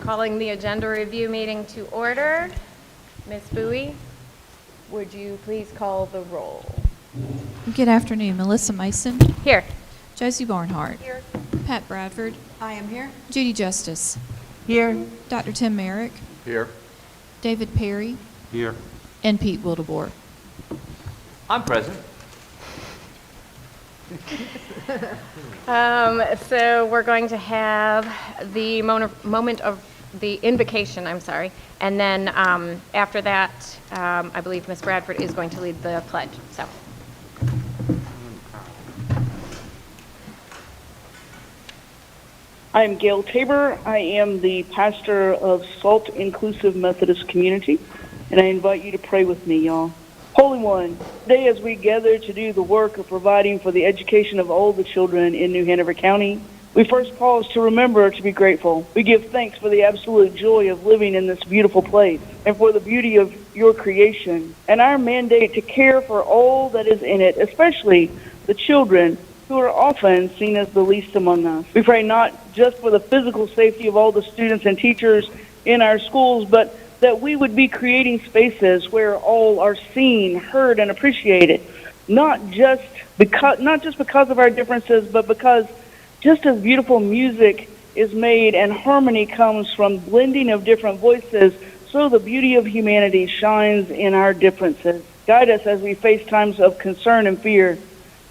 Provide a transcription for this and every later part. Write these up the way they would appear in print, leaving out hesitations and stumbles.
Calling the agenda review meeting to order. Ms. Bowie, would you please call the roll? Good afternoon. Melissa Mason. Here. Josie Barnhart. Here. Pat Bradford. I am here. Judy Justice. Here. Dr. Tim Merrick. Here. David Perry. Here. And Pete Wildebohr. I'm present. So we're going to have the moment of the invocation, and then after that, I believe Ms. Bradford is going to lead the pledge. So. I'm Gail Tabor. I am the pastor of Salt Inclusive Methodist Community, and I invite you to pray with me, y'all. Holy One, today as we gather to do the work of providing for the education of all the children in New Hanover County, we first pause to remember to be grateful. We give thanks for the absolute joy of living in this beautiful place and for the beauty of your creation and our mandate to care for all that is in it, especially the children who are often seen as the least among us. We pray not just for the physical safety of all the students and teachers in our schools, but that we would be creating spaces where all are seen, heard, and appreciated, not just because of our differences, but because just as beautiful music is made and harmony comes from blending of different voices, so the beauty of humanity shines in our differences. Guide us as we face times of concern and fear,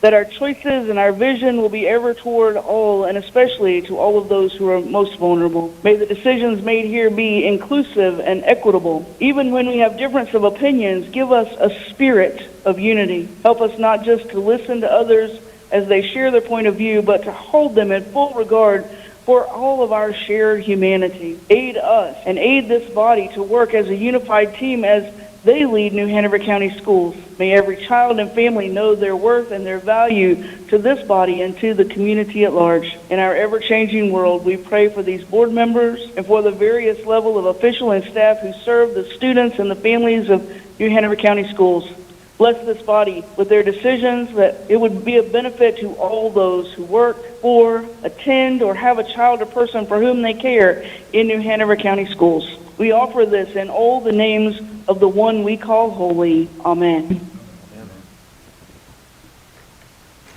that our choices and our vision will be ever toward all, and especially to all of those who are most vulnerable. May the decisions made here be inclusive and equitable. Even when we have difference of opinions, give us a spirit of unity. Help us not just to listen to others as they share their point of view, but to hold them in full regard for all of our shared humanity. Aid us and aid this body to work as a unified team as they lead New Hanover County schools. May every child and family know their worth and their value to this body and to the community at large. In our ever-changing world, we pray for these board members and for the various level of official and staff who serve the students and the families of New Hanover County schools. Bless this body with their decisions, that it would be a benefit to all those who work for, attend, or have a child or person for whom they care in New Hanover County schools. We offer this in all the names of the one we call holy. Amen.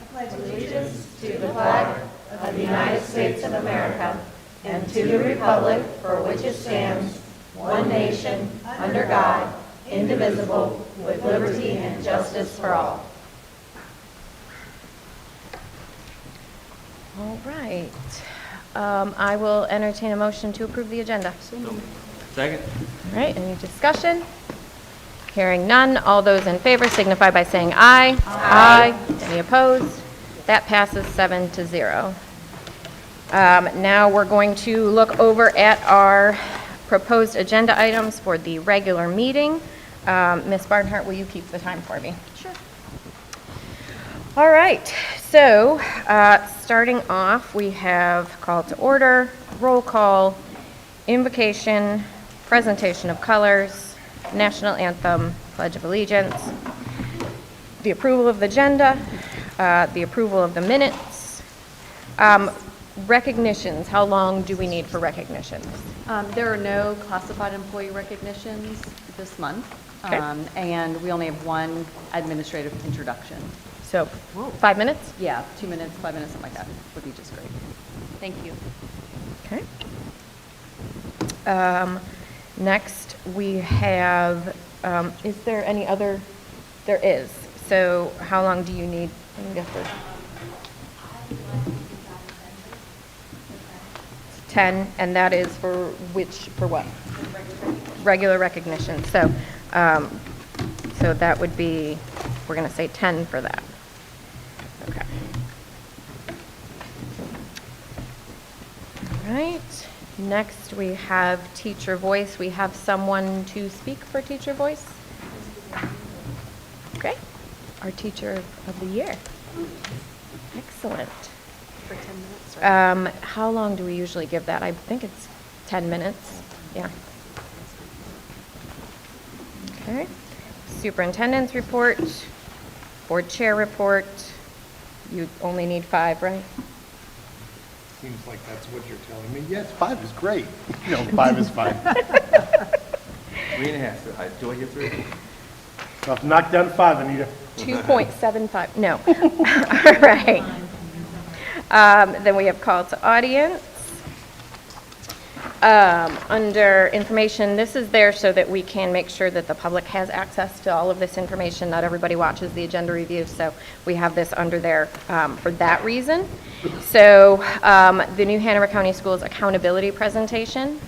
I pledge allegiance to the flag of the United States of America and to the republic for which it stands, one nation, under God, indivisible, with liberty and justice for all. All right. I will entertain a motion to approve the agenda. Second. All right, any discussion? Hearing none, all those in favor signify by saying aye. Aye. Any opposed? That passes 7-0. Now we're going to look over at our proposed agenda items for the regular meeting. Ms. Barnhart, will you keep the time for me? Sure. All right, so starting off, we have call to order, roll call, invocation, presentation of colors, national anthem, pledge of allegiance, the approval of the agenda, the approval of the minutes, recognitions. How long do we need for recognitions? There are no classified employee recognitions this month, Okay. and we only have one administrative introduction. So 5 minutes? Yeah, 2 minutes, 5 minutes, something like that would be just great. Thank you. Okay. Next, we have, is there any other? There is. So how long do you need? Let me get this. 10, and that is for which, for what? Regular recognition. So, so that would be, we're going to say 10 for that. Okay. All right. Next, we have teacher voice. We have someone to speak for teacher voice. Okay. Our teacher of the year. Excellent. For 10 minutes, right? How long do we usually give that? I think it's 10 minutes. Yeah. Okay. Superintendent's report, board chair report. You only need 5, right? Seems like that's what you're telling me. Yes, 5 is great. No, 5 is fine. 3.5. Do I get 3? Well, knock down to 5, Anita. 2.75, no. All right. Then we have call to audience. Under information, this is there so that we can make sure that the public has access to all of this information. Not everybody watches the agenda review, so we have this under there for that reason. So the new Hanover County Schools accountability presentation,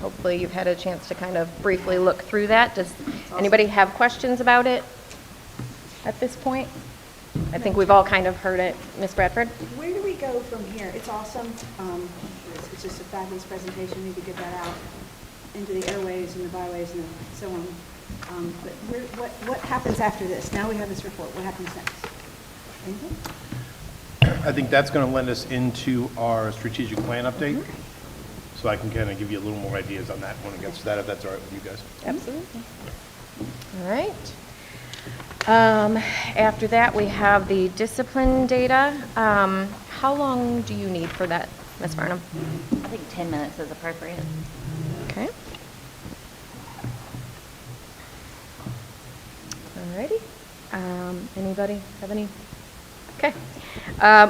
hopefully you've had a chance to kind of briefly look through that. Does anybody have questions about it at this point? I think we've all kind of heard it. Ms. Bradford? Where do we go from here? It's awesome. It's just a fabulous presentation. We need to get that out into the airwaves and the byways and so on. But what happens after this? Now we have this report. What happens next? Anything? I think that's going to lend us into our strategic plan update. So I can kind of give you a little more ideas on that when it gets to that, if that's all right with you guys. Absolutely. All right. After that, we have the discipline data. How long do you need for that, Ms. Farnham? I think 10 minutes is appropriate. Okay. All righty. Anybody have any? Okay.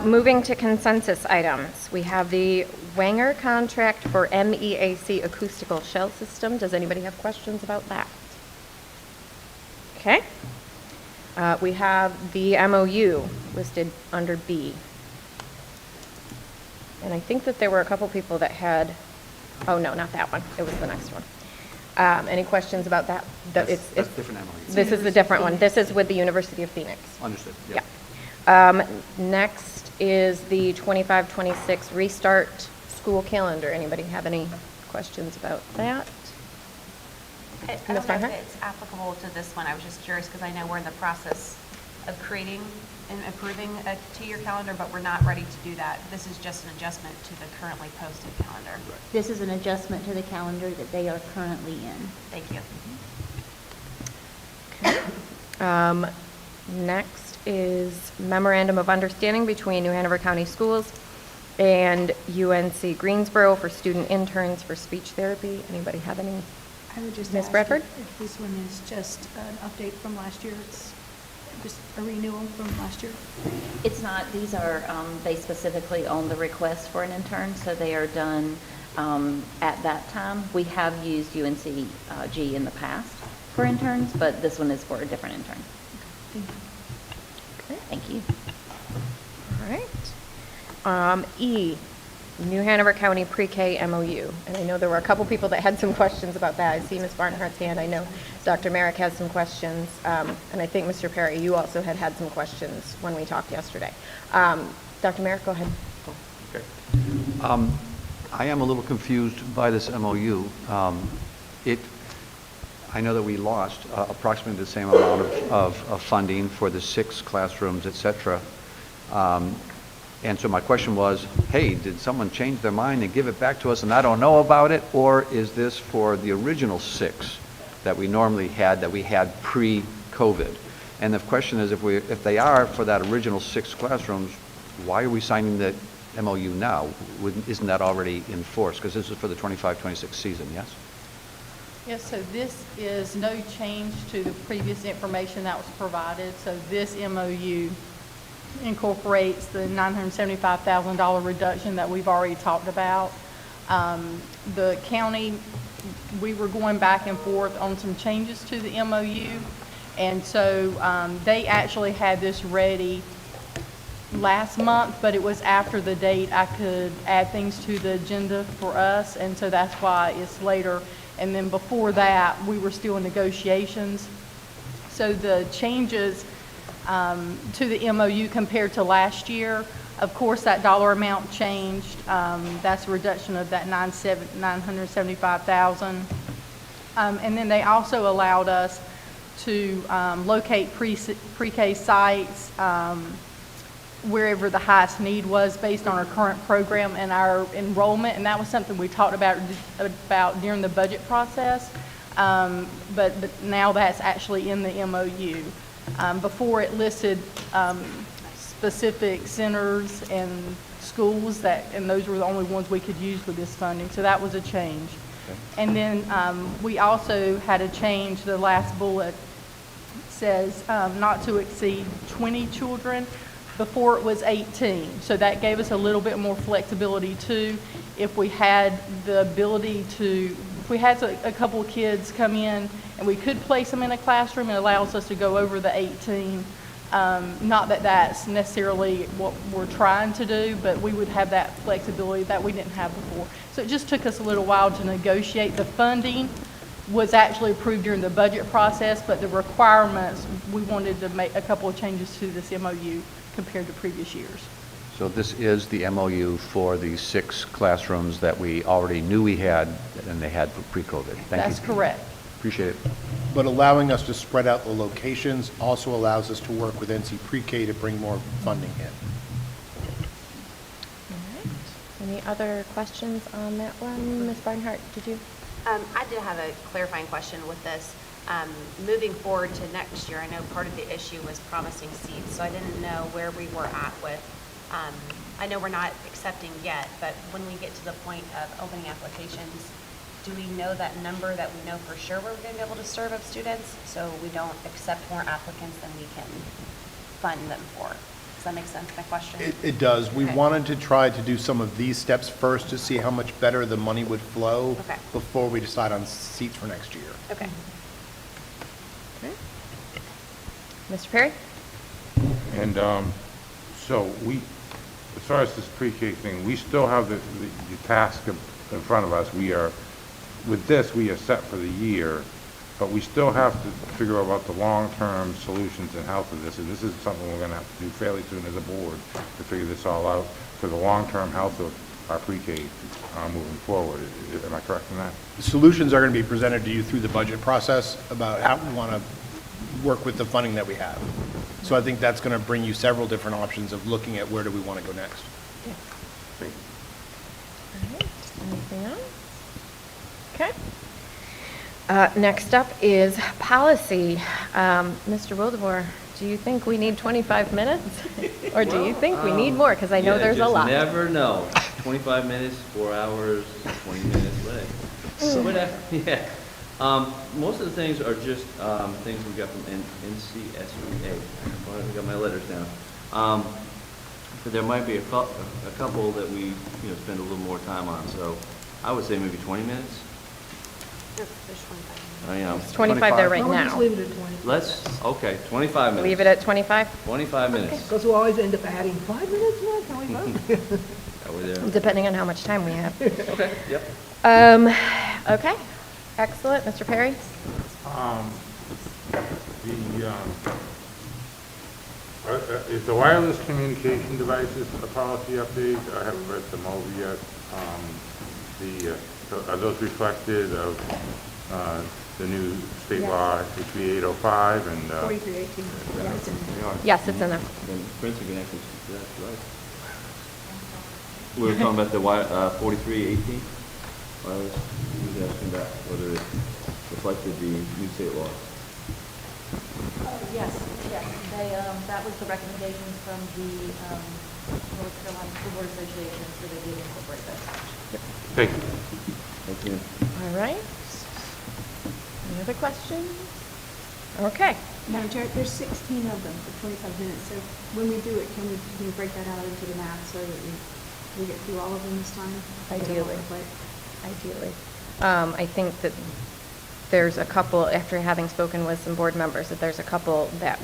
Moving to consensus items. We have the Wenger contract for MEAC acoustical shell system. Does anybody have questions about that? Okay. We have the MOU listed under B. And I think that there were a couple people that had, oh no, not that one. It was the next one. Any questions about that? That's different MOU. This is the different one. This is with the University of Phoenix. Understood. Yeah. Next is the 25-26 restart school calendar. Anybody have any questions about that? I Ms. don't know Farnham? if it's applicable to this one. I was just curious because I know we're in the process of creating and approving a two-year calendar, but we're not ready to do that. This is just an adjustment to the currently posted calendar. This is an adjustment to the calendar that they are currently in. Thank you. Next is memorandum of understanding between New Hanover County Schools and UNC Greensboro for student interns for speech therapy. Anybody have any? I would just Ms. ask Bradford? if this one is just an update from last year. It's just a renewal from last year. It's not, these are, they specifically own the request for an intern, so they are done at that time. We have used UNCG in the past for interns, but this one is for a different intern. Okay. Thank you. All right. E, New Hanover County Pre-K MOU. And I know there were a couple people that had some questions about that. I see Ms. Barnhart's hand. I know Dr. Merrick has some questions. And I think, Mr. Perry, you also had some questions when we talked yesterday. Dr. Merrick, go ahead. Okay. I am a little confused by this MOU. I know that we lost approximately the same amount of funding for the 6 classrooms, et cetera. And so my question was, hey, did someone change their mind and give it back to us and I don't know about it? Or is this for the original 6 that we normally had, that we had pre-COVID? And the question is, if they are for that original 6 classrooms, why are we signing the MOU now? Isn't that already in force? Because this is for the 25-26 season, yes? Yes, so this is no change to the previous information that was provided. So this MOU incorporates the $975,000 reduction that we've already talked about. The county, we were going back and forth on some changes to the MOU, and so they actually had this ready last month, but it was after the date I could add things to the agenda for us, and so that's why it's later. And then before that, we were still in negotiations. So the changes to the MOU compared to last year, of course, that dollar amount changed. That's a reduction of that $975,000. And then they also allowed us to locate pre-K sites wherever the highest need was based on our current program and our enrollment, and that was something we talked about during the budget process, but now that's actually in the MOU. Before it listed specific centers and schools and those were the only ones we could use with this funding. So that was a change. And then we also had a change, the last bullet says not to exceed 20 children. Before it was 18. So that gave us a little bit more flexibility too. If we had the ability to, if we had a couple of kids come in and we could place them in a classroom, it allows us to go over the 18. Not that that's necessarily what we're trying to do, but we would have that flexibility that we didn't have before. So it just took us a little while to negotiate. The funding was actually approved during the budget process, but the requirements, we wanted to make a couple of changes to this MOU compared to previous years. So this is the MOU for the 6 classrooms that we already knew we had and they had pre-COVID. Thank you. That's correct. Appreciate it. But allowing us to spread out the locations also allows us to work with NC Pre-K to bring more funding in. All right. Any other questions on that one? Ms. Barnhart, did you? I did have a clarifying question with this. Moving forward to next year, I know part of the issue was promising seats, so I didn't know where we were at with, I know we're not accepting yet, but when we get to the point of opening applications, do we know that number that we know for sure we're going to be able to serve of students, so we don't accept more applicants than we can fund them for? Does that make sense, my question? It does. We Okay. wanted to try to do some of these steps first to see how much better the money would flow Okay. before we decide on seats for next year. Okay. Mr. Perry? And so we, as far as this pre-K thing, we still have the task in front of us. We are, with this, we are set for the year, but we still have to figure out about the long-term solutions and health of this. And this is something we're going to have to do fairly soon as a board to figure this all out for the long-term health of our pre-K moving forward. Am I correct in that? The solutions are going to be presented to you through the budget process about how we want to work with the funding that we have. So I think that's going to bring you several different options of looking at where do we want to go next. Thank you. All right. Anything else? Okay. Next up is policy. Mr. Wildebohr, do you think we need 25 minutes? Or do you think we need more? Because I know there's a lot. You never know. 25 minutes, 4 hours, 20 minutes, whatever. Yeah. Most of the things are just things we got from NCSEA. I got my letters down. But there might be a couple that we spend a little more time on. So I would say maybe 20 minutes. There's 25. It's 25 there right Why don't we just now. leave it at 20? Let's, okay, 25 minutes. Leave it at 25? 25 minutes. Because we'll always end up adding 5 minutes more, can we vote? Are we there? Depending on how much time we have. Okay, yep. Okay. Excellent. Mr. Perry? Is the wireless communication devices a policy update? I haven't read them over yet. Are those reflected of the new state law, HB 805 and? 4318. Yeah, it's in there. Yes, it's in there. Then Prince, you can actually, that's right. We were talking about the 4318? Wireless, he was asking about whether it reflected the new state law. Yes, yes. They, that was the recommendations from the North Carolina School Board Association, so they did incorporate that. Thank you. Thank you. All right. Any other questions? Okay. Madam Chair, there's 16 of them for 25 minutes, so when we do it, can we break that out into the math so that we get through all of them this time? Ideally. Ideally. I think that there's a couple, after having spoken with some board members, that there's a couple that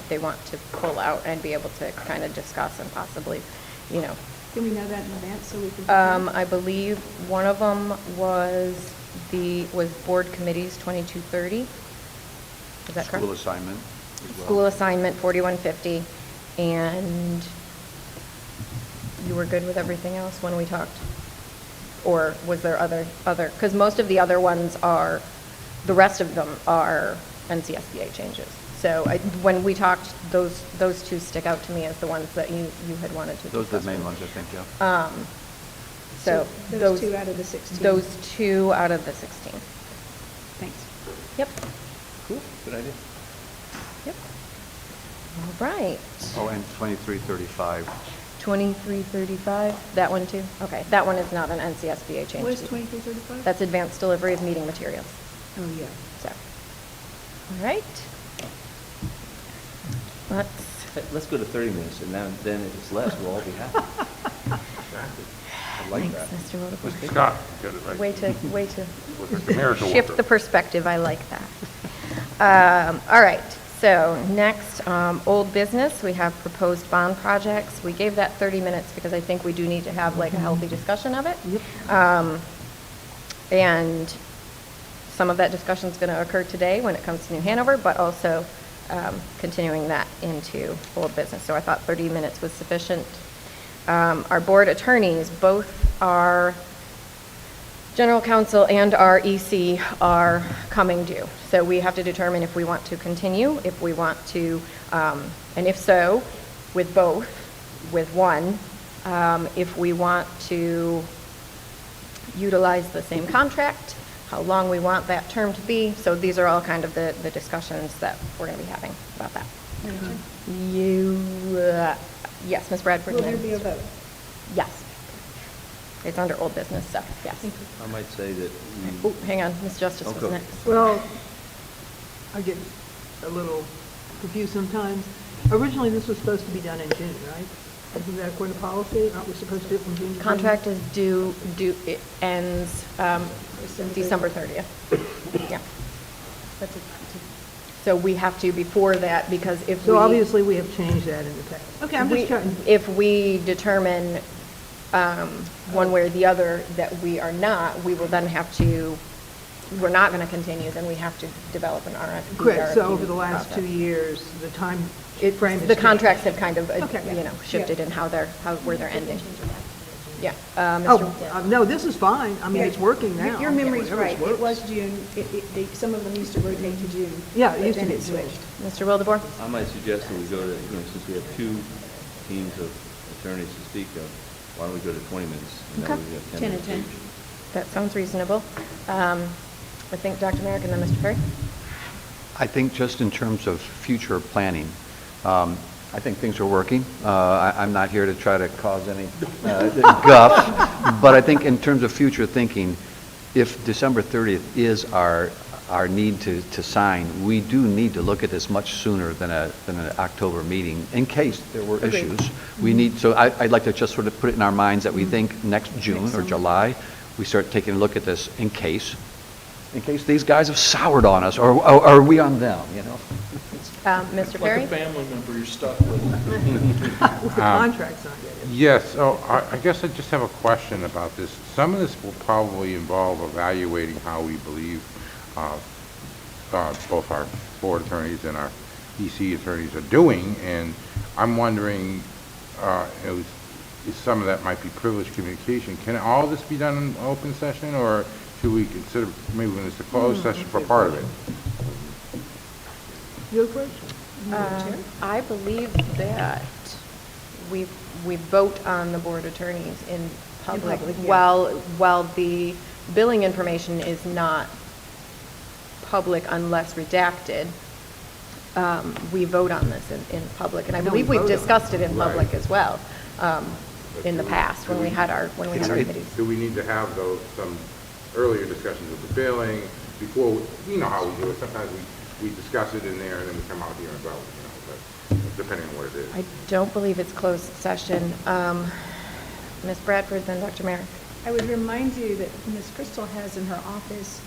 they want to pull out and be able to kind of discuss and possibly, Can we know that in advance so we can? I believe one of them was board committees 2230. Is that correct? School assignment as well. School assignment 4150. And you were good with everything else when we talked? Or was there other, because most of the other ones are, the rest of them are NCSBA changes. So when we talked, those two stick out to me as the ones that you had wanted to discuss. Those are the main ones, I think, yeah. So those 2 out of the 16. Those 2 out of the 16. Thanks. Yep. Cool, good idea. Yep. All right. Oh, and 2335 2335, that one too? Okay, that one is not an NCSBA change. What is 2335? That's advanced delivery of meeting materials. Oh, yeah. So, all right. Let's go to 30 minutes, and then if it's less, we'll all be happy. I like Thanks, that. Mr. Wildebohr. Scott, get it right. Way to Miracle shift worker. the perspective, I like that. All right, so next, old business, we have proposed bond projects. We gave that 30 minutes because I think we do need to have like a healthy discussion of it. And some of that discussion is going to occur today when it comes to New Hanover, but also continuing that into old business. So I thought 30 minutes was sufficient. Our board attorneys, both our general counsel and our EC are coming due. So we have to determine if we want to continue, if we want to, and if so, with both, with one, if we want to utilize the same contract, how long we want that term to be. So these are all kind of the discussions that we're going to be having about that. Yes, Ms. Bradford. Will there be a vote? Yes. It's under old business, so yes. I might say that Oh, hang on, Ms. Justice was go. next. Well, I get a little confused sometimes. Originally, this was supposed to be done in June, right? Isn't that according to policy? Aren't we supposed to do it from June to June? Contract is due, it ends December 30th. Yeah. So we have to before that, because if we... So obviously, we have changed that in the past. Okay, I'm just trying. If we determine one way or the other that we are not, we will then have to, we're not going to continue, then we have to develop an RFP. Correct, so RFQ over the last process. 2 years, the time frame has The changed. contracts have kind of, Okay. shifted in where they're ending. Yeah. No, this is fine. I mean, it's working now. Your memory's Whatever right. It works. was June. Some of them used to rotate to June. Yeah, it but used to then be it June. switched. Mr. Wildebohr? I might suggest that we go to, since we have two teams of attorneys to speak of, why don't we go to 20 minutes? And then Okay. we have 10 10 and minutes 10. each. That sounds reasonable. I think Dr. Merrick and then Mr. Perry. I think just in terms of future planning, I think things are working. I'm not here to try to cause any guff, but I think in terms of future thinking, if December 30th is our need to sign, we do need to look at this much sooner than an October meeting, in case there were issues. We need, so I'd like to just sort of put it in our minds that we think next June or July, we start taking a look at this in case these guys have soured on us, or are we on them, Mr. Perry? Like a family member you're stuck with. With the contract's not yet. Yes, so I guess I just have a question about this. Some of this will probably involve evaluating how we believe both our board attorneys and our EC attorneys are doing, and I'm wondering, if some of that might be privileged communication. Can all this be done in open session, or should we consider maybe when it's a closed session for part of it? Your question? I believe that we vote on the board attorneys in public, public, yeah. while the billing information is not public unless redacted. We vote on this in public, and I No, believe we we've vote on it. discussed it in Right. public as well in the past when we had our committees. Do we need to have some earlier discussions of the billing before, you know how we do it, sometimes we discuss it in there and then we come out here and vote, but depending on what it is. I don't believe it's closed session. Ms. Bradford, then Dr. Merrick. I would remind you that Ms. Crystal has in her office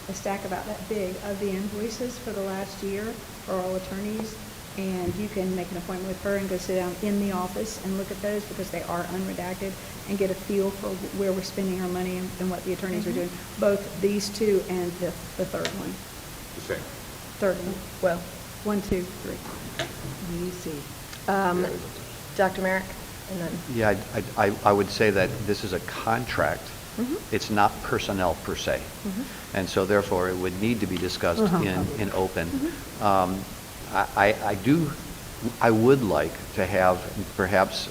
a stack about that big of the invoices for the last year for all attorneys, and you can make an appointment with her and go sit down in the office and look at those because they are unredacted and get a feel for where we're spending our money and what the attorneys are doing, both these two and the third one. The same. Third one. Well, 1, 2, 3. We see. Dr. Merrick, and then. Yeah, I would say that this is a contract. It's not personnel per se. And so therefore, it would need to be discussed in open. I would like to have, perhaps,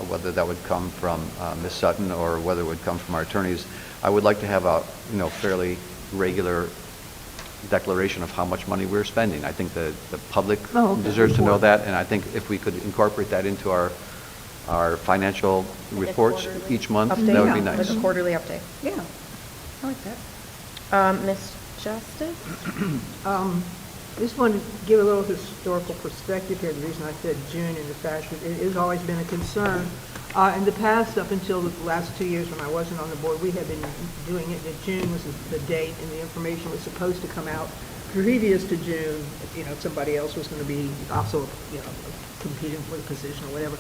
whether that would come from Ms. Sutton or whether it would come from our attorneys, I would like to have a, fairly regular declaration of how much money we're spending. I think the public deserves to know that, and I think if we could incorporate that into our our financial reports quarterly each month, update? that would be Yeah, nice. like a quarterly update. Yeah, I like that. Ms. Justice? I just wanted to give a little historical perspective here. The reason I said June in the fact that it has always been a concern. In the past, up until the last 2 years when I wasn't on the board, we had been doing it that June was the date and the information was supposed to come out. Previous to June, somebody else was going to be also, competing for the position or whatever.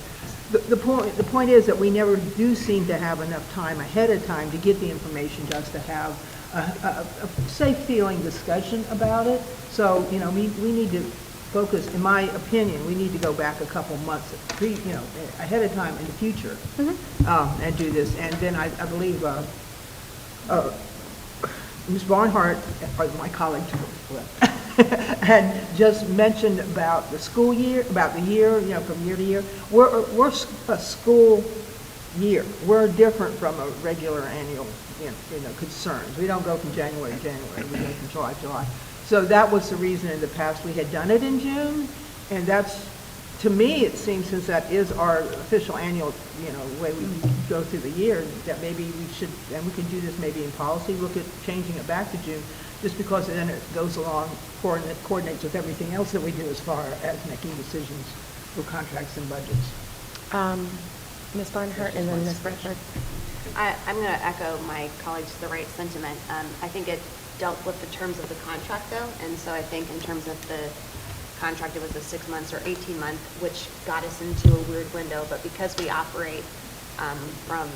The point is that we never do seem to have enough time ahead of time to get the information just to have a safe feeling discussion about it. So, we need to focus, in my opinion, we need to go back a couple months, ahead of time in the future, and do this. And then I believe Ms. Barnhart, my colleague, had just mentioned about the school year, about the year, from year to year. We're a school year. We're different from a regular annual, concerns. We don't go from January to January. We go from July to July. So that was the reason in the past we had done it in June, and that's, to me, it seems, since that is our official annual, way we go through the year, that maybe we should, and we can do this maybe in policy, look at changing it back to June, just because then it goes along, coordinates with everything else that we do as far as making decisions for contracts and budgets. Ms. Barnhart and then Ms. Bradford. I'm going to echo my colleagues the right sentiment. I think it dealt with the terms of the contract, though, and so I think in terms of the contract, it was a 6 months or 18 month, which got us into a weird window. But because we operate from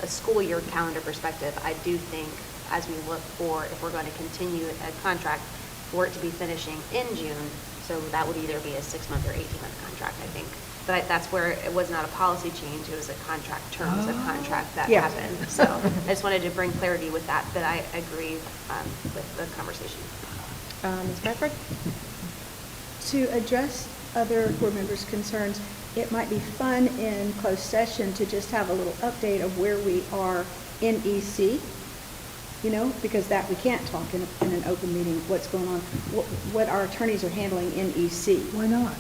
a school year calendar perspective, I do think as we look for, if we're going to continue a contract, for it to be finishing in June, so that would either be a 6 month or 18 month contract, I think. But that's where it was not a policy change, it was a contract, terms of contract that happened. So I just wanted to bring clarity with that, but I agree with the conversation. Ms. Bradford? To address other board members' concerns, it might be fun in closed session to just have a little update of where we are in EC, because that we can't talk in an open meeting, what's going on, what our attorneys are handling in EC. Why not?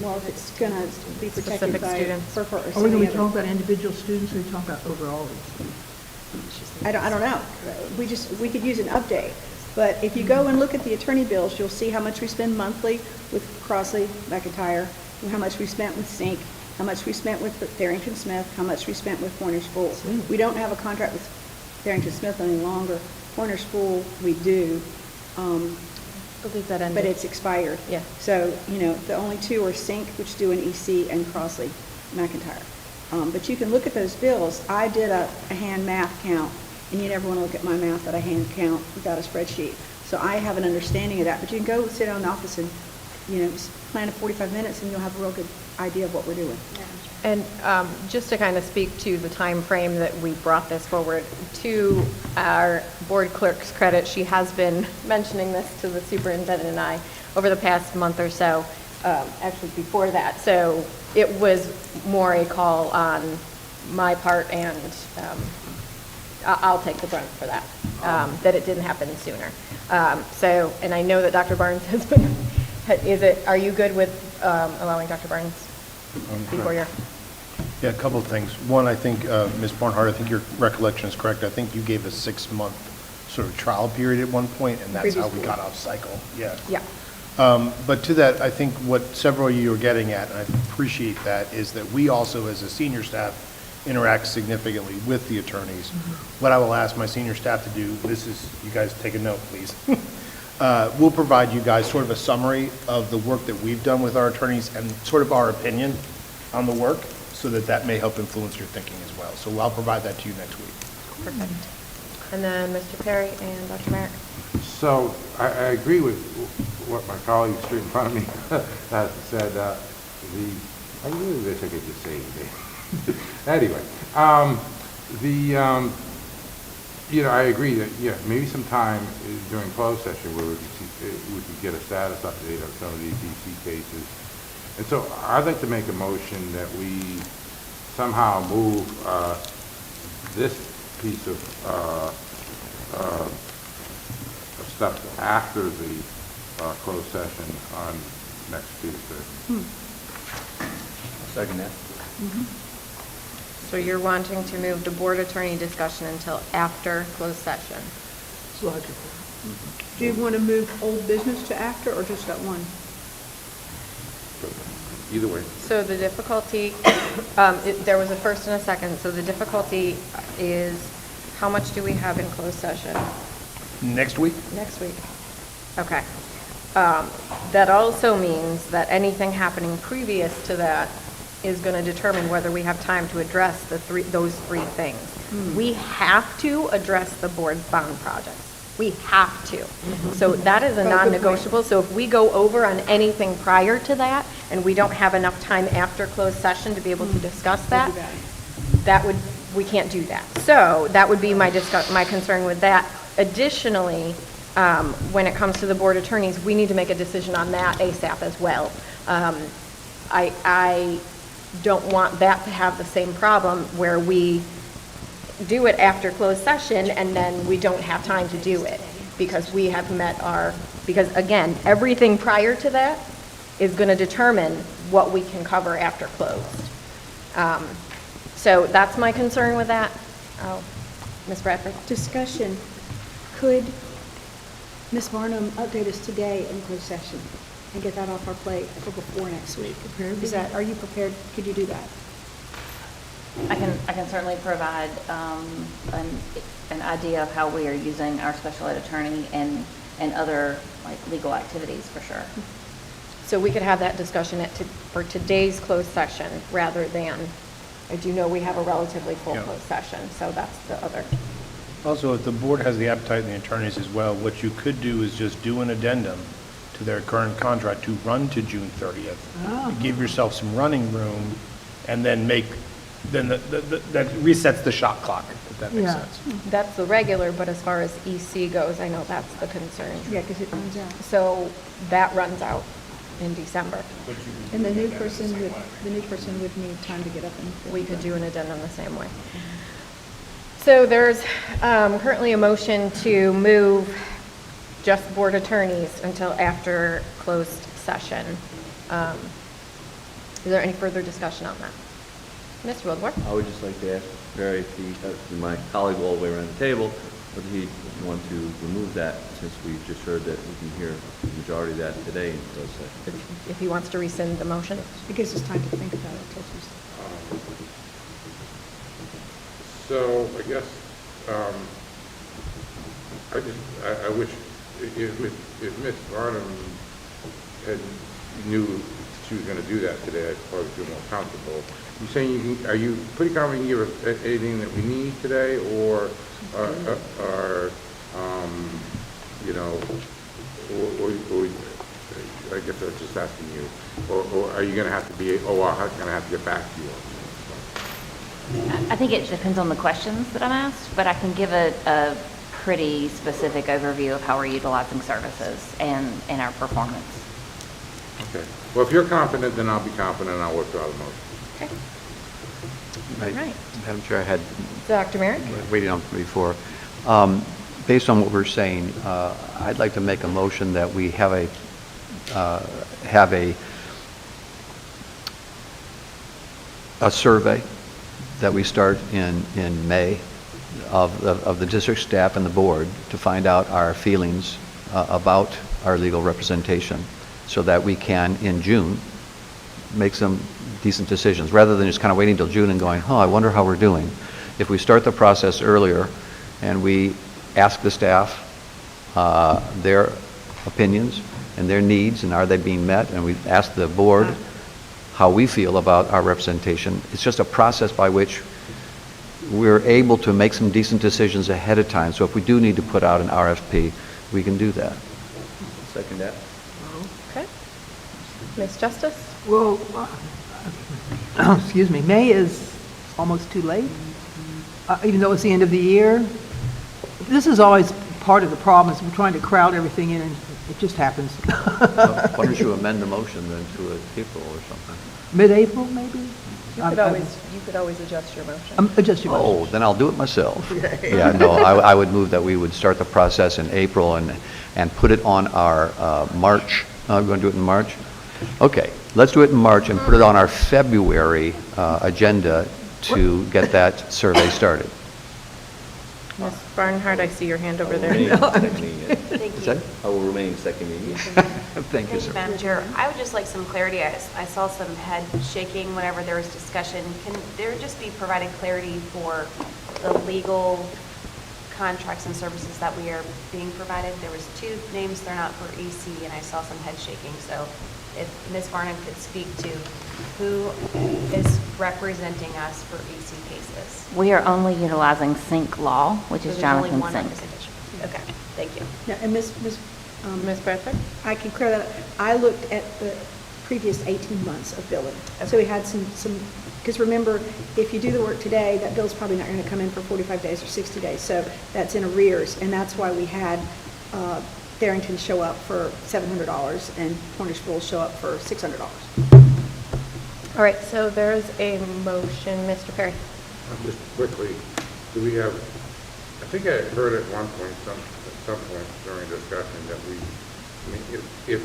Well, if it's going to be protected Specific by students. FERPA or Are we something. going to talk about individual students, or are we talking about overall? I don't know. We could use an update. But if you go and look at the attorney bills, you'll see how much we spend monthly with Crossley, McIntyre, and how much we spent with Sync, how much we spent with Barrington Smith, how much we spent with Corner School. We don't have a contract with Barrington Smith any longer. Corner School, we do. I believe that ended. But it's expired. Yeah. So, the only two are Sync, which do an EC, and Crossley, McIntyre. But you can look at those bills. I did a hand math count, and you never want to look at my math at a hand count without a spreadsheet. So I have an understanding of that. But you can go sit down in the office and, plan 45 minutes, and you'll have a real good idea of what we're doing. And just to kind of speak to the time frame that we brought this forward, to our board clerk's credit, she has been mentioning this to the superintendent and I over the past month or so, actually before that. So it was more a call on my part, and I'll take the brunt for that, that it didn't happen sooner. And I know that Dr. Barnes has been, are you good with allowing Dr. Barnes before your? Yeah, a couple of things. One, I think, Ms. Barnhart, I think your recollection is correct. I think you gave a 6-month sort of trial period at one point, and that's how we got off cycle. Yeah. Yeah. But to that, I think what several of you are getting at, and I appreciate that, is that we also, as a senior staff, interact significantly with the attorneys. What I will ask my senior staff to do, you guys take a note, please. We'll provide you guys sort of a summary of the work that we've done with our attorneys and sort of our opinion on the work, so that may help influence your thinking as well. So I'll provide that to you next week. Perfect. And then Mr. Perry and Dr. Merrick. So I agree with what my colleague straight in front of me has said. I really wish I could just say it. Anyway, I agree that, maybe some time during closed session where we could get a status update of some of these EC cases. And so I'd like to make a motion that we somehow move this piece of stuff after the closed session on next Tuesday. Second that. So you're wanting to move the board attorney discussion until after closed session? It's logical. Do you want to move old business to after, or just that one? Either way. So the difficulty, there was a first and a second, so the difficulty is, how much do we have in closed session? Next week? Next week. Okay. That also means that anything happening previous to that is going to determine whether we have time to address those three things. We have to address the board's bond projects. We have to. So that is a non-negotiable. So if we go over on anything prior to that, and we don't have enough time after closed session to be able to discuss that, we can't do that. So that would be my concern with that. Additionally, when it comes to the board attorneys, we need to make a decision on that ASAP as well. I don't want that to have the same problem where we do it after closed session and then we don't have time to do it because we have met because again, everything prior to that is going to determine what we can cover after closed. So that's my concern with that. Oh, Ms. Bradford? Discussion. Could Ms. Barnum update us today in closed session and get that off our plate for before next week? Are you prepared? Could you do that? I can certainly provide an idea of how we are using our special ed attorney and other like legal activities for sure. So we could have that discussion for today's closed session rather than, I do know we have a relatively full closed session, so that's the other. Also, if the board has the appetite and the attorneys as well, what you could do is just do an addendum to their current contract to run to June 30th. Give yourself some running room and then that resets the shot clock, if that makes sense. That's the regular, but as far as EC goes, I know that's the concern. Yeah, because it runs out. So that runs out in December. And the new person would need time to get up and. We could do an addendum the same way. So there's currently a motion to move just board attorneys until after closed session. Is there any further discussion on that? Mr. Wildebohr? I would just like to ask Barry if my colleague all the way around the table, would he want to remove that since we've just heard that we can hear the majority of that today in closed session? If he wants to rescind the motion? It gives us time to think about it. So I guess, I wish if Ms. Barnum knew she was going to do that today, I'd probably feel more comfortable. You saying are you pretty confident you can give us anything that we need today, or I guess I was just asking you, or are you going to have to be, I'm going to have to get back to you on this? I think it depends on the questions that I'm asked, but I can give a pretty specific overview of how we're utilizing services and our performance. Okay. Well, if you're confident, then I'll be confident and I'll withdraw the motion. Okay. Right. Madam Chair, I had Dr. Merrick? waited on before. Based on what we're saying, I'd like to make a motion that we have a survey that we start in May of the district staff and the board to find out our feelings about our legal representation so that we can, in June, make some decent decisions, rather than just kind of waiting till June and going, I wonder how we're doing. If we start the process earlier and we ask the staff their opinions and their needs and are they being met, and we ask the board how we feel about our representation, it's just a process by which we're able to make some decent decisions ahead of time. So if we do need to put out an RFP, we can do that. Second that. Okay. Ms. Justice? Well, excuse me, May is almost too late, even though it's the end of the year. This is always part of the problem, is we're trying to crowd everything in, and it just happens. Why don't you amend the motion then to April or something? Mid-April, maybe? You could always adjust your motion. Adjust your motion. Oh, then I'll do it myself. Yeah, no, I would move that we would start the process in April and put it on our March, we're going to do it in March, Okay, let's do it in March and put it on our February agenda to get that survey started. Ms. Barnhart, I see your hand over I will there. remain seconding it. Thank Is you. that? I will remain seconding it. Thank you, sir. Madam Chair, I would just like some clarity. I saw some head shaking whenever there was discussion. Can there just be provided clarity for the legal contracts and services that we are being provided? There was two names thrown out for EC, and I saw some head shaking. So if Ms. Varnum could speak to who is representing us for EC cases. We are only utilizing Sync Law, which So is there's only Jonathan one Sync. representation. Okay, thank you. Now, and Ms. Ms. Bradford? I can clear that up. I looked at the previous 18 months of billing. So we had some, because remember, if you do the work today, that bill's probably not going to come in for 45 days or 60 days. So that's in arrears, and that's why we had Darrington show up for $700 and Cornerstool show up for $600. All right, so there's a motion. Mr. Perry? Just quickly, do we have, I think I heard at one point, at some point during discussion that we, I mean, if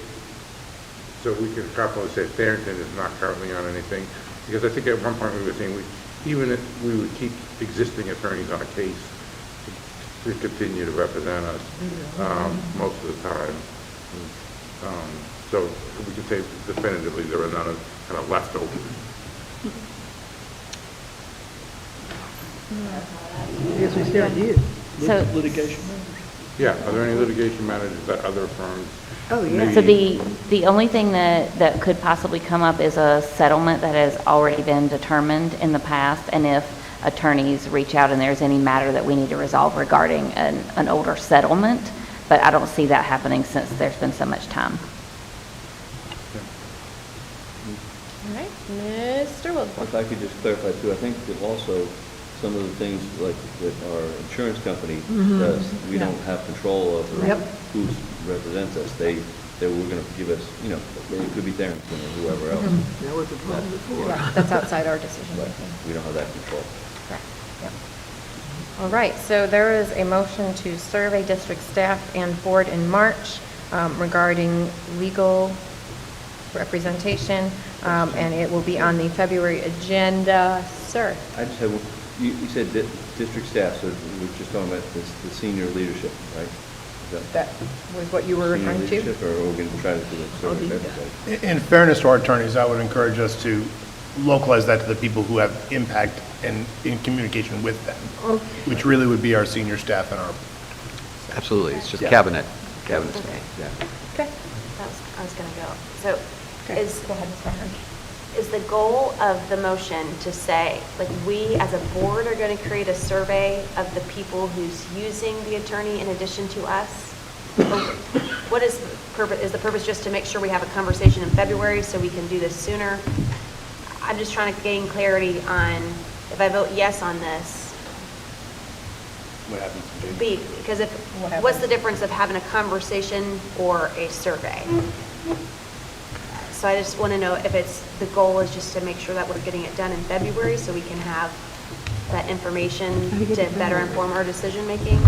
so we can properly say Barrington is not currently on anything, because I think at one point we were saying even if we would keep existing attorneys on a case to continue to represent us most of the time. So we can say definitively there are none of kind of leftovers. I guess we still do. So, Litigation. Yeah, are there any litigation matters that other firms? Oh, yeah. so the only thing that could possibly come up is a settlement that has already been determined in the past, and if attorneys reach out and there's any matter that we need to resolve regarding an older settlement, but I don't see that happening since there's been so much time. All right, Mr. Wilson? If I could just clarify too, I think that also some of the things like that our insurance company does, we don't have control over Yep. who represents us. They were going to give us, you know, it could be Darrington or whoever else. That was the problem before. Yeah, that's outside our decision But making. we don't have that control. Correct. Yep. All right, so there is a motion to survey district staff and board in March regarding legal representation, and it will be on the February agenda. Sir? I just have, you said district staff, so we're just talking about the senior leadership, right? Is That was what you were senior referring to? leadership, or are we going to try to do a survey of everybody? In fairness to our attorneys, I would encourage us to localize that to the people who have impact and in communication with them, which really would be our senior staff and our, Absolutely, it's just Yeah. cabinet Okay. staff, yeah. Okay. I was going to go. So is, Go ahead, Ms. Barnhart. is the goal of the motion to say, like, we as a board are going to create a survey of the people who's using the attorney in addition to us? Or what is the purpose? Is the purpose just to make sure we have a conversation in February so we can do this sooner? I'm just trying to gain clarity on, if I vote yes on this, what happens to Jason? because if, What happens? what's the difference of having a conversation or a survey? So I just want to know if it's, the goal is just to make sure that we're getting it done in February so we can have that information to better inform our decision-making?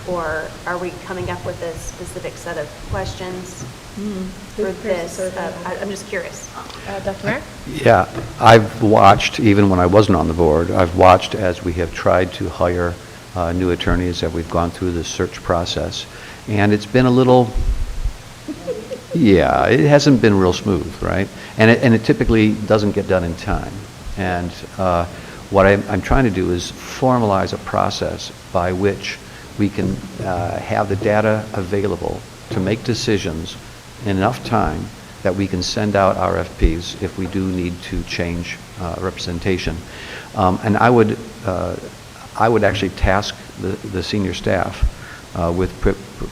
Or are we coming up with a specific set of questions for this? I'm just curious. Dr. Merrick? Yeah, I've watched, even when I wasn't on the board, I've watched as we have tried to hire new attorneys, that we've gone through the search process, and it's been a little, yeah, it hasn't been real smooth, right? And it typically doesn't get done in time. And what I'm trying to do is formalize a process by which we can have the data available to make decisions in enough time that we can send out RFPs if we do need to change representation. And I would actually task the senior staff with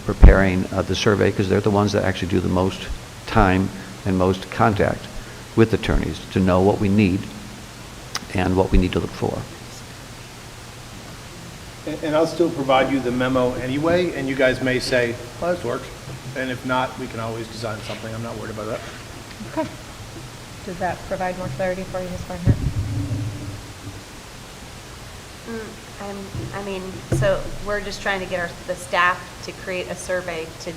preparing the survey, because they're the ones that actually do the most time and most contact with attorneys to know what we need and what we need to look for. And I'll still provide you the memo anyway, and you guys may say, well, this works. And if not, we can always design something. I'm not worried about that. Okay. Does that provide more clarity for you, Ms. Barnhart? I mean, so we're just trying to get the staff to create a survey to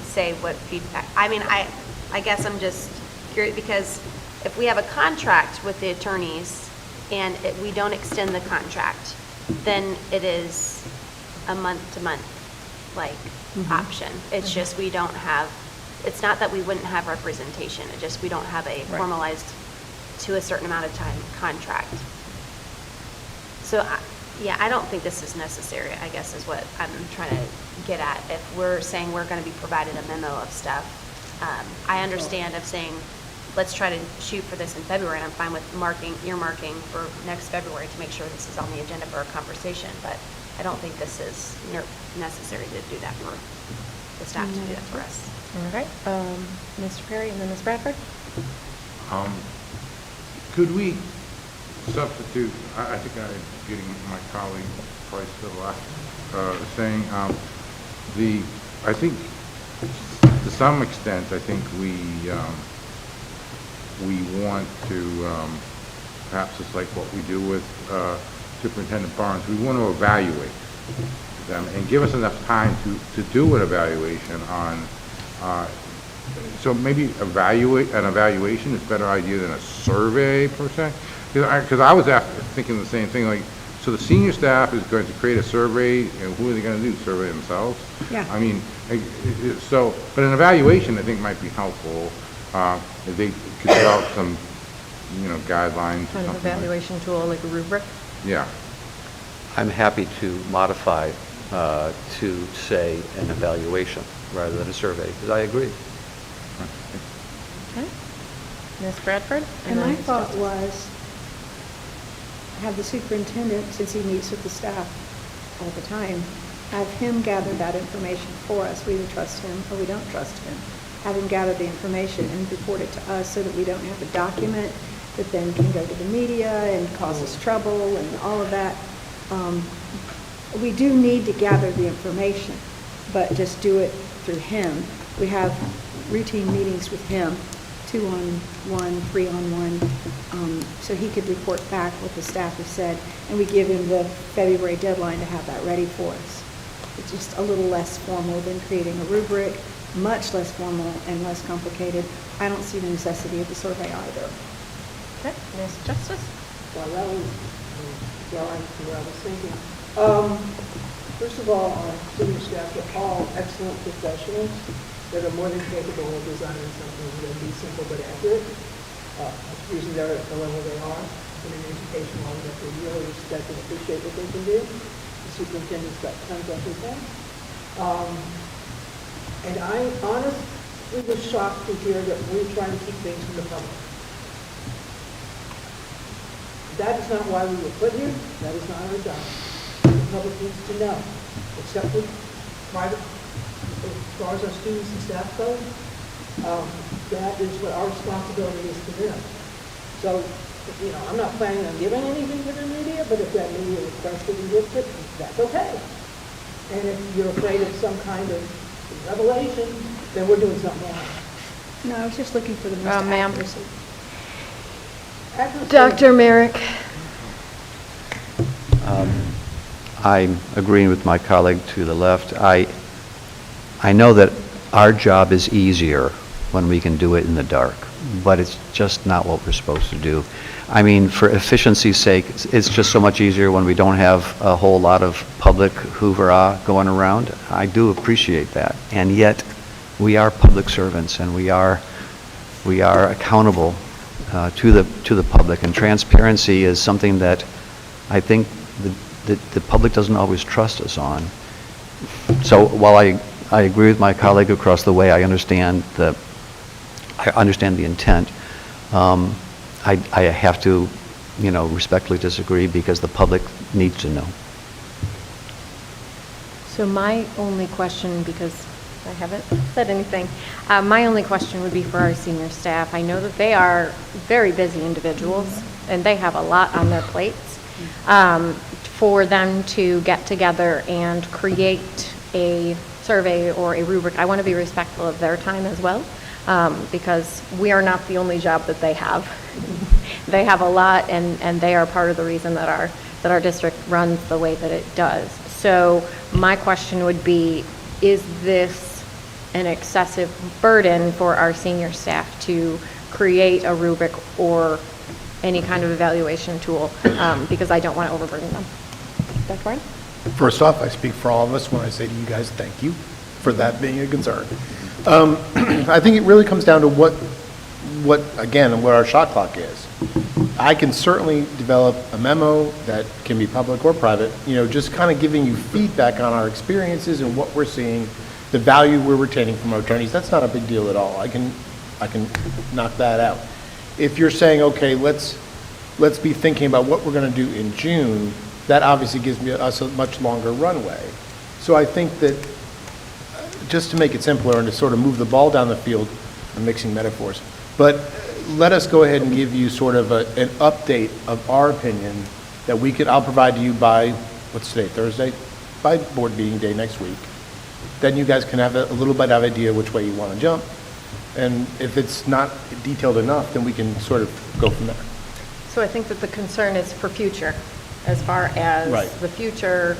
say what feedback, I mean, I guess I'm just curious, because if we have a contract with the attorneys and we don't extend the contract, then it is a month-to-month, like, option. It's just we don't have, it's not that we wouldn't have representation, it's just we don't have a formalized to a certain amount of time contract. So, yeah, I don't think this is necessary, I guess, is what I'm trying to get at. If we're saying we're going to be provided a memo of stuff, I understand of saying, let's try to shoot for this in February, and I'm fine with earmarking for next February to make sure this is on the agenda for a conversation, but I don't think this is necessary to do that for the staff to do that for us. All right, Mr. Perry and then Ms. Bradford? Could we substitute, I think I'm getting my colleague Price to the left, saying, I think to some extent, I think we want to, perhaps it's like what we do with Superintendent Barnes, we want to evaluate them and give us enough time to do an evaluation on, so maybe an evaluation is a better idea than a survey per se. Because I was thinking the same thing, like, so the senior staff is going to create a survey, and who are they going to do, survey themselves? Yeah. I mean, so, but an evaluation I think might be helpful, if they could develop some, guidelines or Kind of something. evaluation tool, like a rubric? Yeah. I'm happy to modify to say an evaluation rather than a survey, because I agree. Okay. Ms. Bradford? And then my Ms. thought Justice. was, have the superintendent, since he meets with the staff all the time, have him gather that information for us. We either trust him or we don't trust him. Have him gather the information and report it to us so that we don't have a document that then can go to the media and cause us trouble and all of that. We do need to gather the information, but just do it through him. We have routine meetings with him, 2-on-1, 3-on-1, so he could report back what the staff has said, and we give him the February deadline to have that ready for us. It's just a little less formal than creating a rubric, much less formal and less complicated. I don't see the necessity of the survey either. Okay, Ms. Justice? Well, that was, well, I was thinking. First of all, our senior staff are all excellent professionals that are more than capable of designing something that will be simple but accurate. That's the reason they're at the level they are in an education level that we really respect and appreciate what they can do. The superintendent's got tons of everything. And I honestly was shocked to hear that we're trying to keep things from the public. That is not why we were put here. That is not our job. The public needs to know, except for private, as far as our students and staff go, that is what our responsibility is to them. So, I'm not planning on giving anything to the media, but if that media requests it and gets it, that's okay. And if you're afraid of some kind of revelation, then we're doing something wrong. No, I was just looking for the most Ma'am. accuracy. Dr. Merrick? I'm agreeing with my colleague to the left. I know that our job is easier when we can do it in the dark, but it's just not what we're supposed to do. I mean, for efficiency's sake, it's just so much easier when we don't have a whole lot of public hoorah going around. I do appreciate that. And yet, we are public servants, and we are accountable to the public, and transparency is something that I think the public doesn't always trust us on. So while I agree with my colleague across the way, I understand the intent. I have to, respectfully disagree because the public needs to know. So my only question, because I haven't said anything, my only question would be for our senior staff. I know that they are very busy individuals, and they have a lot on their plates. For them to get together and create a survey or a rubric, I want to be respectful of their time as well, because we are not the only job that they have. They have a lot, and they are part of the reason that our district runs the way that it does. So my question would be, is this an excessive burden for our senior staff to create a rubric or any kind of evaluation tool, because I don't want to overburden them. Dr. Barnes? First off, I speak for all of us when I say to you guys, thank you for that being a concern. I think it really comes down to what our shot clock is. I can certainly develop a memo that can be public or private, just kind of giving you feedback on our experiences and what we're seeing, the value we're retaining from our attorneys. That's not a big deal at all. I can knock that out. If you're saying, okay, let's be thinking about what we're going to do in June, that obviously gives us a much longer runway. So I think that just to make it simpler and to sort of move the ball down the field, I'm mixing metaphors, but let us go ahead and give you sort of an update of our opinion that I'll provide to you by, what's today, Thursday? By board meeting day next week. Then you guys can have a little bit of idea which way you want to jump. And if it's not detailed enough, then we can sort of go from there. So I think that the concern is for future, as far as Right. the future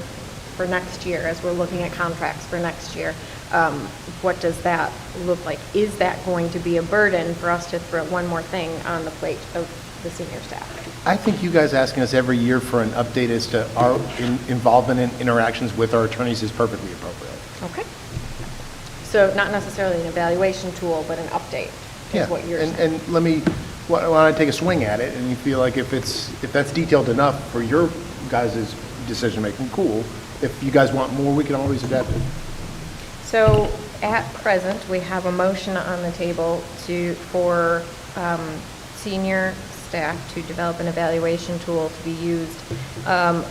for next year, as we're looking at contracts for next year. What does that look like? Is that going to be a burden for us to throw one more thing on the plate of the senior staff? I think you guys asking us every year for an update as to our involvement in interactions with our attorneys is perfectly appropriate. Okay. So not necessarily an evaluation tool, but an update is what you're saying. And why don't I take a swing at it, and you feel like if that's detailed enough for your guys' decision-making, cool. If you guys want more, we can always adapt it. So at present, we have a motion on the table for senior staff to develop an evaluation tool to be used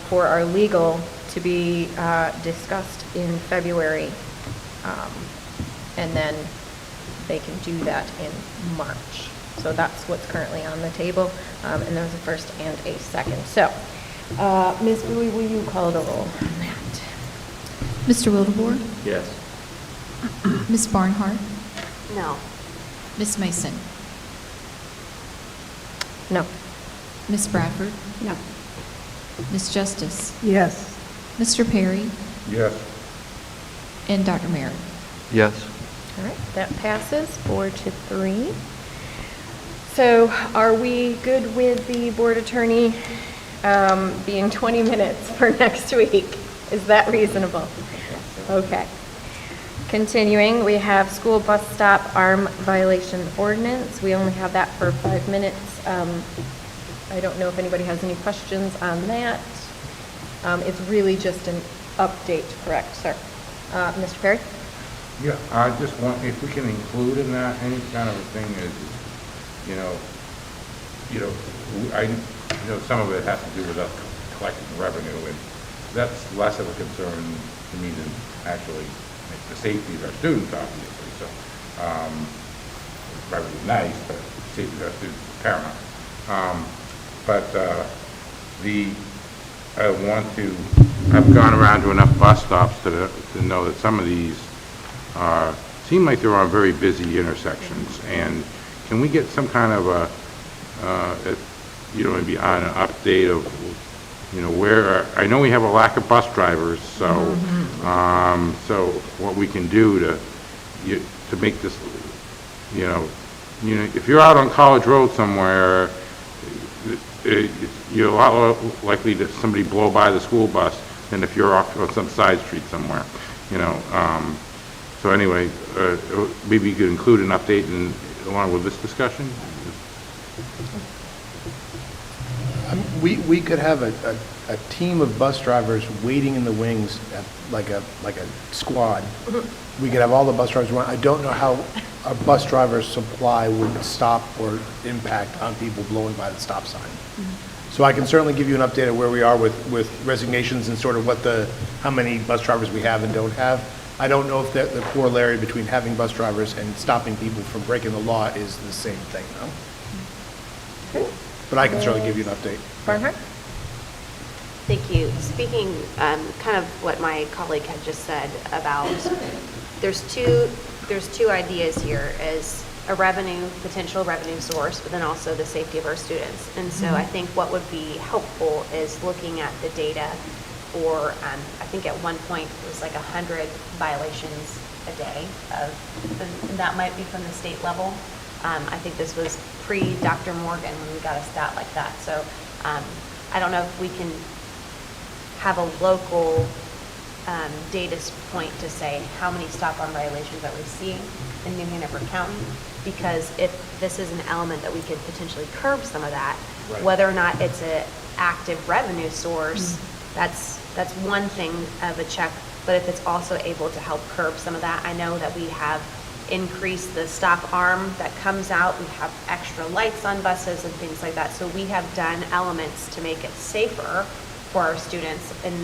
for our legal to be discussed in February. And then they can do that in March. So that's what's currently on the table. And there's a first and a second. So, Ms. Bowie, will you call the roll on that? Mr. Wildebohr? Yes. Ms. Barnhart? No. Ms. Mason? No. Ms. Bradford? No. Ms. Justice? Yes. Mr. Perry? Yes. And Dr. Merritt? Yes. All right, that passes 4-3. So are we good with the board attorney being 20 minutes for next week? Is that reasonable? Okay. Continuing, we have school bus stop arm violation ordinance. We only have that for 5 minutes. I don't know if anybody has any questions on that. It's really just an update, correct, sir? Mr. Perry? Yeah, I just want, if we can include in that any kind of a thing is, some of it has to do with us collecting revenue, and that's less of a concern to me than actually the safety of our students, obviously. So, it's probably nice, but safety of our students is paramount. I want to, I've gone around to enough bus stops to know that some of these seem like they're on very busy intersections, and can we get some kind of maybe on an update of, where, I know we have a lack of bus drivers, so, so what we can do to make this, if you're out on College Road somewhere, you're a lot likely to somebody blow by the school bus than if you're off on some side street somewhere, So anyway, maybe you could include an update along with this discussion? We could have a team of bus drivers waiting in the wings at like a squad. We could have all the bus drivers run. I don't know how a bus driver's supply would stop or impact on people blowing by the stop sign. So I can certainly give you an update of where we are with resignations and sort of how many bus drivers we have and don't have. I don't know if the corollary between having bus drivers and stopping people from breaking the law is the same thing, though. But I can certainly give you an update. Barnhart? Thank you. Speaking kind of what my colleague had just said about, there's two ideas here, as a potential revenue source, but then also the safety of our students. And so I think what would be helpful is looking at the data for, I think at one point it was like 100 violations a day, and that might be from the state level. I think this was pre-Dr. Morgan when we got a stat like that. So I don't know if we can have a local data point to say how many stop arm violations are we seeing in New Hanover County, because if this is an element that we could potentially curb some of that, whether or not it's an active revenue source, that's one thing of a check. But if it's also able to help curb some of that, I know that we have increased the stop arm that comes out. We have extra lights on buses and things like that. So we have done elements to make it safer for our students and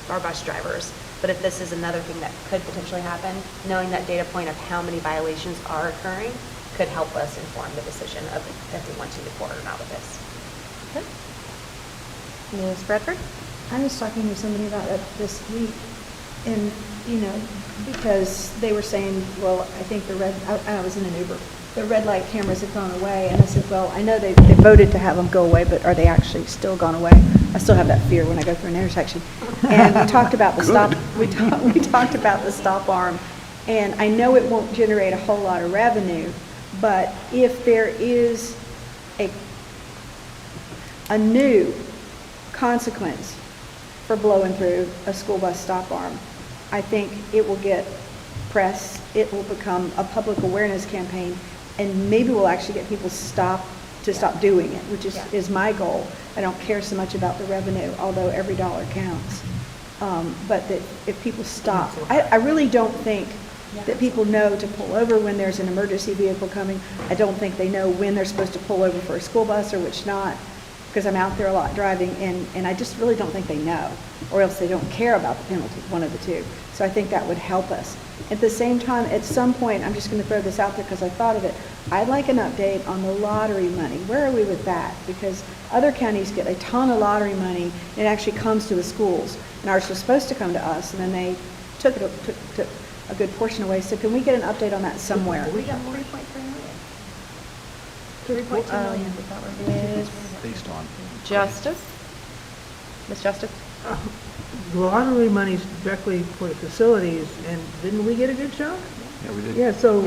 our bus drivers. But if this is another thing that could potentially happen, knowing that data point of how many violations are occurring could help us inform the decision of if we want to move forward or not with this. Ms. Bradford? I was talking to somebody about that this week, and, because they were saying, well, I think I was in an Uber, the red light cameras have gone away, and I said, well, I know they voted to have them go away, but are they actually still gone away? I still have that fear when I go through an intersection. And we talked about the stop, we talked about the stop arm, and I know it won't generate a whole lot of revenue, but if there is a new consequence for blowing through a school bus stop arm, I think it will get press, it will become a public awareness campaign, and maybe we'll actually get people to stop doing it, which is my goal. I don't care so much about the revenue, although every dollar counts. But that if people stop, I really don't think that people know to pull over when there's an emergency vehicle coming. I don't think they know when they're supposed to pull over for a school bus or which not, because I'm out there a lot driving, and I just really don't think they know, or else they don't care about the penalty, one of the two. So I think that would help us. At the same time, at some point, I'm just going to throw this out there because I thought of it, I'd like an update on the lottery money. Where are we with that? Because other counties get a ton of lottery money, and it actually comes to the schools, and ours was supposed to come to us, and then they took a good portion away. So can we get an update on that somewhere? We got 3.3 million. 3.2 million. Based on. Justice? Ms. Justice? The lottery money's directly for the facilities, and didn't we get a good chunk? Yeah, we did. Yeah, so.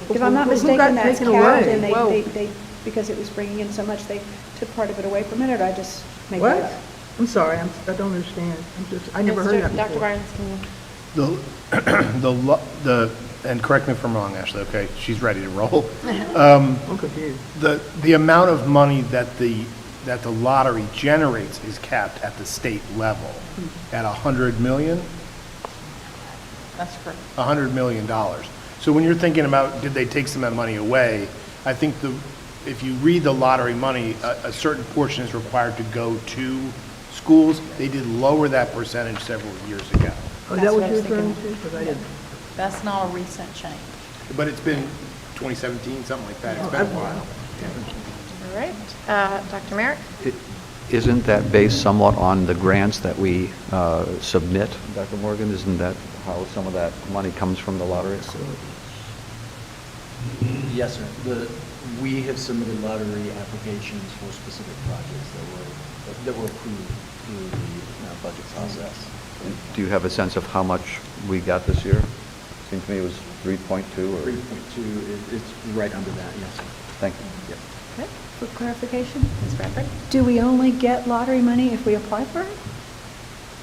If I'm not who mistaken, got that's taken capped, away? and Whoa. they, because it was bringing in so much, they took part of it away from it, or I just made that What? up? I'm sorry, I don't understand. I never heard that Dr. before. Barnes, can you? And correct me if I'm wrong, Ashley, okay? She's ready to roll. I'm confused. The amount of money that the lottery generates is capped at the state level at $100 million. That's correct. $100 million. So when you're thinking about, did they take some of that money away, I think if you read the lottery money, a certain portion is required to go to schools. They did lower that percentage several years ago. Oh, is that what you're referring to? 'Cause I didn't. That's not a recent change. But it's been 2017, something like that. It's been a while. All right. Dr. Merrick? Isn't that based somewhat on the grants that we submit, Dr. Morgan? Isn't that how some of that money comes from the lottery? Yes, sir. We have submitted lottery applications for specific projects that were approved through the budget process. And do you have a sense of how much we got this year? Seems to me it was 3.2 or? 3.2, it's right under that, yes, sir. Thank you. Yeah. Okay, for clarification, Ms. Bradford? do we only get lottery money if we apply for it?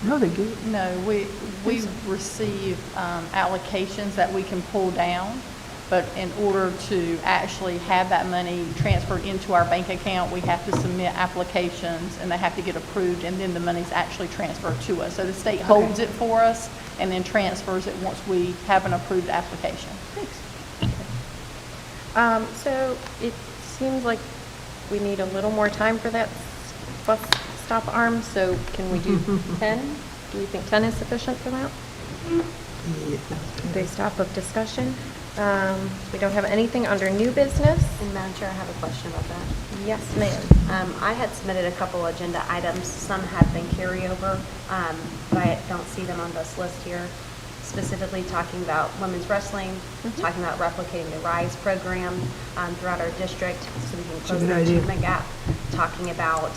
No, they give. No, we receive allocations that we can pull down, but in order to actually have that money transferred into our bank account, we have to submit applications, and they have to get approved, and then the money's actually transferred to us. So the state holds it for us and then transfers it once we have an approved application. Thanks. So it seems like we need a little more time for that bus stop arm, so can we do 10? Do we think 10 is sufficient for that? Based off of discussion. We don't have anything under new business. And Madam Chair, I have a question about that. Yes, ma'am. I had submitted a couple agenda items. Some have been carryover, but I don't see them on this list here. Specifically talking about women's wrestling, talking about replicating the RISE program throughout our district so we can close the achievement gap, talking about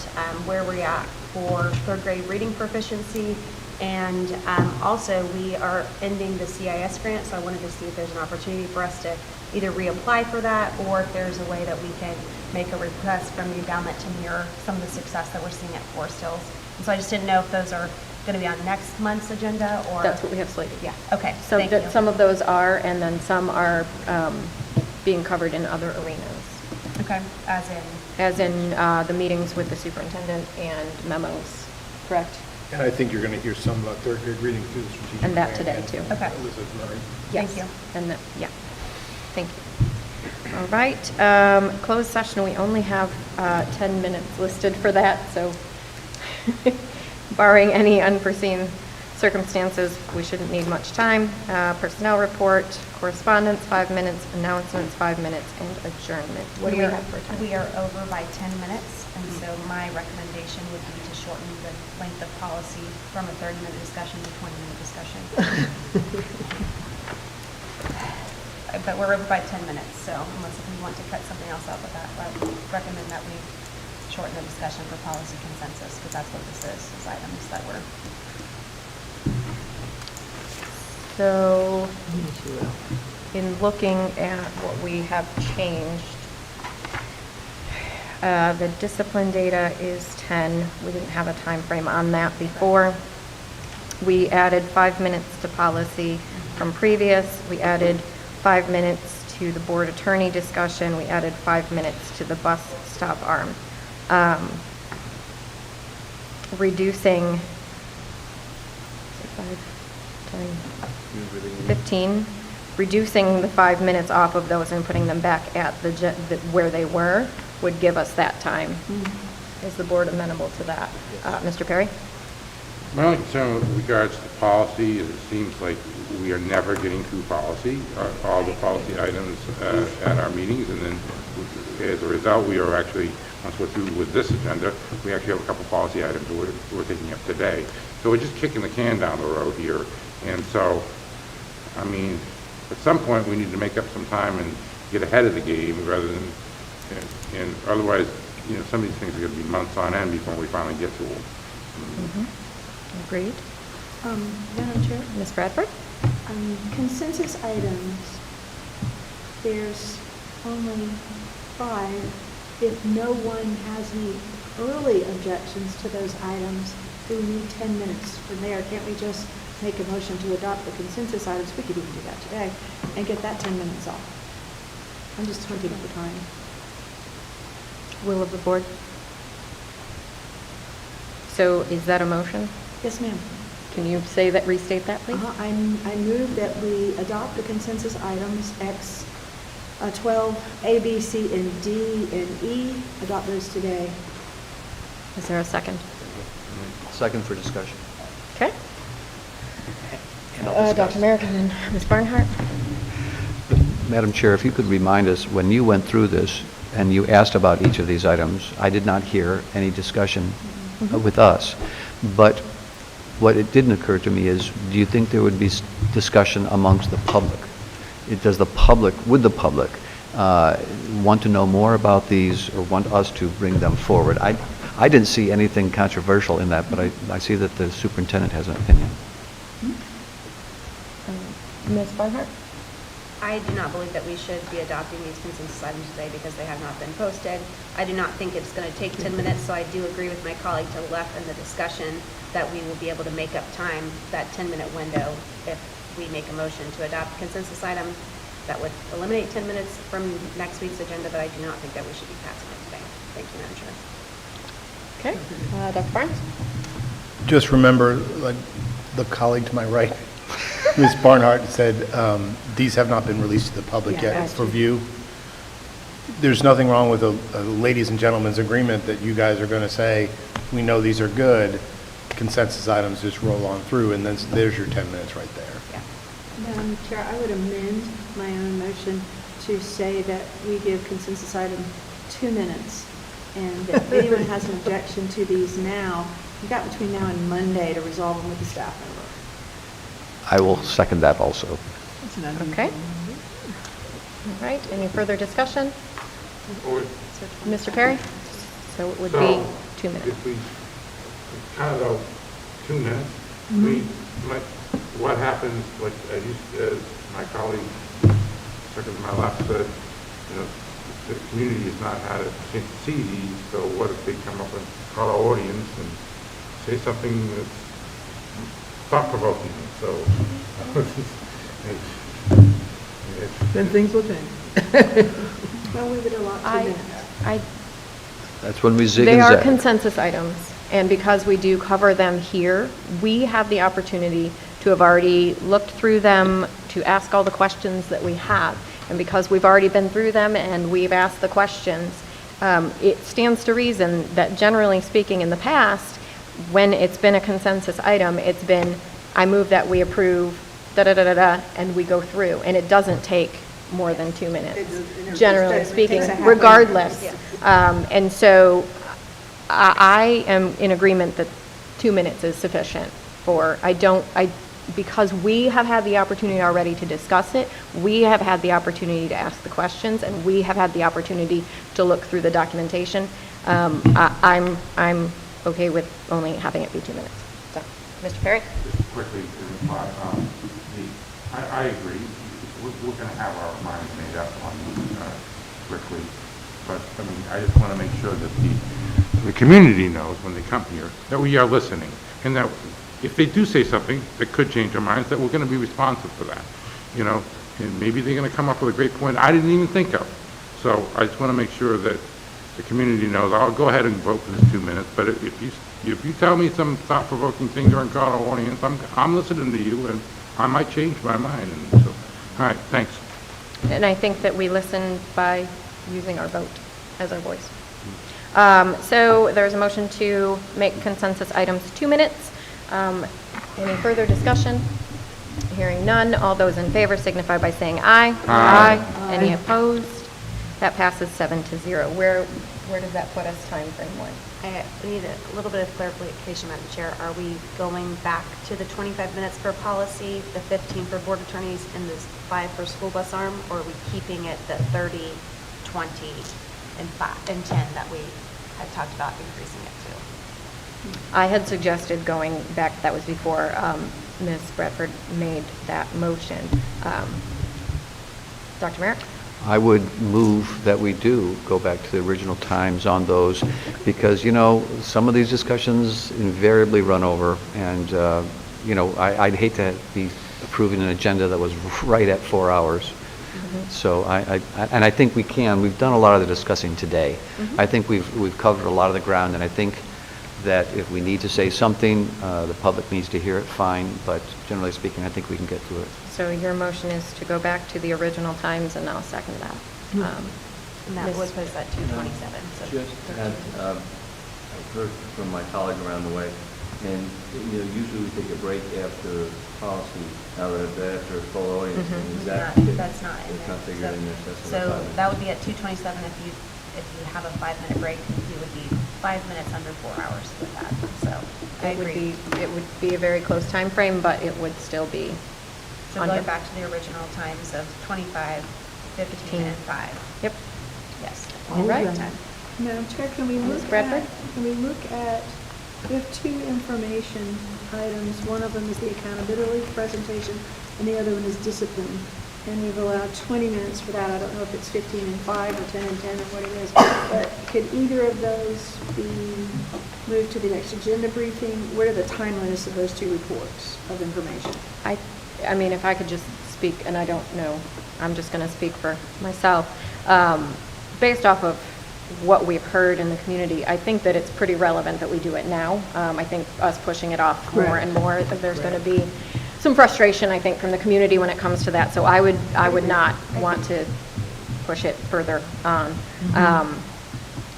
where we're at for third grade reading proficiency, And also, we are ending the CIS grant, so I wanted to see if there's an opportunity for us to either reapply for that, or if there's a way that we can make a request from the endowment to mirror some of the success that we're seeing at Forest Hills. And so I just didn't know if those are going to be on next month's agenda, or... That's what we have slated. Yeah, okay, So thank you. some of those are, and then some are being covered in other arenas. Okay, as in? As in the meetings with the superintendent and memos, correct? And I think you're going to hear some about third grade reading through the strategic And that plan today, and too. Okay. Elizabeth Murray. Yes. Thank you. And that, yeah, thank you. All right, closed session, we only have 10 minutes listed for that, so barring any unforeseen circumstances, we shouldn't need much time. Personnel report, correspondence, 5 minutes, announcements, 5 minutes, and adjournment. What do we have for time? We are over by 10 minutes, and so my recommendation would be to shorten the length of policy from a 30-minute discussion to 20-minute discussion. But we're over by 10 minutes, so unless if we want to cut something else out with that, I would recommend that we shorten the discussion for policy consensus, because that's what this is items that were... So, in looking at what we have changed, the discipline data is 10. We didn't have a time frame on that before. We added 5 minutes to policy from previous. We added 5 minutes to the board attorney discussion. We added 5 minutes to the bus stop arm. Reducing 15, reducing the 5 minutes off of those and putting them back at where they were would give us that time. Is the board amenable to that? Mr. Perry? My only concern with regards to policy is it seems like we are never getting through policy, all the policy items at our meetings, and then as a result, we are actually, once we're through with this agenda, we actually have a couple policy items that we're taking up today. So we're just kicking the can down the road here. And so, I mean, at some point, we need to make up some time and get ahead of the game rather than, and otherwise, you know, some of these things are going to be months on end before we finally get to them. Agreed. Madam Chair? Ms. Bradford? Consensus items, there's only 5. If no one has any early objections to those items, do we need 10 minutes from there? Can't we just make a motion to adopt the consensus items? We could even do that today and get that 10 minutes off. I'm just hunting for time. Will of the board? So is that a motion? Yes, ma'am. Can you say that, restate that, please? I move that we adopt the consensus items X 12, A, B, C, and D, and E, adopt those today. Is there a second? Second for discussion. Okay. And I'll discuss. Dr. Merrick and then Ms. Barnhart? Madam Chair, if you could remind us, when you went through this and you asked about each of these items, I did not hear any discussion with us. But what it didn't occur to me is, do you think there would be discussion amongst the public? Would the public want to know more about these or want us to bring them forward? I didn't see anything controversial in that, but I see that the superintendent has an opinion. Ms. Barnhart? I do not believe that we should be adopting these consensus items today because they have not been posted. I do not think it's going to take 10 minutes, so I do agree with my colleague to the left in the discussion that we will be able to make up time, that 10-minute window, if we make a motion to adopt consensus item. That would eliminate 10 minutes from next week's agenda, but I do not think that we should be passing it today. Thank you, Madam Chair. Okay. Dr. Barnes? Just remember, like the colleague to my right, Ms. Barnhart said, these have not been released to the public yet for view. There's nothing wrong with a ladies and gentlemen's agreement that you guys are going to say, we know these are good, consensus items just roll on through, and then there's your 10 minutes right there. Madam Chair, I would amend my own motion to say that we give consensus item 2 minutes, and if anyone has an objection to these now, you've got between now and Monday to resolve them with the staff member. I will second that also. Okay. All right, any further discussion? Mr. Perry? So it would be 2 minutes. If we cut it out 2 minutes, I mean, like, what happens, like, my colleague, second to my left said, you know, the community has not had a chance to see these, so what if they come up and call our audience and say something that's thought-provoking, so. Then things will change. Well, we would allot 2 minutes. That's when we zig They and are zag. consensus items, and because we do cover them here, we have the opportunity to have already looked through them, to ask all the questions that we have. And because we've already been through them and we've asked the questions, it stands to reason that generally speaking in the past, when it's been a consensus item, it's been, I move that we approve, da-da-da-da-da, and we go through. And it doesn't take more than 2 minutes, generally speaking, regardless. And so I am in agreement that 2 minutes is sufficient for, because we have had the opportunity already to discuss it, we have had the opportunity to ask the questions, and we have had the opportunity to look through the documentation. I'm okay with only having it be 2 minutes. So, Mr. Perry? Just quickly to reply, I agree. We're going to have our minds made up on quickly, but I mean, I just want to make sure that the community knows when they come here that we are listening, and that if they do say something that could change our minds, that we're going to be responsive for that, you know, and maybe they're going to come up with a great point I didn't even think of. So I just want to make sure that the community knows. I'll go ahead and vote for this 2 minutes, but if you tell me some thought-provoking thing during call to audience, I'm listening to you, and I might change my mind. And so, all right, thanks. And I think that we listen by using our vote as our voice. So there's a motion to make consensus items 2 minutes. Any further discussion? Hearing none, all those in favor signify by saying aye. Aye. Any opposed? That passes 7-0. Where does that put us time frame-wise? I need a little bit of clarification, Madam Chair. Are we going back to the 25 minutes for policy, the 15 for board attorneys, and the 5 for school bus arm, or are we keeping it the 30, 20, and 10 that we had talked about increasing it to? I had suggested going back, that was before Ms. Bradford made that motion. Dr. Merrick? I would move that we do go back to the original times on those, because, you know, some of these discussions invariably run over, and, you know, I'd hate to be approving an agenda that was right at 4 hours. So I think we can. We've done a lot of the discussing today. I think we've covered a lot of the ground, and I think that if we need to say something, the public needs to hear it, fine, but generally speaking, I think we can get through it. So your motion is to go back to the original times, and I'll second that. And that would put us at 227. So Just had, I've heard from my colleague around the way, and, you know, usually we take a break after policy, or after full audience. Is that? That's not in It's not there. figured in there. So that's So what I that would be at 227 if you have a 5-minute break, you would be 5 minutes under 4 hours with that. So I agree. It would be a very close time frame, but it would still be So under. going back to the original times of 25, 15, and 5. Yep. Yes. All right. Madam Chair, can we Ms. Bradford? we have 2 information items. One of them is the accountability presentation, and the other one is discipline. And we've allowed 20 minutes for that. I don't know if it's 15 and 5 or 10 and 10 or what it is. But could either of those be moved to the next agenda briefing? What are the timeliness of those 2 reports of information? I mean, if I could just speak, and I don't know, I'm just going to speak for myself. Based off of what we've heard in the community, I think that it's pretty relevant that we do it now. I think us pushing it off more and more, there's going to be some frustration, I think, from the community when it comes to that. So I would not want to push it further on.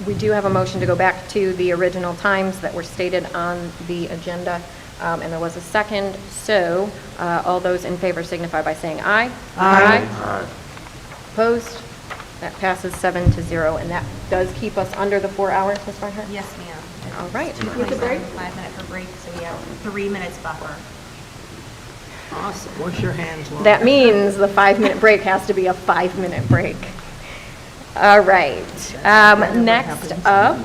We do have a motion to go back to the original times that were stated on the agenda, and there was a second. So all those in favor signify by saying aye. Aye. Opposed? That passes 7-0, and that does keep us under the 4 hours, Ms. Barnhart? Yes, ma'am. All right. With a break? 5 minute for break, so we have 3 minutes buffer. Awesome. Wash your hands, Laura. That means the 5-minute break has to be a 5-minute break. All right. Next up.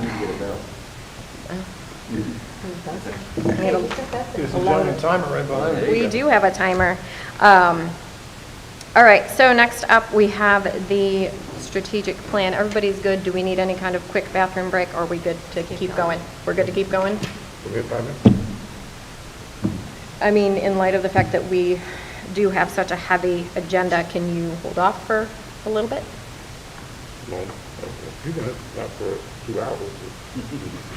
There's a giant timer right behind me. We do have a timer. All right, so next up, we have the strategic plan. Everybody's good? Do we need any kind of quick bathroom break, or are we good to keep going? We're good to keep going? Okay, 5 minutes? I mean, in light of the fact that we do have such a heavy agenda, can you hold off for a little bit? No, a few minutes, not for 2 hours.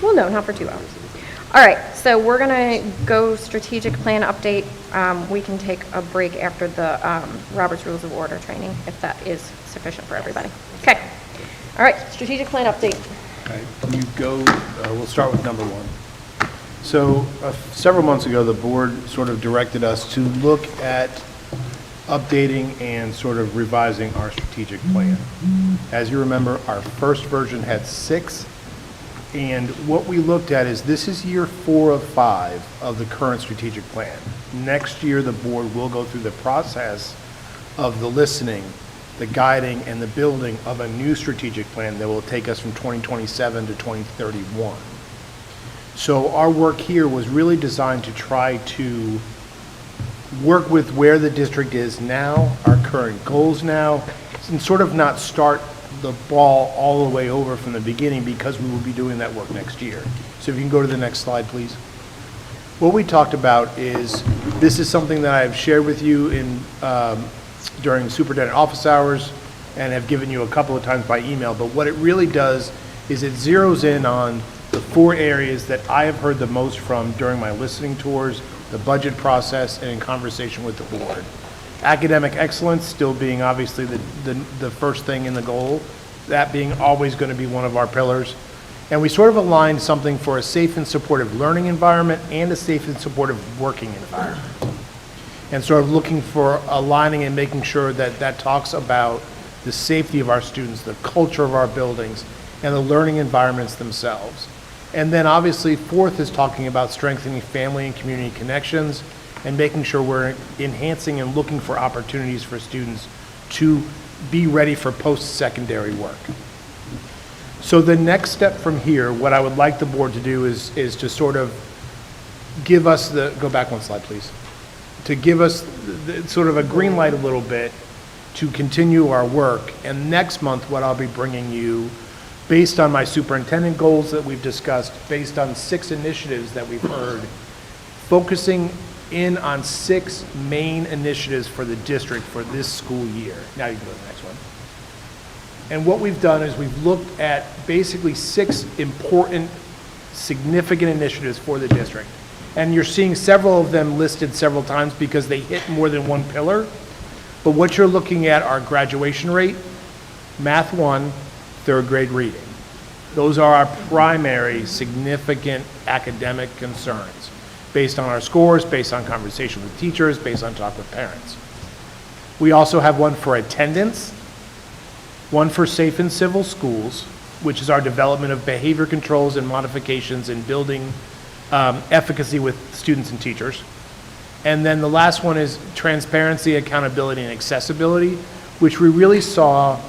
Well, no, not for 2 hours. All right, so we're going to go strategic plan update. We can take a break after the Robert's Rules of Order training, if that is sufficient for everybody. Okay. All right, strategic plan update. Okay, can you go, we'll start with number 1. So several months ago, the board sort of directed us to look at updating and sort of revising our strategic plan. As you remember, our first version had 6, and what we looked at is this is year 4 of 5 of the current strategic plan. Next year, the board will go through the process of the listening, the guiding, and the building of a new strategic plan that will take us from 2027 to 2031. So our work here was really designed to try to work with where the district is now, our current goals now, and sort of not start the ball all the way over from the beginning, because we will be doing that work next year. So if you can go to the next slide, please. What we talked about is, this is something that I've shared with you in during superintendent office hours and have given you a couple of times by email, but what it really does is it zeroes in on the 4 areas that I have heard the most from during my listening tours, the budget process, and in conversation with the board. Academic excellence still being obviously the first thing in the goal, that being always going to be one of our pillars. And we sort of aligned something for a safe and supportive learning environment and a safe and supportive working environment. And sort of looking for aligning and making sure that that talks about the safety of our students, the culture of our buildings, and the learning environments themselves. And then obviously 4th is talking about strengthening family and community connections and making sure we're enhancing and looking for opportunities for students to be ready for post-secondary work. So the next step from here, what I would like the board to do is to sort of give us the, go back 1 slide please, to give us sort of a green light a little bit to continue our work. And next month, what I'll be bringing you, based on my superintendent goals that we've discussed, based on 6 initiatives that we've heard, focusing in on 6 main initiatives for the district for this school year. Now you can go to the next one. And what we've done is we've looked at basically 6 important, significant initiatives for the district. And you're seeing several of them listed several times because they hit more than one pillar. But what you're looking at are graduation rate, Math 1, 3rd grade reading. Those are our primary significant academic concerns, based on our scores, based on conversation with teachers, based on talk with parents. We also have one for attendance, one for safe and civil schools, which is our development of behavior controls and modifications in building efficacy with students and teachers. And then the last one is transparency, accountability, and accessibility, which we really saw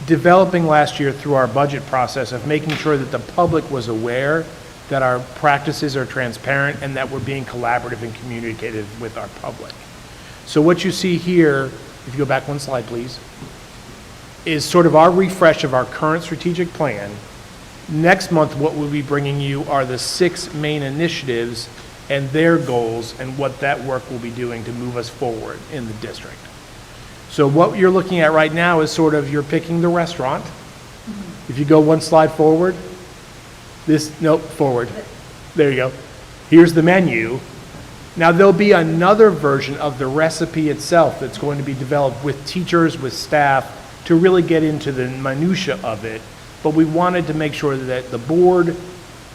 developing last year through our budget process of making sure that the public was aware that our practices are transparent and that we're being collaborative and communicative with our public. So what you see here, if you go back 1 slide, please, is sort of our refresh of our current strategic plan. Next month, what we'll be bringing you are the 6 main initiatives and their goals and what that work will be doing to move us forward in the district. So what you're looking at right now is sort of, you're picking the restaurant. If you go 1 slide forward, forward. There you go. Here's the menu. Now there'll be another version of the recipe itself that's going to be developed with teachers, with staff, to really get into the minutia of it. But we wanted to make sure that the board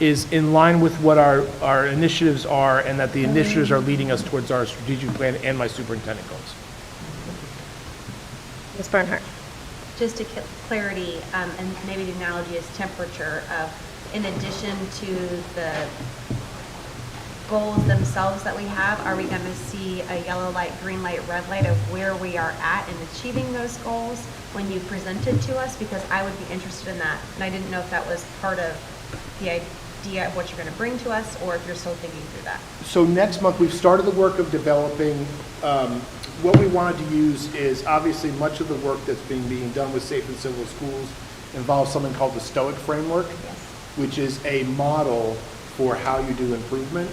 is in line with what our initiatives are, and that the initiatives are leading us towards our strategic plan and my superintendent goals. Ms. Barnhart. Just to clarity, and maybe the analogy is temperature of, in addition to the goals themselves that we have, are we going to see a yellow light, green light, red light of where we are at in achieving those goals when you present it to us? Because I would be interested in that, and I didn't know if that was part of the idea of what you're going to bring to us, or if you're still thinking through that? So next month, we've started the work of developing, what we wanted to use is obviously much of the work that's being done with Safe and Civil Schools involves something called the STOIC framework, which is a model for how you do improvement.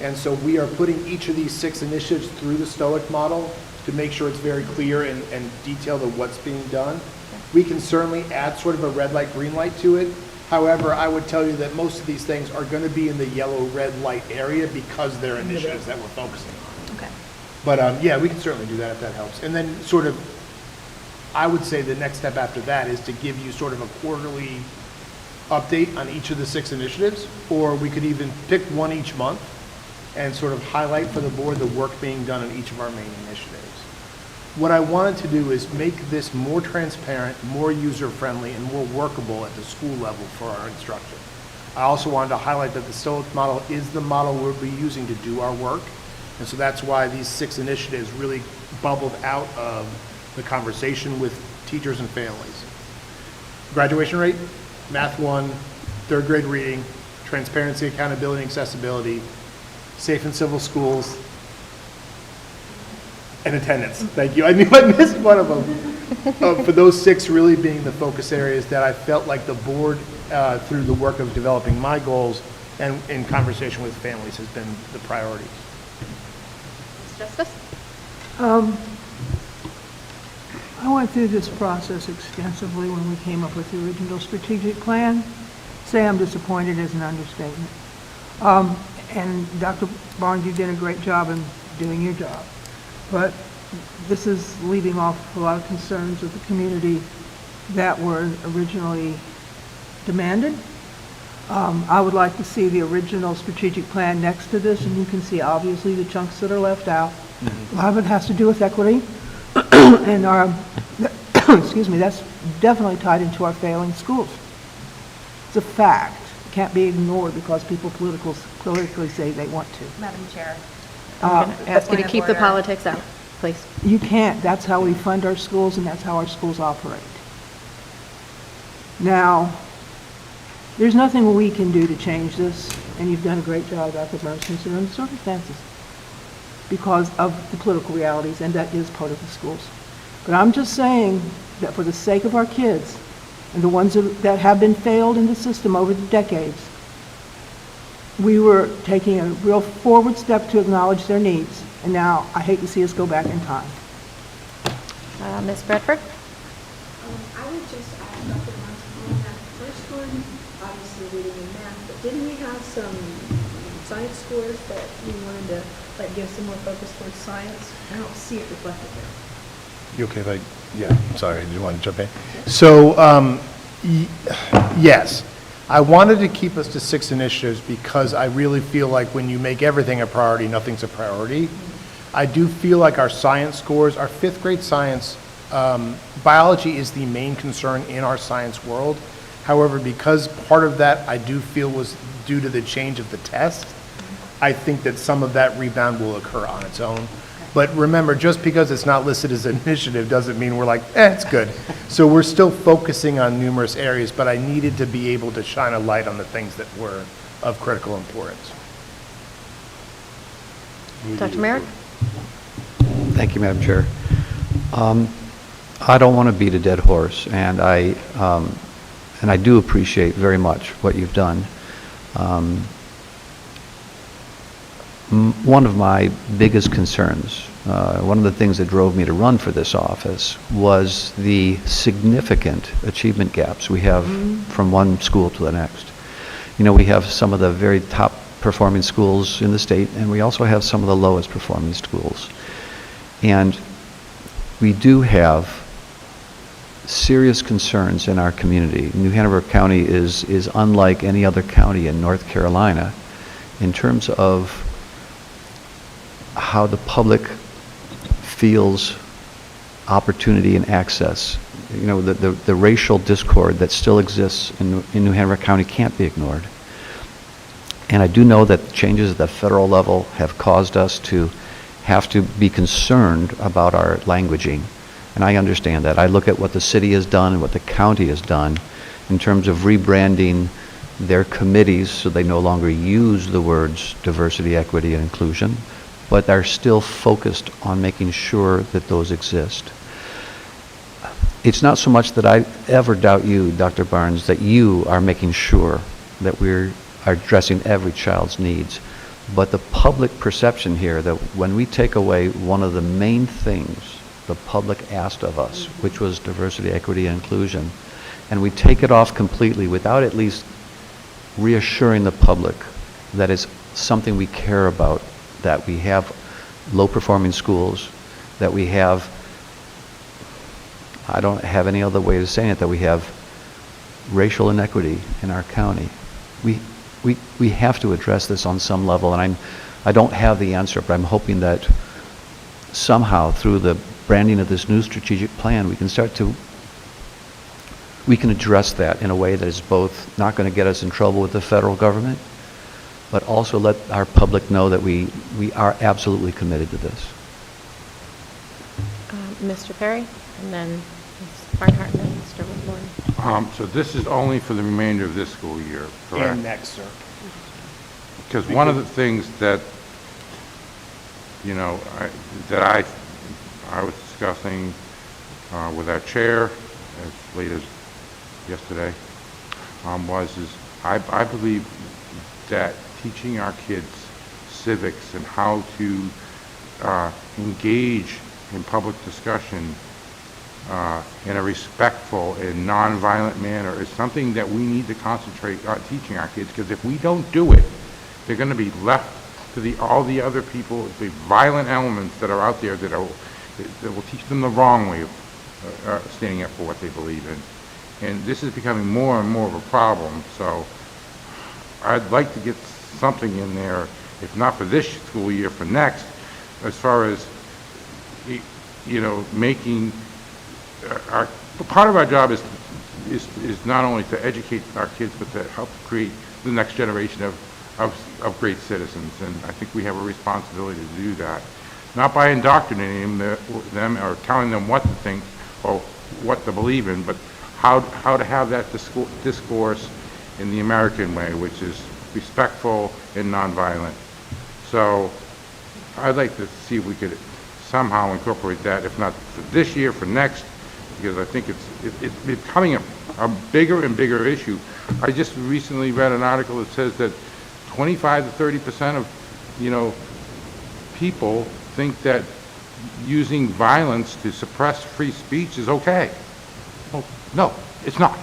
And so we are putting each of these 6 initiatives through the STOIC model to make sure it's very clear and detailed of what's being done. We can certainly add sort of a red light, green light to it. However, I would tell you that most of these things are going to be in the yellow, red light area because they're initiatives that we're focusing on. Okay. But yeah, we can certainly do that if that helps. And then sort of, I would say the next step after that is to give you sort of a quarterly update on each of the 6 initiatives, or we could even pick one each month and sort of highlight for the board the work being done on each of our main initiatives. What I wanted to do is make this more transparent, more user-friendly, and more workable at the school level for our instruction. I also wanted to highlight that the STOIC model is the model we'll be using to do our work, and so that's why these 6 initiatives really bubbled out of the conversation with teachers and families. Graduation rate, Math 1, 3rd grade reading, transparency, accountability, and accessibility, Safe and Civil Schools, and attendance. Thank you. I knew I missed one of them. For those 6 really being the focus areas that I felt like the board, through the work of developing my goals and in conversation with families, has been the priority. Justice? I went through this process extensively when we came up with the original strategic plan. Say I'm disappointed is an understatement. And Dr. Barnes, you did a great job in doing your job. But this is leaving off a lot of concerns of the community that were originally demanded. I would like to see the original strategic plan next to this, and you can see obviously the chunks that are left out. A lot of it has to do with equity, and our, excuse me, that's definitely tied into our failing schools. It's a fact. It can't be ignored because people politically say they want to. Madam Chair. I'm going to ask you to keep the politics out, please. You can't. That's how we fund our schools, and that's how our schools operate. Now, there's nothing we can do to change this, and you've done a great job, Dr. Burns, considering the circumstances because of the political realities, and that is part of the schools. But I'm just saying that for the sake of our kids and the ones that have been failed in the system over the decades, we were taking a real forward step to acknowledge their needs, and now I hate to see us go back in time. Ms. Bradford? I would just ask Dr. Barnes on that first one, obviously reading and math, but didn't we have some science scores that we wanted to give some more focus towards science? I don't see it reflected there. You okay if I, yeah, sorry, did you want to jump in? So, yes. I wanted to keep us to 6 initiatives because I really feel like when you make everything a priority, nothing's a priority. I do feel like our science scores, our 5th grade science, biology is the main concern in our science world. However, because part of that I do feel was due to the change of the test, I think that some of that rebound will occur on its own. But remember, just because it's not listed as an initiative doesn't mean we're like, it's good. So we're still focusing on numerous areas, but I needed to be able to shine a light on the things that were of critical importance. Dr. Merrick? Thank you, Madam Chair. I don't want to beat a dead horse, and I do appreciate very much what you've done. One of my biggest concerns, one of the things that drove me to run for this office was the significant achievement gaps we have from one school to the next. You know, we have some of the very top performing schools in the state, and we also have some of the lowest performing schools. And we do have serious concerns in our community. New Hanover County is unlike any other county in North Carolina in terms of how the public feels opportunity and access. You know, the racial discord that still exists in New Hanover County can't be ignored. And I do know that changes at the federal level have caused us to have to be concerned about our languaging. And I understand that. I look at what the city has done and what the county has done in terms of rebranding their committees, so they no longer use the words diversity, equity, and inclusion, but are still focused on making sure that those exist. It's not so much that I ever doubt you, Dr. Barnes, that you are making sure that we are addressing every child's needs, but the public perception here that when we take away one of the main things the public asked of us, which was diversity, equity, and inclusion, and we take it off completely without at least reassuring the public that it's something we care about, that we have low-performing schools, that we have, I don't have any other way of saying it, that we have racial inequity in our county. We have to address this on some level, and I don't have the answer, but I'm hoping that somehow through the branding of this new strategic plan, we can address that in a way that is both not going to get us in trouble with the federal government, but also let our public know that we are absolutely committed to this. Mr. Perry, and then Ms. Barnhart, and then Mr. Woodmore. So this is only for the remainder of this school year, correct? And next, sir. Because one of the things that, you know, I was discussing with our chair as late as yesterday, I believe that teaching our kids civics and how to engage in public discussion in a respectful and nonviolent manner is something that we need to concentrate on teaching our kids, because if we don't do it, they're going to be left to all the other people, the violent elements that are out there that will teach them the wrong way of standing up for what they believe in. And this is becoming more and more of a problem, so I'd like to get something in there, if not for this school year, for next, as far as, you know, making part of our job is not only to educate our kids, but to help create the next generation of great citizens. And I think we have a responsibility to do that, not by indoctrinating them or telling them what to think or what to believe in, but how to have that discourse in the American way, which is respectful and nonviolent. So I'd like to see if we could somehow incorporate that, if not for this year, for next, because I think it's becoming a bigger and bigger issue. I just recently read an article that says that 25 to 30% of, you know, people think that using violence to suppress free speech is okay. Well, no, it's not.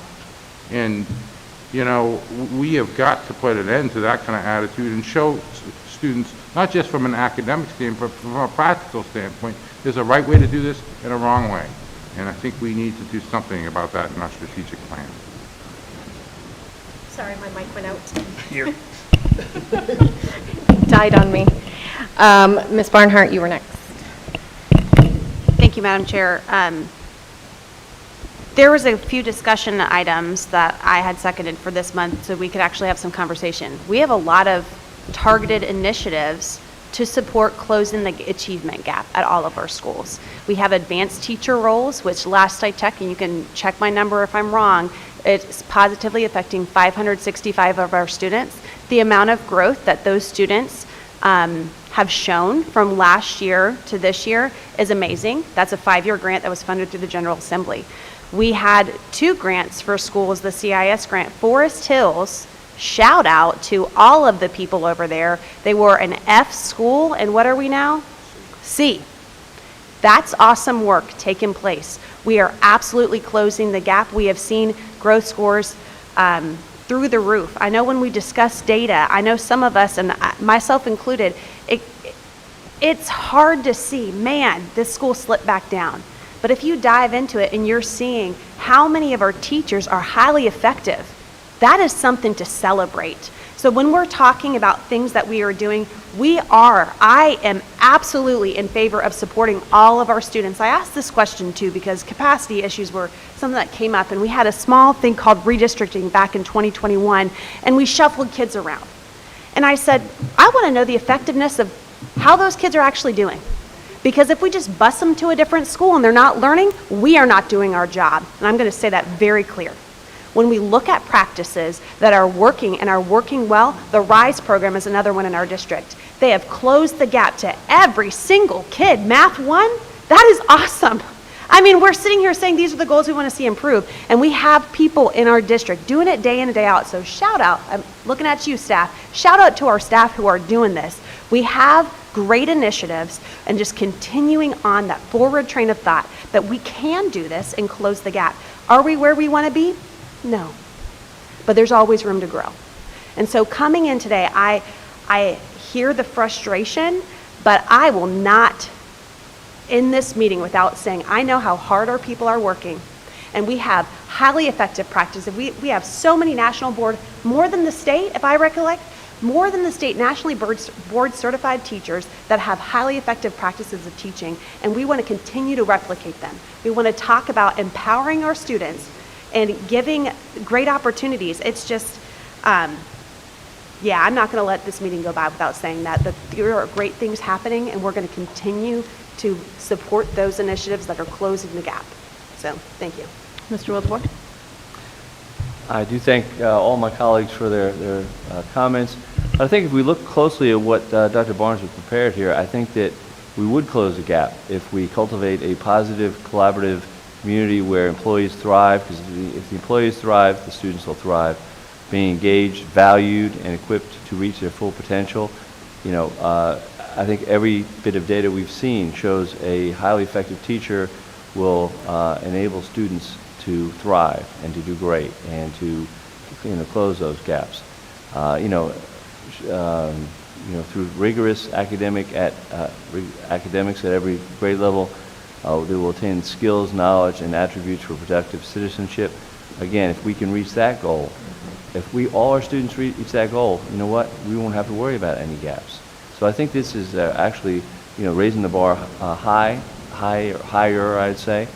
And, you know, we have got to put an end to that kind of attitude and show students, not just from an academic standpoint, but from a practical standpoint, there's a right way to do this and a wrong way. And I think we need to do something about that in our strategic plan. Sorry, my mic went out. Here. Died on me. Ms. Barnhart, you were next. Thank you, Madam Chair. There was a few discussion items that I had seconded for this month so we could actually have some conversation. We have a lot of targeted initiatives to support closing the achievement gap at all of our schools. We have advanced teacher roles, which last I checked, and you can check my number if I'm wrong, it's positively affecting 565 of our students. The amount of growth that those students have shown from last year to this year is amazing. That's a 5-year grant that was funded through the General Assembly. We had 2 grants for schools, the CIS grant, Forest Hills. Shout out to all of the people over there. They were an F school, and what are we now? C. That's awesome work taking place. We are absolutely closing the gap. We have seen growth scores through the roof. I know when we discuss data, I know some of us, and myself included, it's hard to see, man, this school slipped back down. But if you dive into it and you're seeing how many of our teachers are highly effective, that is something to celebrate. So when we're talking about things that we are doing, I am absolutely in favor of supporting all of our students. I asked this question too because capacity issues were something that came up, and we had a small thing called redistricting back in 2021, and we shuffled kids around. And I said, I want to know the effectiveness of how those kids are actually doing. Because if we just bus them to a different school and they're not learning, we are not doing our job. And I'm going to say that very clear. When we look at practices that are working and are working well, the RISE program is another one in our district. They have closed the gap to every single kid. Math 1, that is awesome. I mean, we're sitting here saying these are the goals we want to see improve, and we have people in our district doing it day in and day out. So shout out, I'm looking at you, staff. Shout out to our staff who are doing this. We have great initiatives, and just continuing on that forward train of thought that we can do this and close the gap. Are we where we want to be? No. But there's always room to grow. And so coming in today, I hear the frustration, but I will not end this meeting without saying I know how hard our people are working, and we have highly effective practices. We have so many national board, more than the state, if I recollect, more than the state nationally board certified teachers that have highly effective practices of teaching, and we want to continue to replicate them. We want to talk about empowering our students and giving great opportunities. It's just, yeah, I'm not going to let this meeting go by without saying that there are great things happening, and we're going to continue to support those initiatives that are closing the gap. So, thank you. Mr. Wildebohr? I do thank all my colleagues for their comments. I think if we look closely at what Dr. Barnes has prepared here, I think that we would close the gap if we cultivate a positive, collaborative community where employees thrive, because if the employees thrive, the students will thrive. Being engaged, valued, and equipped to reach their full potential. You know, I think every bit of data we've seen shows a highly effective teacher will enable students to thrive and to do great and to, you know, close those gaps. Through rigorous academics at every grade level, they will attain skills, knowledge, and attributes for productive citizenship. Again, if we can reach that goal, if all our students reach that goal, you know what? We won't have to worry about any gaps. So I think this is actually, you know, raising the bar higher, I'd say.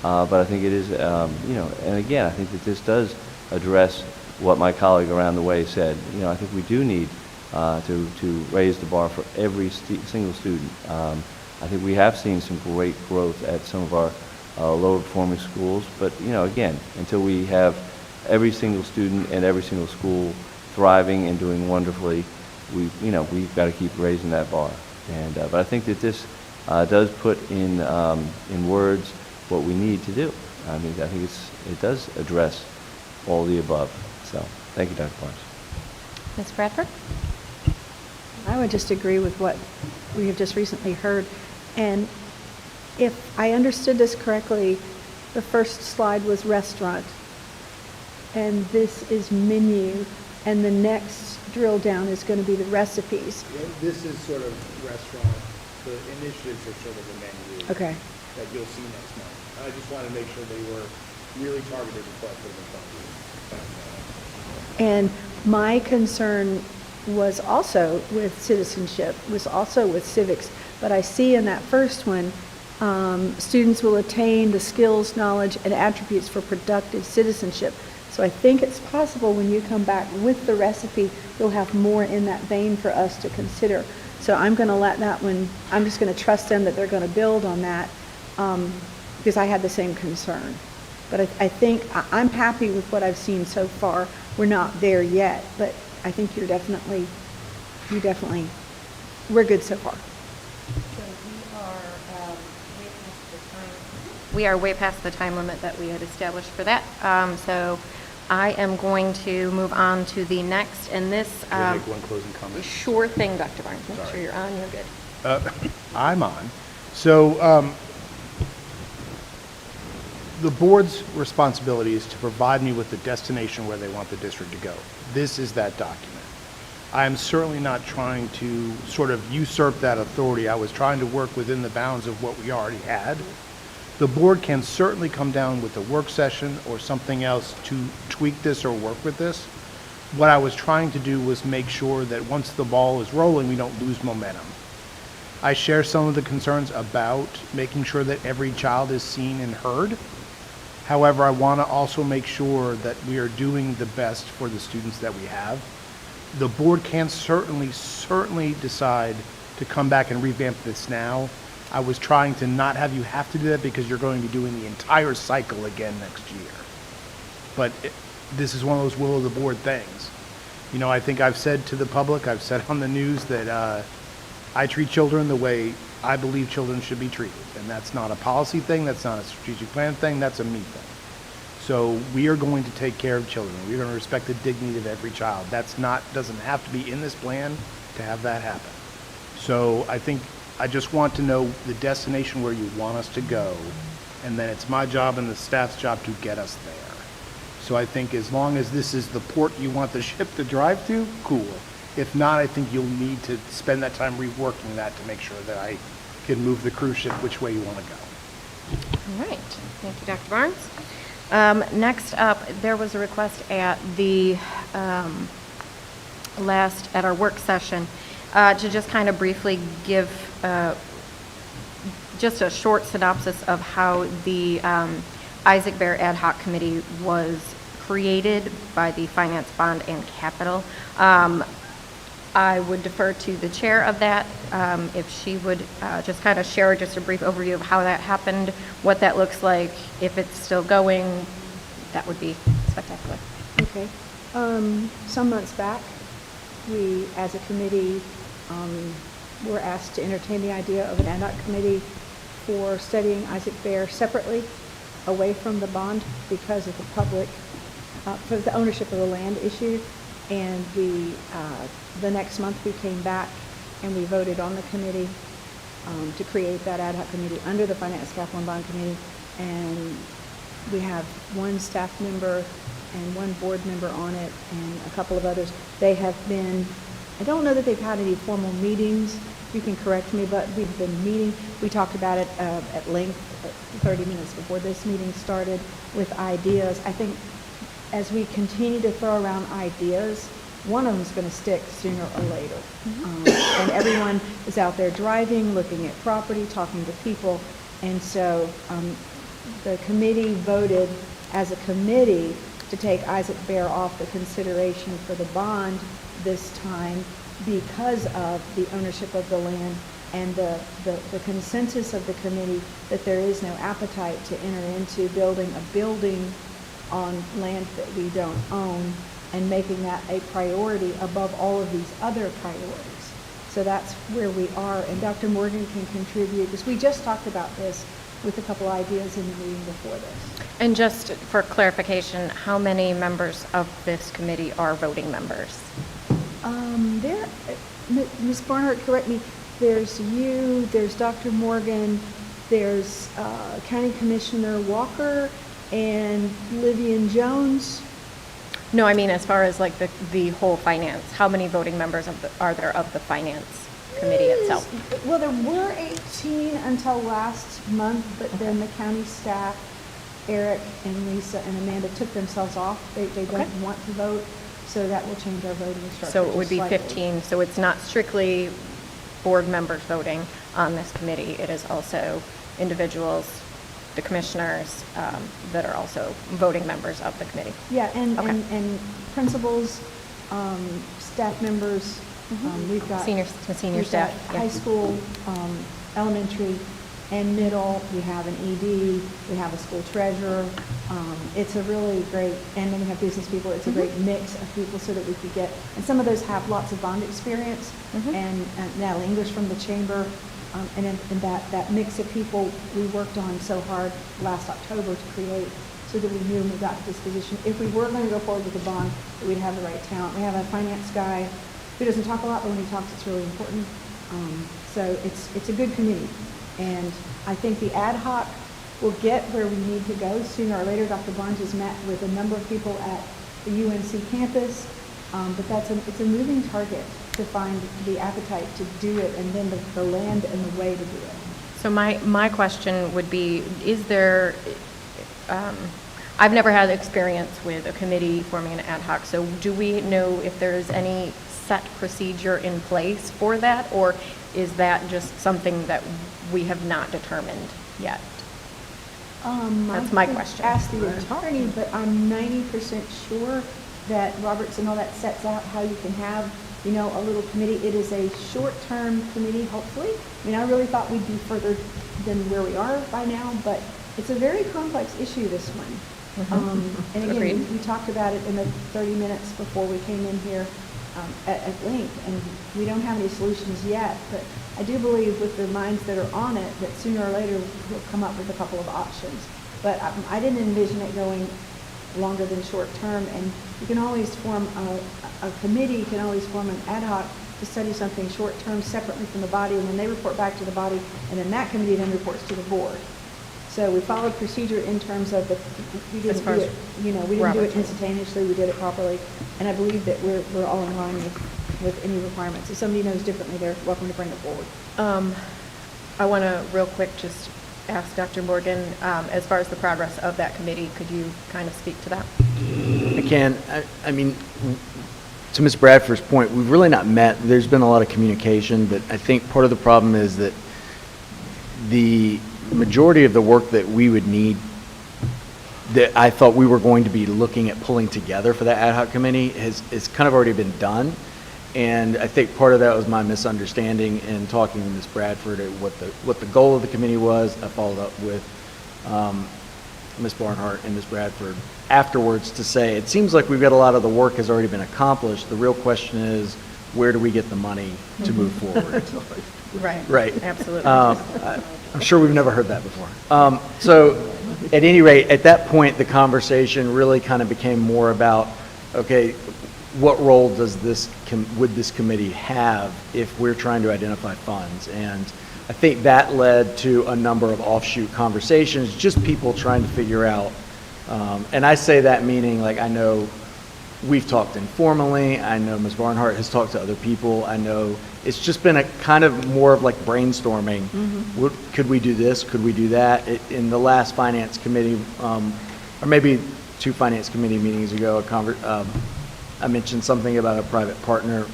But I think it is, and again, I think that this does address what my colleague around the way said. You know, I think we do need to raise the bar for every single student. I think we have seen some great growth at some of our lower performing schools, but, you know, again, until we have every single student and every single school thriving and doing wonderfully, we've got to keep raising that bar. And but I think that this does put in words what we need to do. I mean, I think it does address all the above. So, thank you, Dr. Barnes. Ms. Bradford? I would just agree with what we have just recently heard. And if I understood this correctly, the first slide was restaurant, and this is menu, and the next drill down is going to be the recipes. This is sort of restaurant. The initiatives are sort of the menu. Okay. That you'll see next month. I just want to make sure they were really targeted before I put them in front of you. And my concern was also with citizenship, was also with civics. But I see in that first one, students will attain the skills, knowledge, and attributes for productive citizenship. So I think it's possible when you come back with the recipe, you'll have more in that vein for us to consider. So I'm going to let that one, I'm just going to trust them that they're going to build on that, because I had the same concern. But I think I'm happy with what I've seen so far. We're not there yet, but I think we're good so far. We are way past the time limit that we had established for that. So I am going to move on to the next, and this... Can I make one closing comment? Sure thing, Dr. Barnes. Make sure you're on, you're good. I'm on. So the board's responsibility is to provide me with the destination where they want the district to go. This is that document. I am certainly not trying to sort of usurp that authority. I was trying to work within the bounds of what we already had. The board can certainly come down with a work session or something else to tweak this or work with this. What I was trying to do was make sure that once the ball is rolling, we don't lose momentum. I share some of the concerns about making sure that every child is seen and heard. However, I want to also make sure that we are doing the best for the students that we have. The board can certainly decide to come back and revamp this now. I was trying to not have you have to do that because you're going to be doing the entire cycle again next year. But this is one of those will of the board things. You know, I think I've said to the public, I've said on the news that I treat children the way I believe children should be treated. And that's not a policy thing, that's not a strategic plan thing, that's a me thing. So we are going to take care of children. We're going to respect the dignity of every child. Doesn't have to be in this plan to have that happen. So I think I just want to know the destination where you want us to go, and then it's my job and the staff's job to get us there. So I think as long as this is the port you want the ship to drive to, cool. If not, I think you'll need to spend that time reworking that to make sure that I can move the cruise ship which way you want to go. All right, thank you, Dr. Barnes. Next up, there was a request at the at our work session to just kind of briefly give just a short synopsis of how the Isaac Bear Ad Hoc Committee was created by the Finance, Bond, and Capital. I would defer to the chair of that, if she would just kind of share just a brief overview of how that happened, what that looks like, if it's still going. That would be spectacular. Okay. Some months back, we, as a committee, were asked to entertain the idea of an ad hoc committee for studying Isaac Bear separately, away from the bond, because of the public, for the ownership of the land issue. And the next month we came back and we voted on the committee to create that ad hoc committee under the Finance, Capital, and Bond Committee. And we have one staff member and one board member on it and a couple of others. They have been, I don't know that they've had any formal meetings, you can correct me, but we've been meeting. We talked about it at length 30 minutes before this meeting started with ideas. I think as we continue to throw around ideas, one of them is going to stick sooner or later. And everyone is out there driving, looking at property, talking to people. And so the committee voted as a committee to take Isaac Bear off the consideration for the bond this time because of the ownership of the land and the consensus of the committee that there is no appetite to enter into building a building on land that we don't own and making that a priority above all of these other priorities. So that's where we are, and Dr. Morgan can contribute, because we just talked about this with a couple ideas in the meeting before this. And just for clarification, how many members of this committee are voting members? Ms. Barnhart, correct me, there's you, there's Dr. Morgan, there's County Commissioner Walker, and Livian Jones. No, I mean as far as like the whole finance, how many voting members are there of the finance committee itself? Well, there were 18 until last month, but then the county staff, Eric and Lisa and Amanda, took themselves off. They don't want to vote, so that will change our voting structure. So it would be slightly. 15, so it's not strictly board members voting on this committee. It is also individuals, the commissioners, that are also voting members of the committee. Yeah, and Okay. principals, staff members, we've got Senior we've staff, got yeah. high school, elementary, and middle. We have an ED. We have a school treasurer. It's a really great, and then we have business people. It's a great mix of people so that we could get, and some of those have lots of bond experience, and Natalie English from the chamber. And that mix of people we worked on so hard last October to create, so that we knew when we got to this position, if we were going to go forward with the bond, that we'd have the right talent. We have a finance guy who doesn't talk a lot, but when he talks, it's really important. So it's a good committee. And I think the ad hoc will get where we need to go sooner or later. Dr. Barnes has met with a number of people at the UNC campus, but it's a moving target to find the appetite to do it, and then the land and the way to do it. So my question would be, is there, I've never had experience with a committee forming an ad hoc, so do we know if there's any set procedure in place for that, or is that just something that we have not determined yet? That's my question. Ask the attorney, but I'm 90% sure that Roberts and all that sets out how you can have, a little committee. It is a short-term committee, hopefully. I mean, I really thought we'd be further than where we are by now, but it's a very complex issue, this one. And again, Agreed. we talked about it in the 30 minutes before we came in here at length, and we don't have any solutions yet, but I do believe with the minds that are on it, that sooner or later we'll come up with a couple of options. But I didn't envision it going longer than short term, and you can always form a committee, can always form an ad hoc to study something short term separately from the body, and then they report back to the body, and then that committee then reports to the board. So we followed procedure in terms of we didn't do it, we didn't do it Robert's rules. instantaneously, we did it properly, and I believe that we're all in line with any requirements. If somebody knows differently, they're welcome to bring it forward. I want to real quick just ask Dr. Morgan, as far as the progress of that committee, could you kind of speak to that? I can. I mean, to Ms. Bradford's point, we've really not met. There's been a lot of communication, but I think part of the problem is that the majority of the work that we would need, that I thought we were going to be looking at pulling together for that ad hoc committee is kind of already been done. And I think part of that was my misunderstanding in talking to Ms. Bradford at what the goal of the committee was. I followed up with Ms. Barnhart and Ms. Bradford afterwards to say, it seems like we've got a lot of the work has already been accomplished. The real question is, where do we get the money to move forward? Right. Right. Absolutely. I'm sure we've never heard that before. So at any rate, at that point, the conversation really kind of became more about, okay, what role does would this committee have if we're trying to identify funds? And I think that led to a number of offshoot conversations, just people trying to figure out, and I say that meaning, like, I know we've talked informally, I know Ms. Barnhart has talked to other people, I know it's just been a kind of more of like brainstorming. Could we do this? Could we do that? In the last finance committee, or maybe 2 finance committee meetings ago, I mentioned something about a private partner,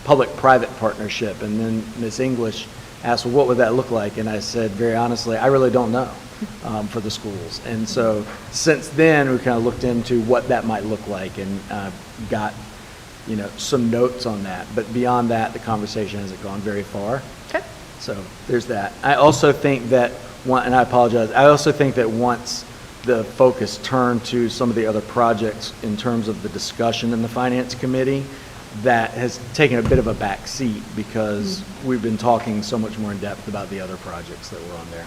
public-private partnership, and then Ms. English asked, well, what would that look like? And I said, very honestly, I really don't know for the schools. And so since then, we kind of looked into what that might look like and got, some notes on that. But beyond that, the conversation hasn't gone very far. Okay. So there's that. I also think that, and I apologize, I also think that once the focus turned to some of the other projects in terms of the discussion in the finance committee, that has taken a bit of a back seat because we've been talking so much more in depth about the other projects that were on there.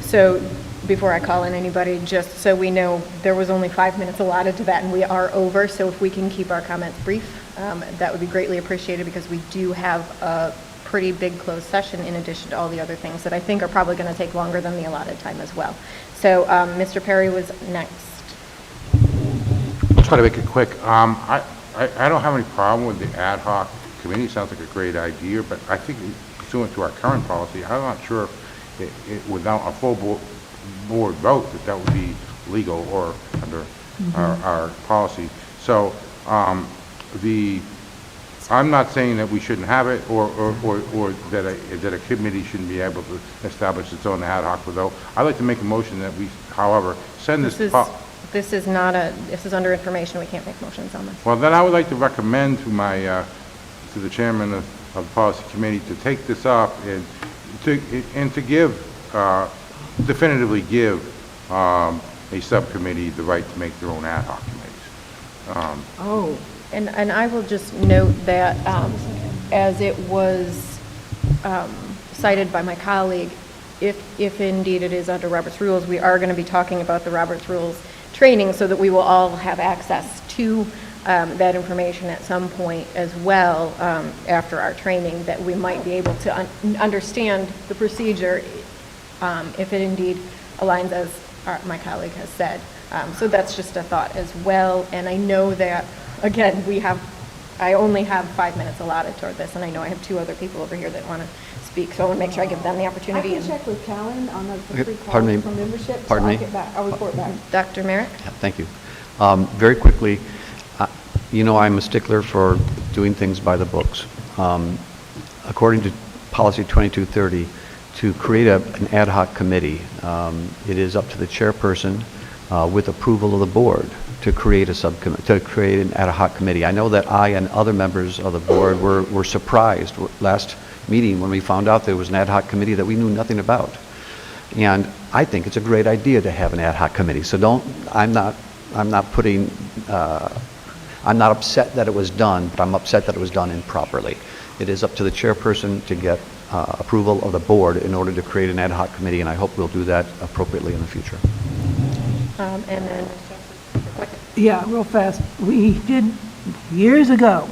So before I call in anybody, just so we know, there was only 5 minutes allotted to that, and we are over, so if we can keep our comments brief, that would be greatly appreciated, because we do have a pretty big closed session in addition to all the other things that I think are probably going to take longer than the allotted time as well. So Mr. Perry was next. I'll try to make it quick. I don't have any problem with the ad hoc committee. Sounds like a great idea, but I think pursuant to our current policy, I'm not sure if without a full board vote that would be legal or under our policy. So I'm not saying that we shouldn't have it or that a committee shouldn't be able to establish its own ad hoc vote. I'd like to make a motion that we, however, send this. This is under information. We can't make motions on this. Well, then I would like to recommend to to the chairman of the policy committee to take this up and to give, definitively give a subcommittee the right to make their own ad hoc committees. And I will just note that, as it was cited by my colleague, if indeed it is under Robert's Rules, we are going to be talking about the Robert's Rules training, so that we will all have access to that information at some point as well, after our training, that we might be able to understand the procedure if it indeed aligns as my colleague has said. So that's just a thought as well. And I know that, again, I only have 5 minutes allotted toward this, and I know I have 2 other people over here that want to speak, so I want to make sure I give them the opportunity. I can check with Callan on the free Pardon me. calls from membership. Pardon so me. I'll get back. I'll report back. Dr. Merrick? Yeah, thank you. Very quickly, I'm a stickler for doing things by the books. According to Policy 2230, to create an ad hoc committee, it is up to the chairperson, with approval of the board, to create to create an ad hoc committee. I know that I and other members of the board were surprised last meeting when we found out there was an ad hoc committee that we knew nothing about. And I think it's a great idea to have an ad hoc committee. So I'm not upset that it was done, but I'm upset that it was done improperly. It is up to the chairperson to get approval of the board in order to create an ad hoc committee, and I hope we'll do that appropriately in the future. And then, Yeah, real fast. We did, years ago,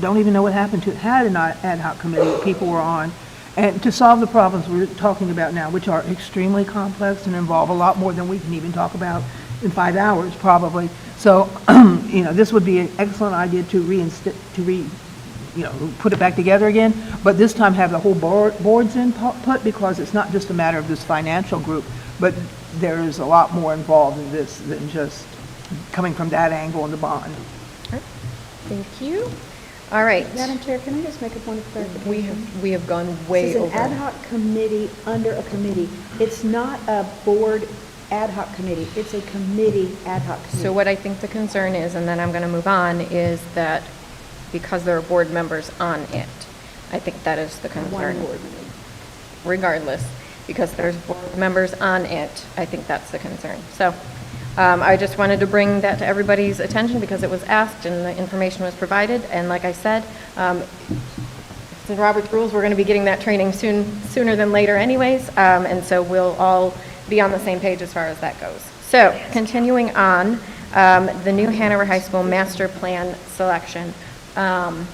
don't even know what happened to it, had an ad hoc committee that people were on, and to solve the problems we're talking about now, which are extremely complex and involve a lot more than we can even talk about in 5 hours, probably. So, this would be an excellent idea to put it back together again, but this time have the whole board's input, because it's not just a matter of this financial group, but there is a lot more involved in this than just coming from that angle in the bond. thank you. All right. Madam Chair, can I just make a point of clarification? We have gone way over. This is an ad hoc committee under a committee. It's not a board ad hoc committee. It's a committee ad hoc committee. So what I think the concern is, and then I'm going to move on, is that because there are board members on it, I think that is the concern. One board member. Regardless, because there's board members on it, I think that's the concern. So I just wanted to bring that to everybody's attention because it was asked and the information was provided. And like I said, it's in Robert's rules, we're going to be getting that training sooner than later anyways. And so we'll all be on the same page as far as that goes. So continuing on, the new Hanover High School master plan selection. Okay,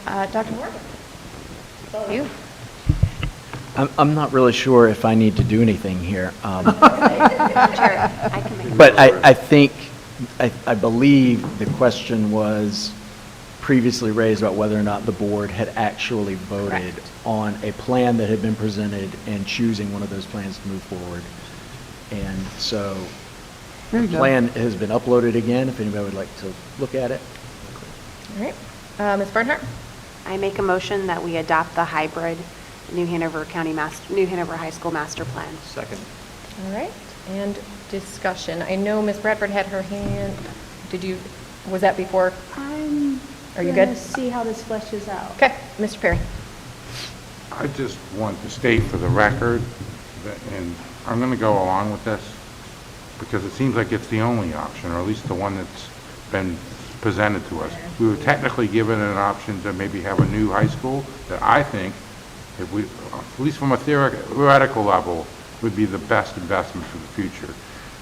Dr. Morgan. You. I'm not really sure if I need to do anything here. Madam Chair, I can make. But I believe the question was previously raised about whether or not the board had actually voted on a plan that had been presented and choosing one of those plans to move forward. And so the plan has been uploaded again, if anybody would like to look at it. All right. Ms. Barnhart? I make a motion that we adopt the hybrid New Hanover High School Master Plan. Second. All right. And discussion. I know Ms. Bradford had her hand. Was that before? Are you good? I'm going to see how this fleshes out. Okay. Mr. Perry? I just want to state for the record, and I'm going to go along with this, because it seems like it's the only option, or at least the one that's been presented to us. We were technically given an option to maybe have a new high school that I think, if we, at least from a theoretical level, would be the best investment for the future.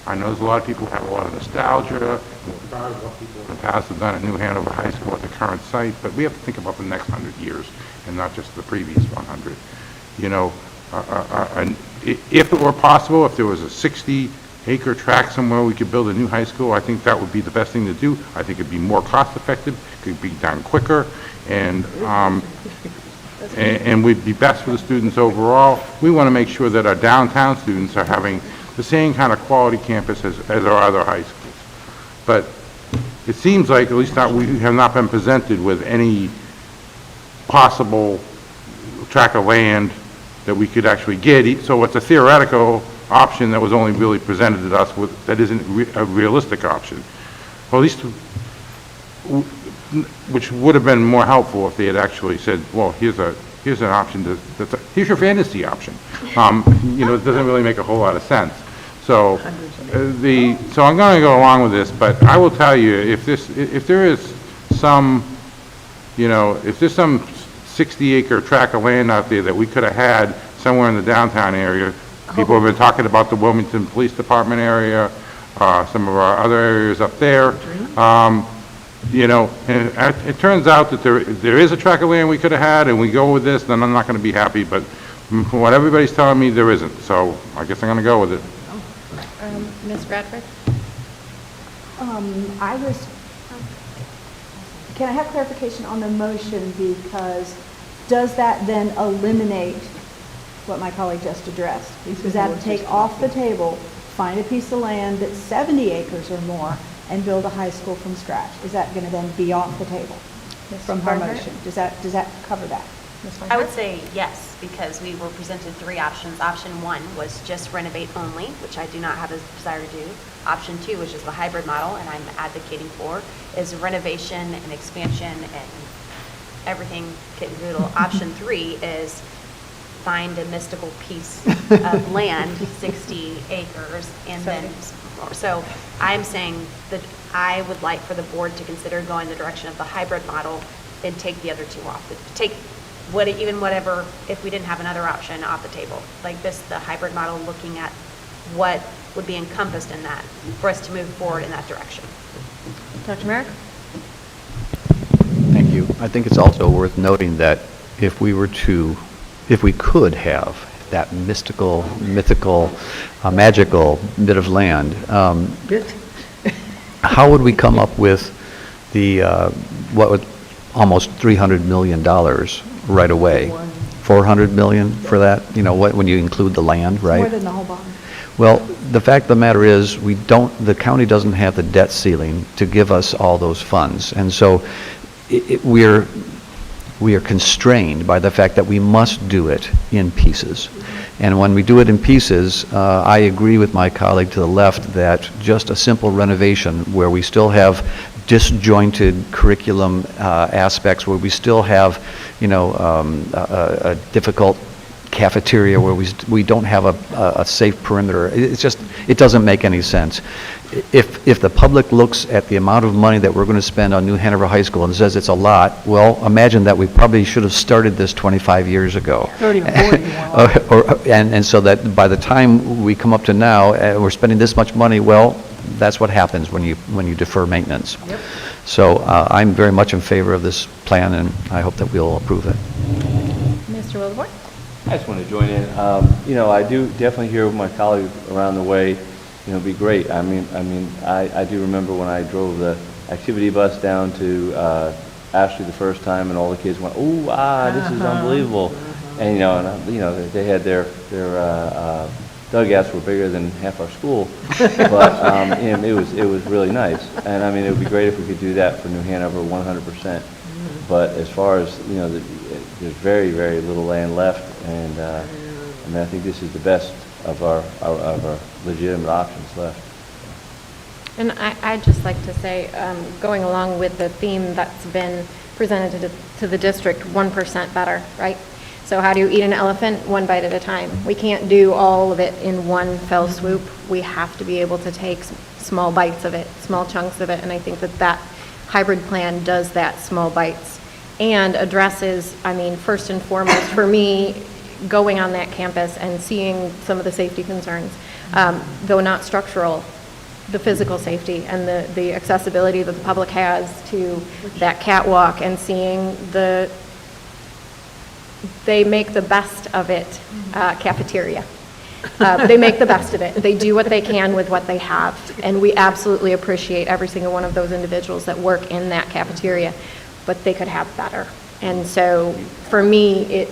I know there's a lot of people who have a lot of nostalgia, and proud of what people in the past have done at New Hanover High School at the current site, but we have to think about the next 100 years and not just the previous 100. If it were possible, if there was a 60-acre tract somewhere we could build a new high school, I think that would be the best thing to do. I think it'd be more cost-effective, could be done quicker, and would be best for the students overall. We want to make sure that our downtown students are having the same kind of quality campus as our other high schools. But it seems like, at least we have not been presented with any possible tract of land that we could actually get. So it's a theoretical option that was only really presented to us that isn't a realistic option. Or at least, which would have been more helpful if they had actually said, well, here's an option here's your fantasy option. It doesn't really make a whole lot of sense. So so I'm going to go along with this, but I will tell you, if there is some 60-acre tract of land out there that we could have had somewhere in the downtown area, people have been talking about the Wilmington Police Department area, some of our other areas up there. And it turns out that there is a tract of land we could have had, and we go with this, then I'm not going to be happy, but from what everybody's telling me, there isn't. So I guess I'm going to go with it. Ms. Bradford? Can I have clarification on the motion, because does that then eliminate what my colleague just addressed? Does that take off the table, find a piece of land that's 70 acres or more, and build a high school from scratch? Is that going to then be off the table from her motion? Does that cover that? I would say yes, because we were presented 3 options. Option 1 was just renovate only, which I do not have a desire to do. Option 2, which is the hybrid model, and I'm advocating for, is renovation and expansion and everything kit and caboodle. Option 3 is find a mystical piece of land, 60 acres, and then, so I'm saying that I would like for the board to consider going the direction of the hybrid model and take the other two off. Take whatever, if we didn't have another option, off the table. Like this, the hybrid model, looking at what would be encompassed in that for us to move forward in that direction. Dr. Merrick? Thank you. I think it's also worth noting that if we could have that mythical, magical bit of land, how would we come up with the, almost $300 million right away? 400 million for that, when you include the land, right? More than the whole bond. Well, the fact of the matter is, the county doesn't have the debt ceiling to give us all those funds. And so we are constrained by the fact that we must do it in pieces. And when we do it in pieces, I agree with my colleague to the left that just a simple renovation where we still have disjointed curriculum aspects, where we still have, a difficult cafeteria, where we don't have a safe perimeter. It doesn't make any sense. If the public looks at the amount of money that we're going to spend on New Hanover High School and says it's a lot, well, imagine that we probably should have started this 25 years ago. 30 or 40. And so that by the time we come up to now, we're spending this much money, well, that's what happens when you defer maintenance. Yep. So I'm very much in favor of this plan, and I hope that we'll approve it. Mr. Wildebohr? I just want to join in. I do definitely hear my colleagues around the way, be great. I do remember when I drove the activity bus down to Ashley the first time, and all the kids went, "Ooh, this is unbelievable." And they had their dugouts were bigger than half our school, but it was really nice. And it would be great if we could do that for New Hanover 100%. But as far as there's very, very little land left, and I think this is the best of our legitimate options left. And I'd just like to say, going along with the theme that's been presented to the district, 1% better, right? So how do you eat an elephant? One bite at a time. We can't do all of it in one fell swoop. We have to be able to take small bites of it, small chunks of it, and I think that hybrid plan does that, small bites, and addresses, first and foremost, for me, going on that campus and seeing some of the safety concerns, though not structural, the physical safety and the accessibility that the public has to that catwalk, and seeing they make the best of it cafeteria. They make the best of it. They do what they can with what they have, and we absolutely appreciate every single one of those individuals that work in that cafeteria, but they could have better. And so for me,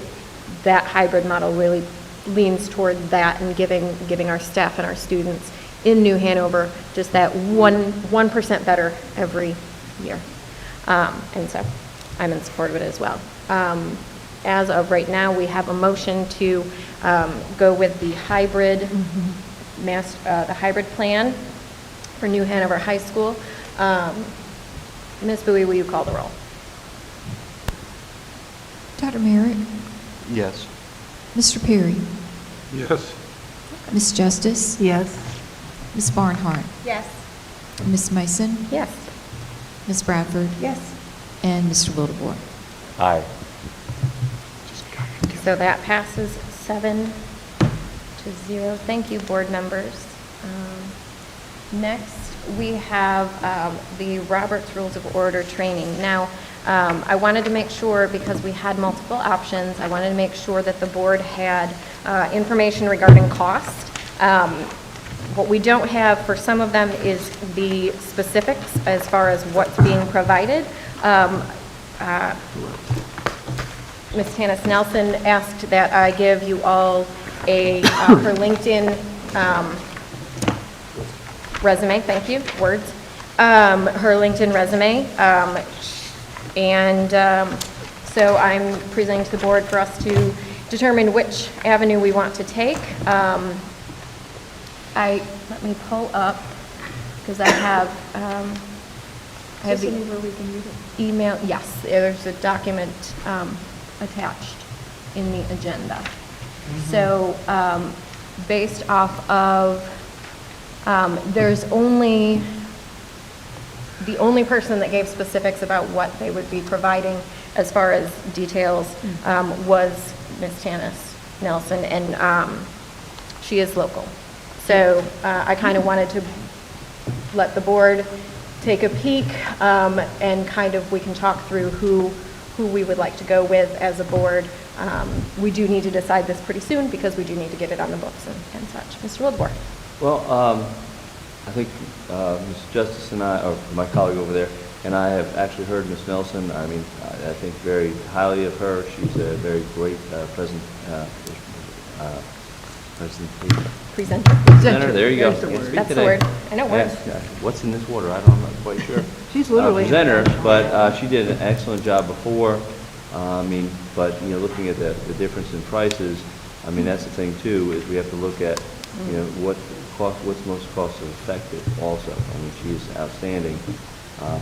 that hybrid model really leans toward that, and giving our staff and our students in New Hanover just that 1% better every year. And so I'm in support of it as well. As of right now, we have a motion to go with the hybrid the hybrid plan for New Hanover High School. Ms. Bowie, will you call the roll? Dr. Merritt? Yes. Mr. Perry? Yes. Ms. Justice? Yes. Ms. Barnhart? Yes. Ms. Mason? Yes. Ms. Bradford? Yes. And Mr. Wildebohr? Aye. So that passes 7-0. Thank you, board members. Next, we have the Roberts Rules of Order training. Now, I wanted to make sure, because we had multiple options, I wanted to make sure that the board had information regarding cost. What we don't have for some of them is the specifics as far as what's being provided. Ms. Tanis Nelson asked that I give you all her LinkedIn resume, thank you, words, her LinkedIn resume, and so I'm presenting to the board for us to determine which avenue we want to take. Let me pull up, because I have the email, yes, there's a document attached in the agenda. So based off of, there's only, the only person that gave specifics about what they would be providing as far as details was Ms. Tanis Nelson, and she is local. So I kind of wanted to let the board take a peek, and kind of, we can talk through who we would like to go with as a board. We do need to decide this pretty soon because we do need to get it on the books and such. Mr. Wildebohr. Well, I think Ms. Justice and I, or my colleague over there, and I have actually heard Ms. Nelson. I mean, I think very highly of her. She's a very great presenter. There you go. That's the word. I know words. What's in this water? I'm not quite sure. She's literally presenter, but she did an excellent job before. I mean, but you know, looking at the difference in prices, I mean, that's the thing too, is we have to look at, you know, what's most cost effective also. I mean, she's outstanding,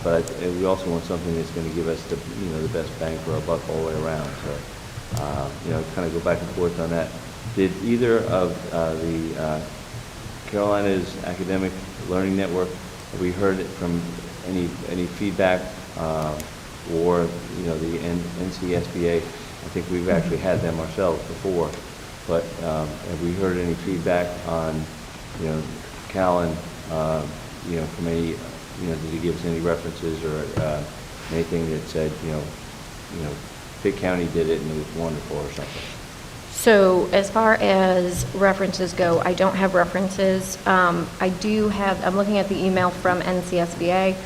but we also want something that's going to give us the, you know, the best bang for our buck all the way around. So, you know, kind of go back and forth on that. Did either of the Carolina's Academic Learning Network, have we heard it from any feedback, or, you know, the NCSBA? I think we've actually had them ourselves before, but have we heard any feedback on, you know, Callan, you know, from any, you know, did he give us any references or anything that said, you know, Pitt County did it and it was wonderful or something? So as far as references go, I don't have references. I do have, I'm looking at the email from NCSBA.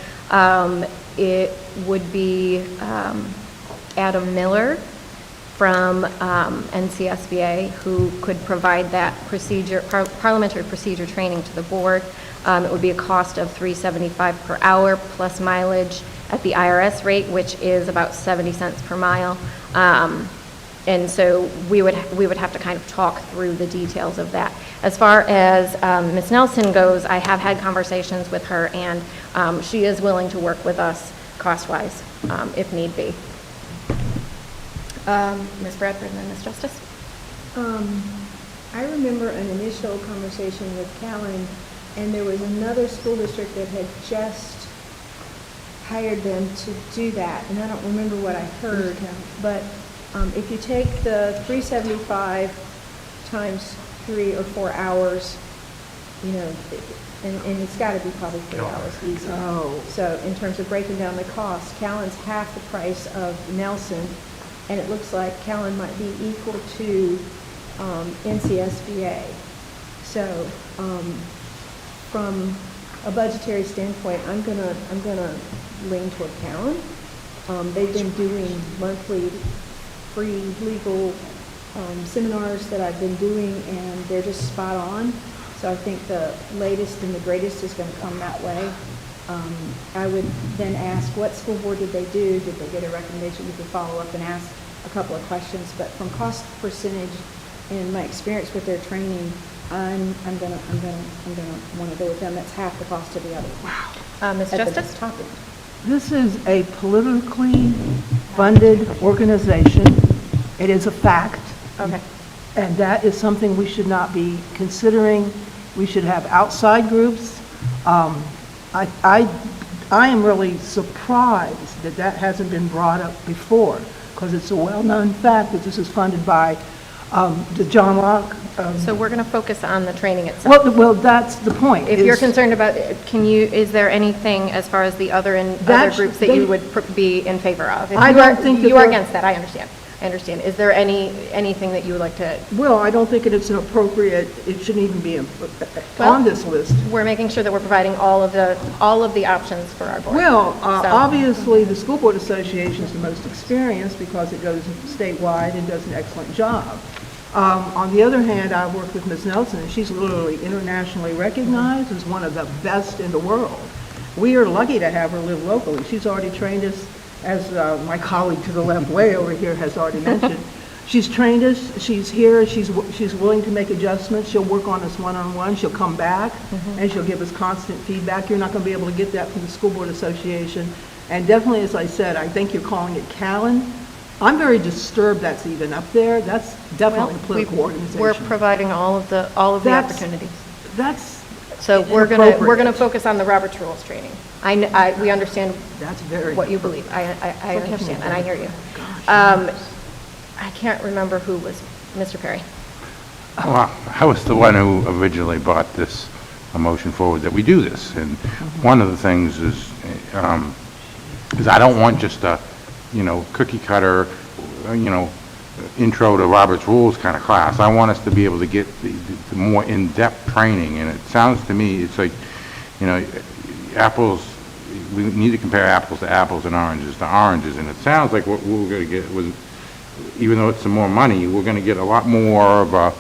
It would be Adam Miller from NCSBA who could provide that procedure, parliamentary procedure training to the board. It would be a cost of $3.75 per hour plus mileage at the IRS rate, which is about 70 cents per mile. And so we would have to kind of talk through the details of that. As far as Ms. Nelson goes, I have had conversations with her, and she is willing to work with us cost-wise if need be. Ms. Bradford and then Ms. Justice. I remember an initial conversation with Callan, and there was another school district that had just hired them to do that, and I don't remember what I heard, but if you take the 375 times 3 or 4 hours, you know, and it's got to be probably 3 hours easy. Oh. So in terms of breaking down the cost, Callan's half the price of Nelson, and it looks like Callan might be equal to NCSBA. So from a budgetary standpoint, I'm gonna lean toward Callan. They've been doing monthly free legal seminars that I've been doing, and they're just spot on. So I think the latest and the greatest is going to come that way. I would then ask, what school board did they do? Did they get a recommendation? We could follow up and ask a couple of questions. But from cost percentage and my experience with their training, I'm gonna want to go with them. That's half the cost of the other. Wow. Ms. Justice? This is a politically funded organization. It is a fact. Okay. And that is something we should not be considering. We should have outside groups. I am really surprised that that hasn't been brought up before, because it's a well-known fact that this is funded by the John Locke. So we're going to focus on the training itself. Well, that's the point. If you're concerned about, is there anything as far as the other groups that you would be in favor of? If I don't think you are against that, I understand. Is there anything that you would like to? Well, I don't think it's an appropriate, it shouldn't even be on this list. We're making sure that we're providing all of the options for our board. Well, obviously, the School Board Association is the most experienced because it goes statewide and does an excellent job. On the other hand, I worked with Ms. Nelson, and she's literally internationally recognized as one of the best in the world. We are lucky to have her live locally. She's already trained us, as my colleague to the left way over here has already mentioned. She's trained us, she's here, she's willing to make adjustments, she'll work on us one-on-one, she'll come back, and she'll give us constant feedback. You're not going to be able to get that from the School Board Association. And definitely, as I said, I think you're calling it Callan. I'm very disturbed that's even up there. That's definitely a political organization. We're providing all of the That's- opportunities. That's So we're gonna inappropriate. focus on the Roberts Rules training. We understand That's very what you believe. I understand, and I hear you. I can't remember who was, Mr. Perry. Well, I was the one who originally brought this, a motion forward that we do this. And one of the things is I don't want just a, cookie cutter, intro to Robert's Rules kind of class. I want us to be able to get the more in-depth training. And it sounds to me, it's like, apples, we need to compare apples to apples and oranges to oranges. And it sounds like what we're going to get was, even though it's some more money, we're going to get a lot more of a,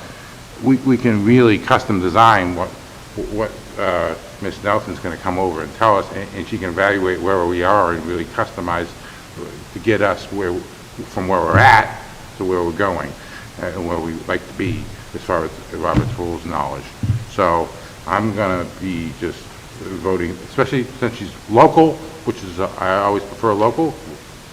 we can really custom design what Ms. Nelson's going to come over and tell us, and she can evaluate where we are and really customize to get us from where we're at to where we're going and where we'd like to be as far as Robert's Rules knowledge. So I'm going to be just voting, especially since she's local, which is, I always prefer local,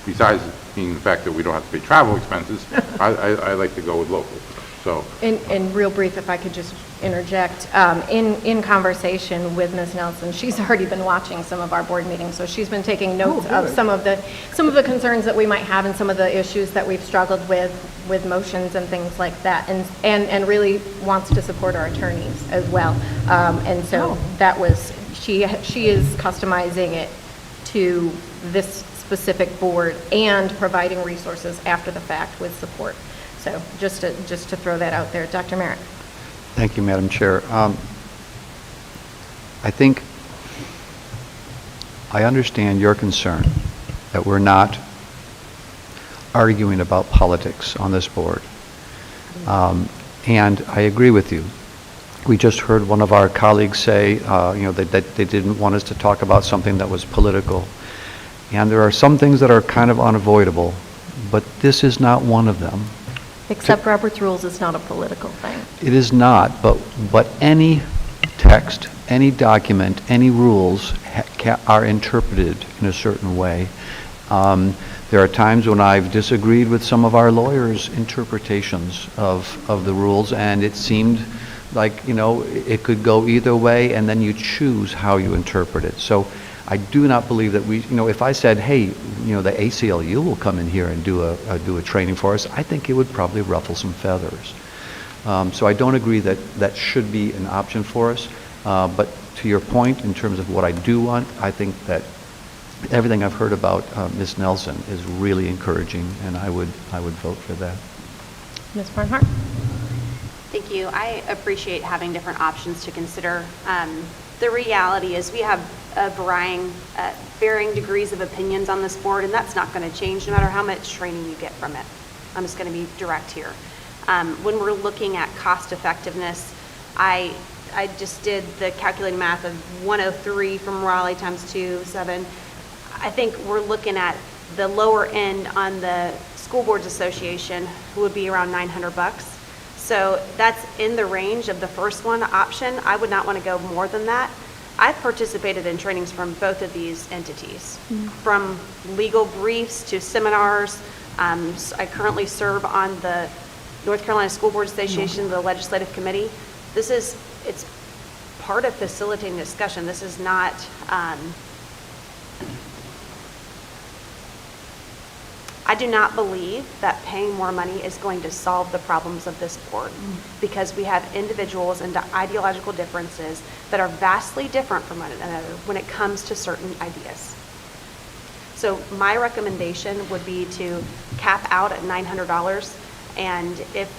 besides being the fact that we don't have to pay travel expenses. I like to go with local. So, In real brief, if I could just interject, in conversation with Ms. Nelson, she's already been watching some of our board meetings, so she's been taking notes of some of the concerns that we might have and some of the issues that we've struggled with motions and things like that, and really wants to support our attorneys as well. And so that was, she is customizing it to this specific board and providing resources after the fact with support. So just to throw that out there. Dr. Merritt. Thank you, Madam Chair. I think I understand your concern that we're not arguing about politics on this board. And I agree with you. We just heard one of our colleagues say, that they didn't want us to talk about something that was political. And there are some things that are kind of unavoidable, but this is not one of them. Except Robert's Rules is not a political thing. It is not, but any text, any document, any rules are interpreted in a certain way. There are times when I've disagreed with some of our lawyers' interpretations of the rules, and it seemed like, it could go either way, and then you choose how you interpret it. So I do not believe that we, if I said, hey, the ACLU will come in here and do a training for us, I think it would probably ruffle some feathers. So I don't agree that that should be an option for us. But to your point, in terms of what I do want, I think that everything I've heard about Ms. Nelson is really encouraging, and I would vote for that. Ms. Barnhart. Thank you. I appreciate having different options to consider. The reality is we have varying degrees of opinions on this board, and that's not going to change no matter how much training you get from it. I'm just going to be direct here. When we're looking at cost effectiveness, I just did the calculated math of 103 from Raleigh times 7. I think we're looking at the lower end on the School Boards Association would be around $900. So that's in the range of the first one option. I would not want to go more than that. I've participated in trainings from both of these entities, from legal briefs to seminars. I currently serve on the North Carolina School Board Association, the Legislative Committee. It's part of facilitating discussion. This is not, I do not believe that paying more money is going to solve the problems of this board, because we have individuals and ideological differences that are vastly different from one another when it comes to certain ideas. So my recommendation would be to cap out at $900, and if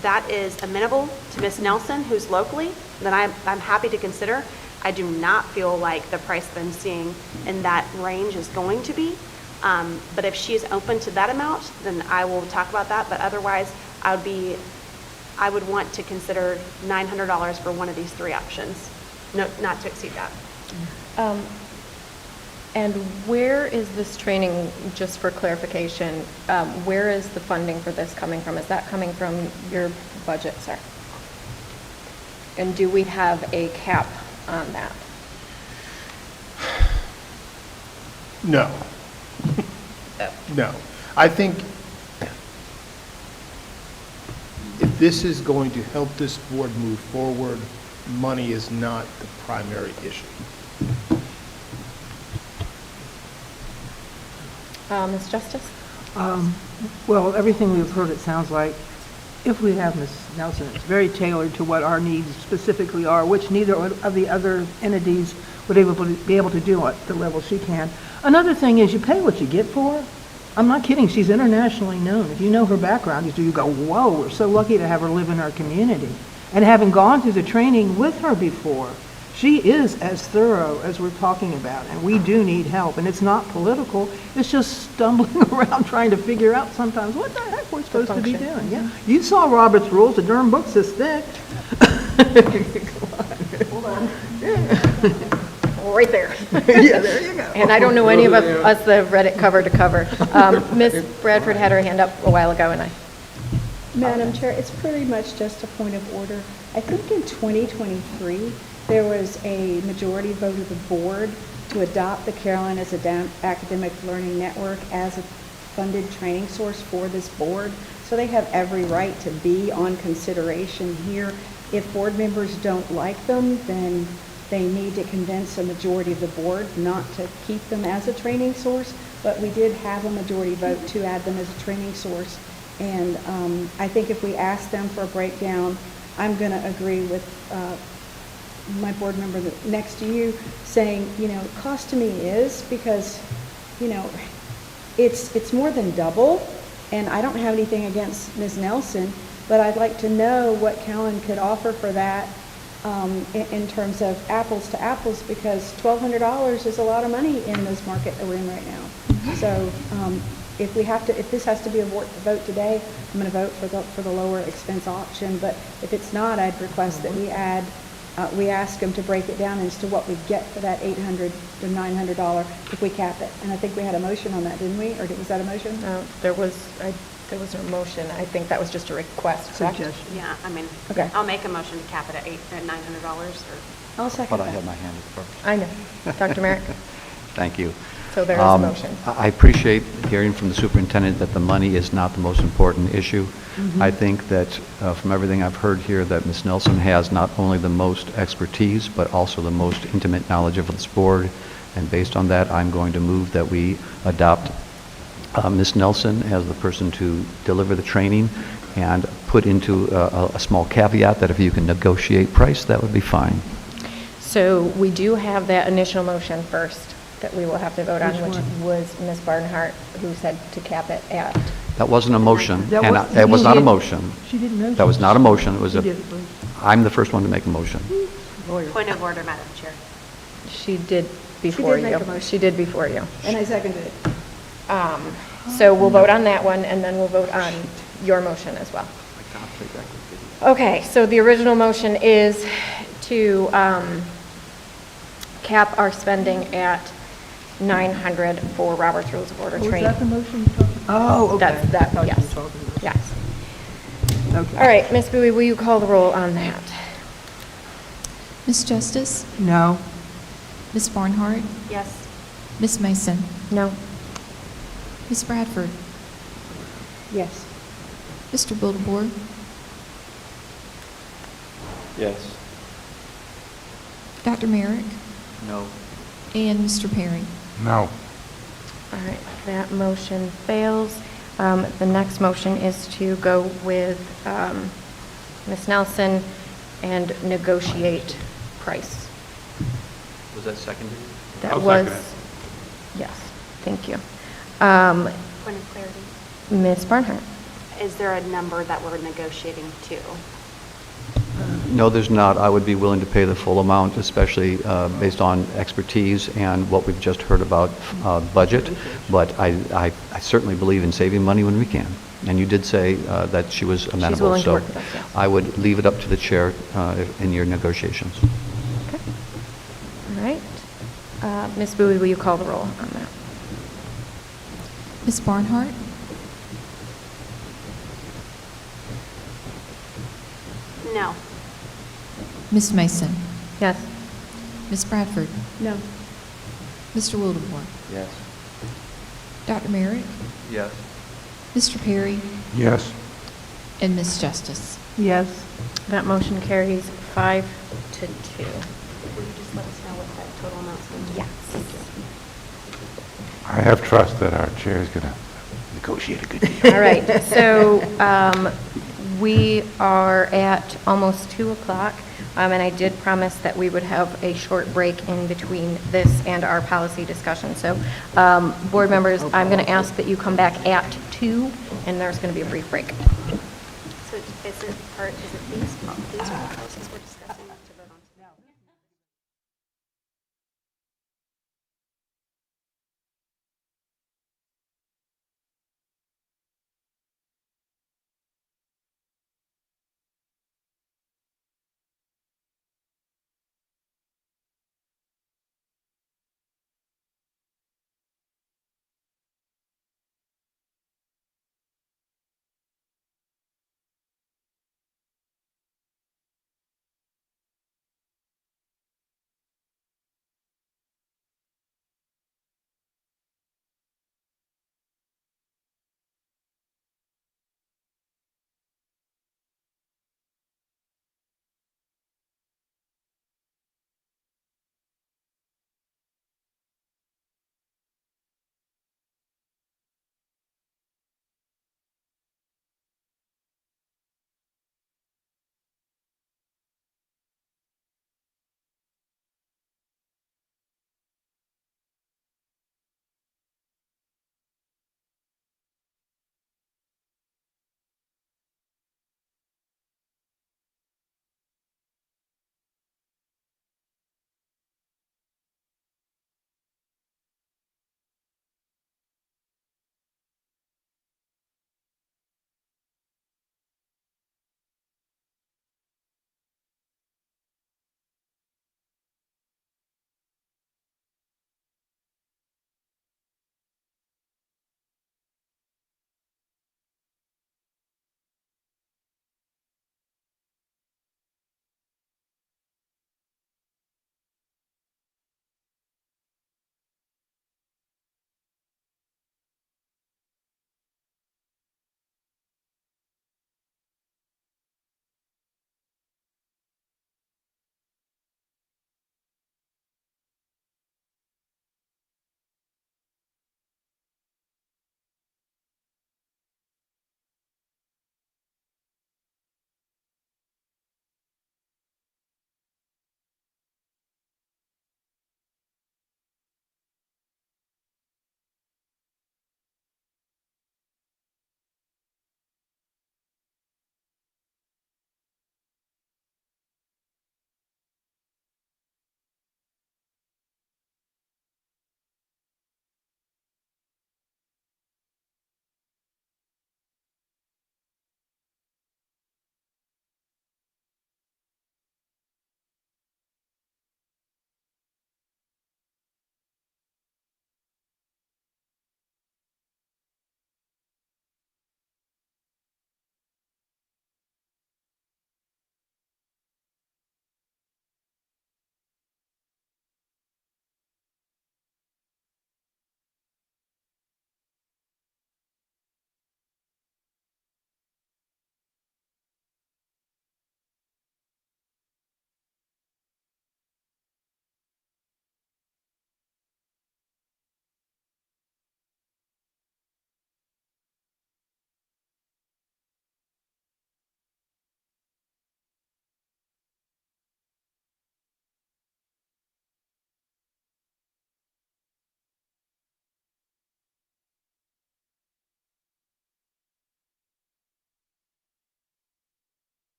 that is amenable to Ms. Nelson, who's locally, then I'm happy to consider. I do not feel like the price that I'm seeing in that range is going to be. But if she is open to that amount, then I will talk about that. But otherwise, I would want to consider $900 for one of these three options, not to exceed that. And where is this training, just for clarification, where is the funding for this coming from? Is that coming from your budget, sir? And do we have a cap on that? No. No. I think this is going to help this board move forward. Money is not the primary issue. Ms. Justice? Well, everything we've heard, it sounds like, if we have Ms. Nelson, it's very tailored to what our needs specifically are, which neither of the other entities would be able to do at the level she can. Another thing is you pay what you get for her. I'm not kidding, she's internationally known. If you know her background, you go, whoa, we're so lucky to have her live in our community. And having gone through the training with her before, she is as thorough as we're talking about, and we do need help. And it's not political, it's just stumbling around trying to figure out sometimes what the heck we're supposed to be doing. Yeah, you saw Robert's rules, the darn book's this thick. Hold on. Right there. Yeah, there you go. And I don't know any of us that have read it cover to cover. Ms. Bradford had her hand up a while ago, and I... Madam Chair, it's pretty much just a point of order. I think in 2023, there was a majority vote of the board to adopt the Carolinas Academic Learning Network as a funded training source for this board. So they have every right to be on consideration here. If board members don't like them, then they need to convince a majority of the board not to keep them as a training source. But we did have a majority vote to add them as a training source. And I think if we ask them for a breakdown, I'm going to agree with my board member next to you saying, cost to me is because, it's more than double. And I don't have anything against Ms. Nelson, but I'd like to know what Callan could offer for that in terms of apples to apples, because $1,200 is a lot of money in this market that we're in right now. So if this has to be a vote today, I'm going to vote for the lower expense option. But if it's not, I'd request that we ask them to break it down as to what we get for that $800 to $900 if we cap it. And I think we had a motion on that, didn't we? Or was that a motion? No, there was a motion. I think that was just a request, correct? Suggestion. Yeah, Okay. I'll make a motion to cap it at $900 or. I'll second But I that. had my hand up first. I know. Dr. Merrick? Thank you. So there is a motion. I appreciate hearing from the superintendent that the money is not the most important issue. I think that from everything I've heard here, that Ms. Nelson has not only the most expertise, but also the most intimate knowledge of this board. And based on that, I'm going to move that we adopt Ms. Nelson as the person to deliver the training, and put into a small caveat that if you can negotiate price, that would be fine. So we do have that initial motion first that we will have to vote on, Which which one? was Ms. Barnhart, who said to cap it at. That wasn't a motion, That and was- it was she not a did- motion. She didn't know. That was not a motion, it was She a, did it first. I'm the first one to make a motion. Lawyer. Point of order, Madam Chair. She did before you. make a motion. She did before you. And I seconded it. So we'll vote on that one, and then we'll vote on your motion as well. Okay, so the original motion is to cap our spending at $900 for Robert's Rules of Order Was training. that the motion? Oh, okay. That's, I thought you were yes. talking about- Yes. Okay. All right, Ms. Bowie, will you call the roll on that? Ms. Justice? No. Ms. Barnhart? Yes. Ms. Mason? No. Ms. Bradford? Yes. Mr. Wildebohr? Yes. Dr. Merrick? No. And Mr. Perry? No. All right, that motion fails. The next motion is to go with Ms. Nelson and negotiate price. Was that seconded? That I'll was, second it. yes, thank you. Point of clarity. Ms. Barnhart? Is there a number that we're negotiating to? No, there's not. I would be willing to pay the full amount, especially based on expertise and what we've just heard about budget. But I certainly believe in saving money when we can. And you did say that she was amenable. willing to so work with us, yes. I would leave it up to the chair in your negotiations. Okay. All right. Ms. Bowie, will you call the roll on that? Ms. Barnhart? No. Ms. Mason? Yes. Ms. Bradford? No. Mr. Wildebohr? Yes. Dr. Merrick? Yes. Mr. Perry? Yes. And Ms. Justice? Yes. That motion carries 5 to 2. Will you just let us know what that total amount's going to be? Yes. I have trust that our chair is going to negotiate a good deal. All right, so we are at almost 2 o'clock, and I did promise that we would have a short break in between this and our policy discussion. So, board members, I'm going to ask that you come back at 2, and there's going to be a brief break. So is it these are the policies we're discussing to vote on now?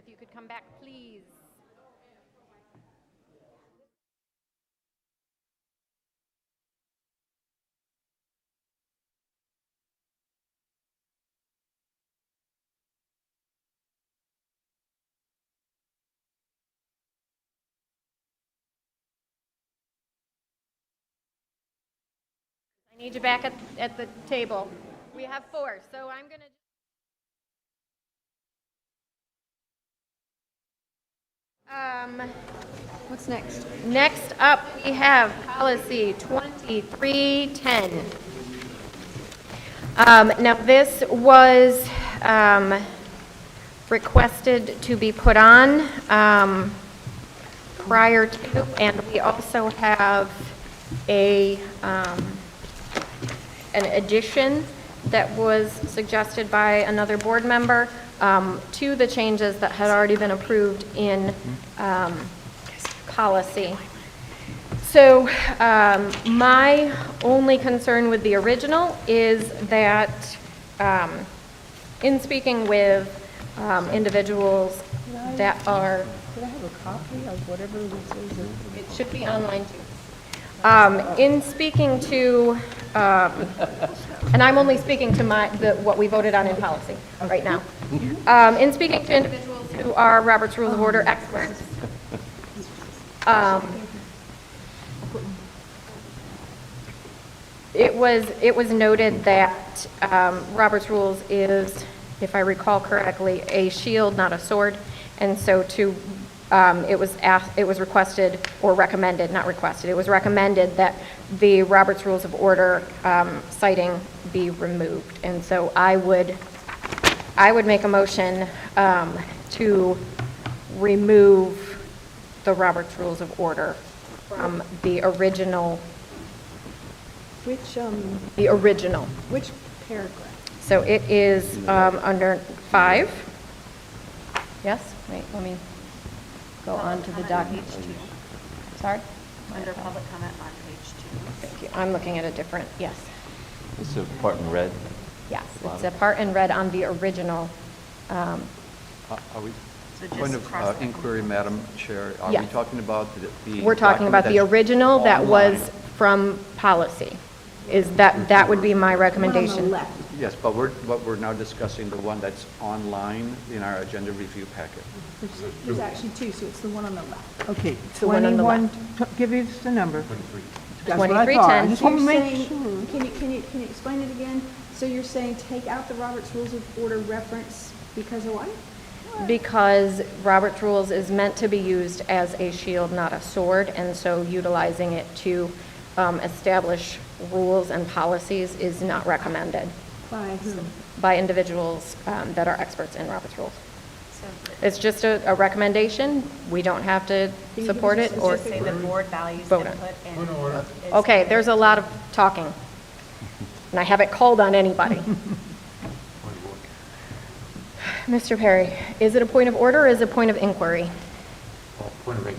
if you could come back, please. I need you back at the table. We have 4, so I'm going to... What's next? Next up, we have policy 2310. Now, this was requested to be put on prior to, and we also have an addition that was suggested by another board member to the changes that had already been approved in policy. So my only concern with the original is that in speaking with individuals that are... Could I have a copy of whatever this is? It should be online too. In speaking to, and I'm only speaking to what we voted on in policy right now. In speaking to individuals who are Robert's Rules of Order experts, it was noted that Robert's Rules is, if I recall correctly, a shield, not a sword, and so it was requested or recommended, not requested, it was recommended that the Robert's Rules of Order citing be removed. And so I would make a motion to remove the Robert's Rules of Order from the original. The original. Which paragraph? So it is under 5. Yes? Wait, let me go on to the document. Sorry? Under public comment on page 2. Thank you. I'm looking at a different, yes. It's a part in red. Yes, it's a part in red on the original. Are we, So just point cross of that. inquiry, Madam Chair, are Yeah. we talking about the... We're talking about the document that's original that was online? from policy. Is that would be my recommendation. Yes, but we're now discussing the one that's online in our agenda review packet. There's actually 2, so it's the one on the left. Okay, The one on the 21, give us the number. That's what I thought. 2310. I just So want to you're make saying, sure. can you explain it again? So you're saying take out the Robert's Rules of Order reference because of what? Because Robert's Rules is meant to be used as a shield, not a sword, and so utilizing it to establish rules and policies is not recommended By whom? by individuals that are experts in Robert's Rules. It's just a recommendation. We don't have to support it or Say the board values vote on input it. and is Okay, there's a lot of talking, and I haven't called on anybody. Mr. Perry, is it a point of order or is it a point of inquiry? Point of eight.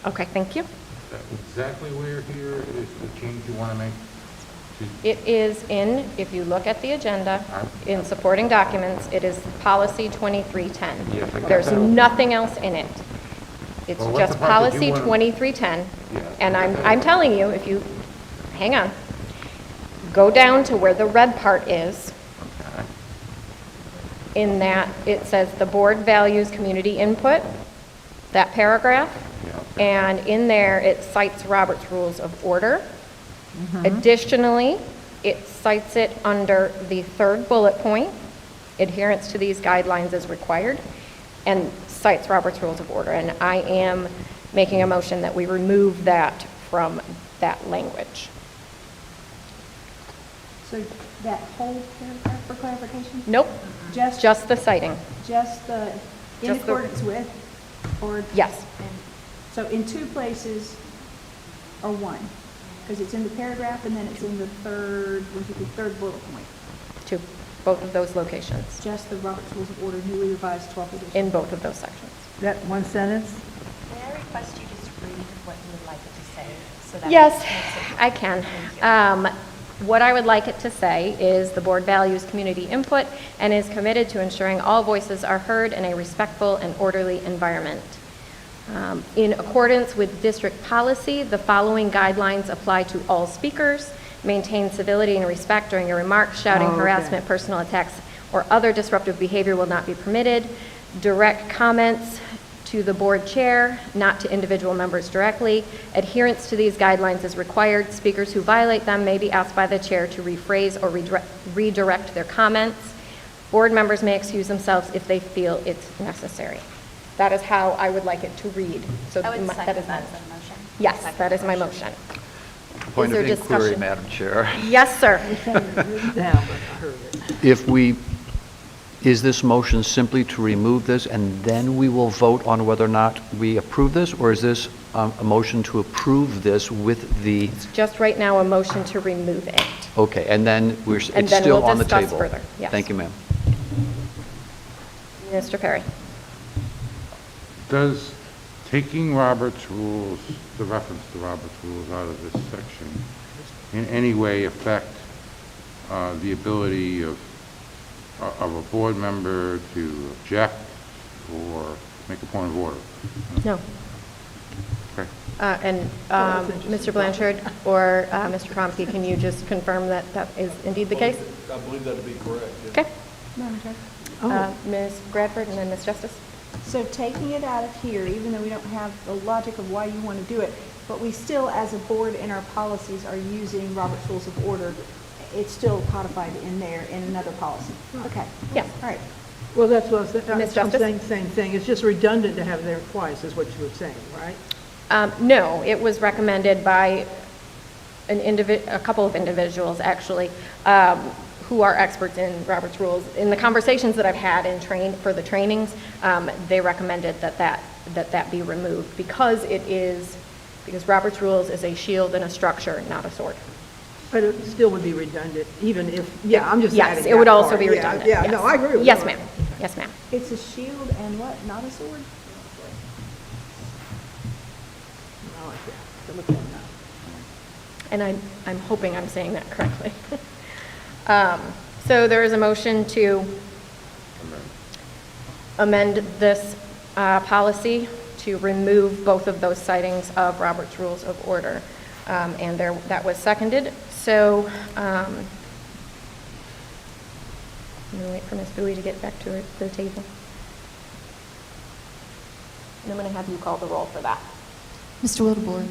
Okay, thank you. Exactly where here is the change you want to make? It is in, if you look at the agenda, in supporting documents, it is policy 2310. Yes, I got There's that. nothing else in it. It's Well, what's just the part that policy you wanna- 2310. Yeah. And I'm telling you, if you, hang on, go down to where the red part is. In that, it says the board values community input, that paragraph. And in there, it cites Robert's Rules of Order. Additionally, it cites it under the 3rd bullet point, adherence to these guidelines is required, and cites Robert's Rules of Order. And I am making a motion that we remove that from that language. So that whole paragraph for clarification? Nope, Just the citing. Just the, in Just the- accordance with, or? Yes. So in 2 places, or 1? Because it's in the paragraph and then it's in the 3rd bullet point. To both of those locations, Just the Robert's Rules of Order newly revised 12th edition. in both of those sections. That one sentence? May I request you just read what you would like it to say? So that Yes, makes it- I can. What I would like it to say is the board values community input and is committed to ensuring all voices are heard in a respectful and orderly environment. In accordance with district policy, the following guidelines apply to all speakers. Maintain civility and respect during your remarks. Shouting, harassment, personal attacks, or other disruptive behavior will not be permitted. Direct comments to the board chair, not to individual members directly. Adherence to these guidelines is required. Speakers who violate them may be asked by the chair to rephrase or redirect their comments. Board members may excuse themselves if they feel it's necessary. That is how I would like it to read. So I would that second is my that as a motion. Yes, that is my motion. Point Is of there inquiry, discussion? Madam Chair. Yes, sir. Is this motion simply to remove this and then we will vote on whether or not we approve this? Or is this a motion to approve this with the, Just right now, a motion to remove it. okay, and then it's And then still we'll on the discuss table? further, yes. Thank you, ma'am. Mr. Perry? Does taking Robert's rules, the reference to Robert's rules out of this section, in any way affect the ability of a board member to object or make a point of order? No. Okay. And Mr. Blanchard or Mr. Kromke, can you just confirm that that is indeed the case? I believe that to be correct. Okay. Madam Chair. Ms. Bradford and then Ms. Justice? So taking it out of here, even though we don't have the logic of why you want to do it, but we still, as a board in our policies, are using Robert's Rules of Order. It's still codified in there in another policy. Okay. Yeah. All right. Well, that's what I was Ms. I'm Justice? saying, same thing. It's just redundant to have it there twice, is what you were saying, right? No, it was recommended by a couple of individuals, actually, who are experts in Robert's Rules. In the conversations that I've had for the trainings, they recommended that be removed because Robert's Rules is a shield and a structure, not a sword. But it still would be redundant, even if, I'm just adding Yes, that it would also part. be Yeah, redundant. Yeah, yes. no, I agree with you. Yes, ma'am. Yes, ma'am. It's a shield and what? Not a sword? I like that. So look at that. And I'm hoping I'm saying that correctly. So there is a motion to amend this policy to remove both of those citings of Robert's Rules of Order. And that was seconded. So I'm going to wait for Ms. Bowie to get back to the table. And I'm going to have you call the roll for that. Mr. Wildebohr?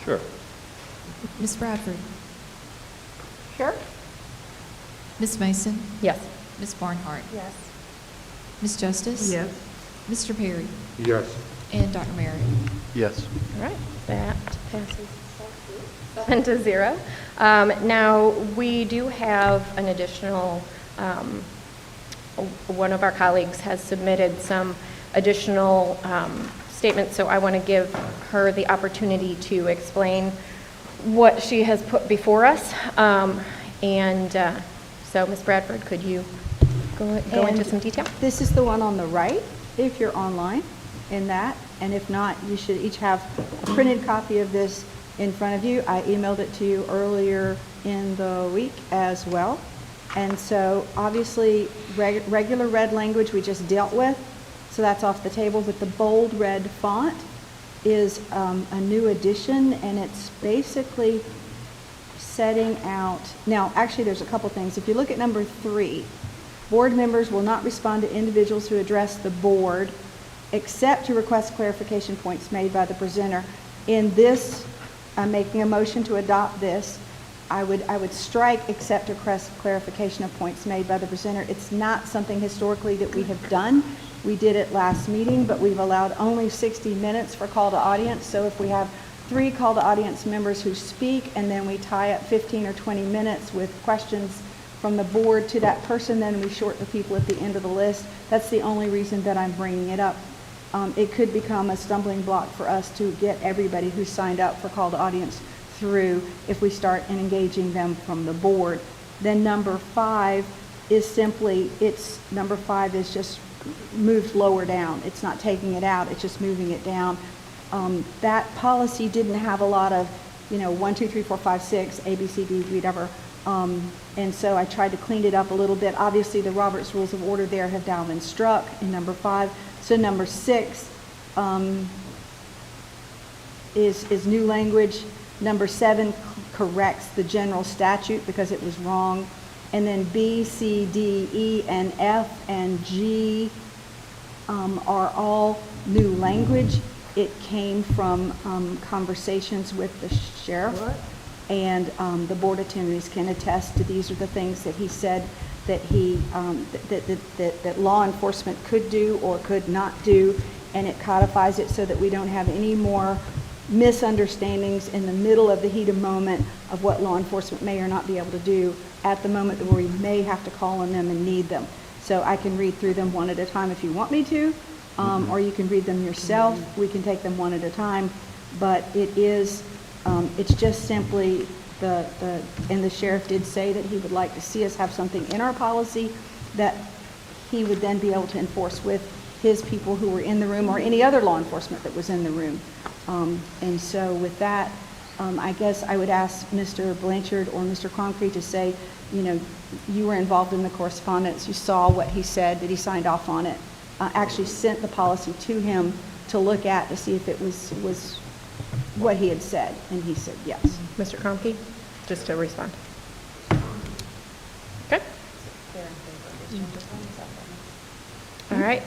Sure. Ms. Bradford? Sure. Ms. Mason? Yes. Ms. Barnhart? Yes. Ms. Justice? Yes. Mr. Perry? Yes. And Dr. Merritt? Yes. All right, that passes 7-0. Now, we do have an additional, one of our colleagues has submitted some additional statements, so I want to give her the opportunity to explain what she has put before us. So, Ms. Bradford, could you go into some detail? This is the one on the right, if you're online in that, and if not, you should each have a printed copy of this in front of you. I emailed it to you earlier in the week as well. And so obviously, regular red language we just dealt with, so that's off the table, but the bold red font is a new addition, and it's basically setting out, now actually there's a couple things. If you look at number 3, board members will not respond to individuals who address the board except to request clarification points made by the presenter. In this, I'm making a motion to adopt this. I would strike except to request clarification of points made by the presenter. It's not something historically that we have done. We did it last meeting, but we've allowed only 60 minutes for call to audience. So if we have 3 call to audience members who speak and then we tie up 15 or 20 minutes with questions from the board to that person, then we short the people at the end of the list. That's the only reason that I'm bringing it up. It could become a stumbling block for us to get everybody who signed up for call to audience through if we start engaging them from the board. Then number 5 is simply, number 5 is just moved lower down. It's not taking it out, it's just moving it down. That policy didn't have a lot of, 1, 2, 3, 4, 5, 6, A, B, C, D, whatever And so I tried to clean it up a little bit. Obviously, the Roberts Rules of Order there have now been struck in number 5. So number 6 is new language. Number 7 corrects the general statute because it was wrong. And then B, C, D, E, and F, and G are all new language. It came from conversations with the sheriff. And the board attorneys can attest to these are the things that he said that that law enforcement could do or could not do, and it codifies it so that we don't have any more misunderstandings in the middle of the heat of moment of what law enforcement may or not be able to do at the moment where we may have to call on them and need them. So I can read through them one at a time if you want me to, or you can read them yourself. We can take them one at a time, but it is, it's just simply and the sheriff did say that he would like to see us have something in our policy that he would then be able to enforce with his people who were in the room or any other law enforcement that was in the room. And so with that, I guess I would ask Mr. Blanchard or Mr. Concrete to say, you know, you were involved in the correspondence, you saw what he said, that he signed off on it, actually sent the policy to him to look at to see if it was what he had said, and he said yes. Mr. Cronky, just to respond. Okay. All right.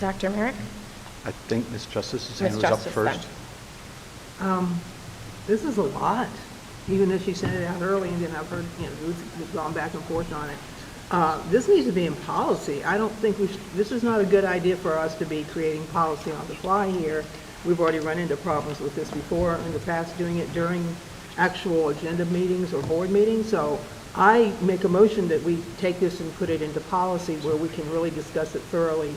Dr. Merrick? I think Ms. Justice's Ms. hand was up Justice, first. This is a lot, even though she sent it out early, and then I've heard, you know, we've gone back and forth on it. This needs to be in policy. I don't think this is not a good idea for us to be creating policy on the fly here. We've already run into problems with this before in the past, doing it during actual agenda meetings or board meetings. So I make a motion that we take this and put it into policy where we can really discuss it thoroughly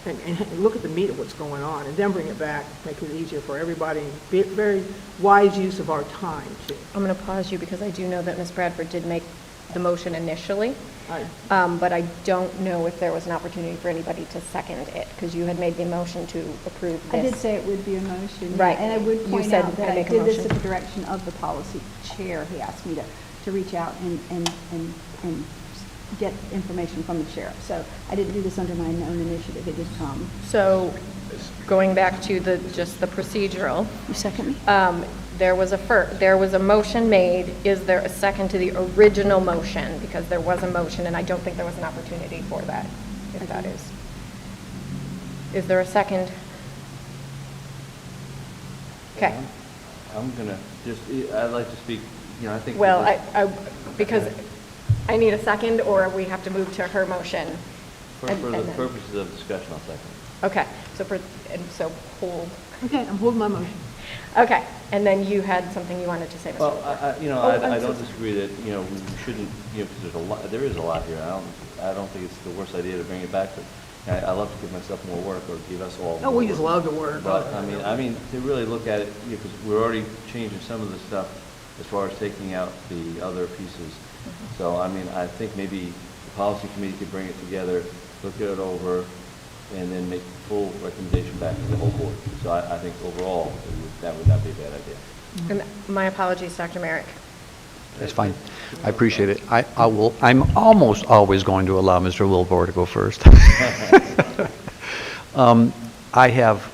and look at the meat of what's going on, and then bring it back, make it easier for everybody, and be very wise use of our time, too. I'm going to pause you because I do know that Ms. Bradford did make the motion initially, but I don't know if there was an opportunity for anybody to second it, because you had made the motion to approve this. I did say it would be a motion. Right. And I would You point said out that I I make a did this motion. at the direction of the policy chair. He asked me to reach out and get information from the sheriff. So I didn't do this under my own initiative. It did come. So going back to just the procedural. You second me? There was a motion made. Is there a second to the original motion? Because there was a motion, and I don't think there was an opportunity for that, if that is. Is there a second? Okay. I'm gonna just, I'd like to speak, you know, I think. Well, because I need a second, or we have to move to her motion. For and the then- purposes of discussion, I'll second. Okay, so hold. Okay, I'm holding my motion. Okay, and then you had something you wanted to say, Mr. Well, Woodward. I don't disagree that, you know, we shouldn't, you know, because there is a lot here. I don't think it's the worst idea to bring it back, but I love to give myself more work, or give us all. Oh, more we just work. love to work. But, I mean, to really look at it, because we're already changing some of the stuff as far as taking out the other pieces. So, I mean, I think maybe the policy committee could bring it together, look it over, and then make full recommendation back to the whole board. So I think overall, that would not be a bad idea. And my apologies, Dr. Merrick. That's fine. I appreciate it. I'm almost always going to allow Mr. Wilbur to go first. I have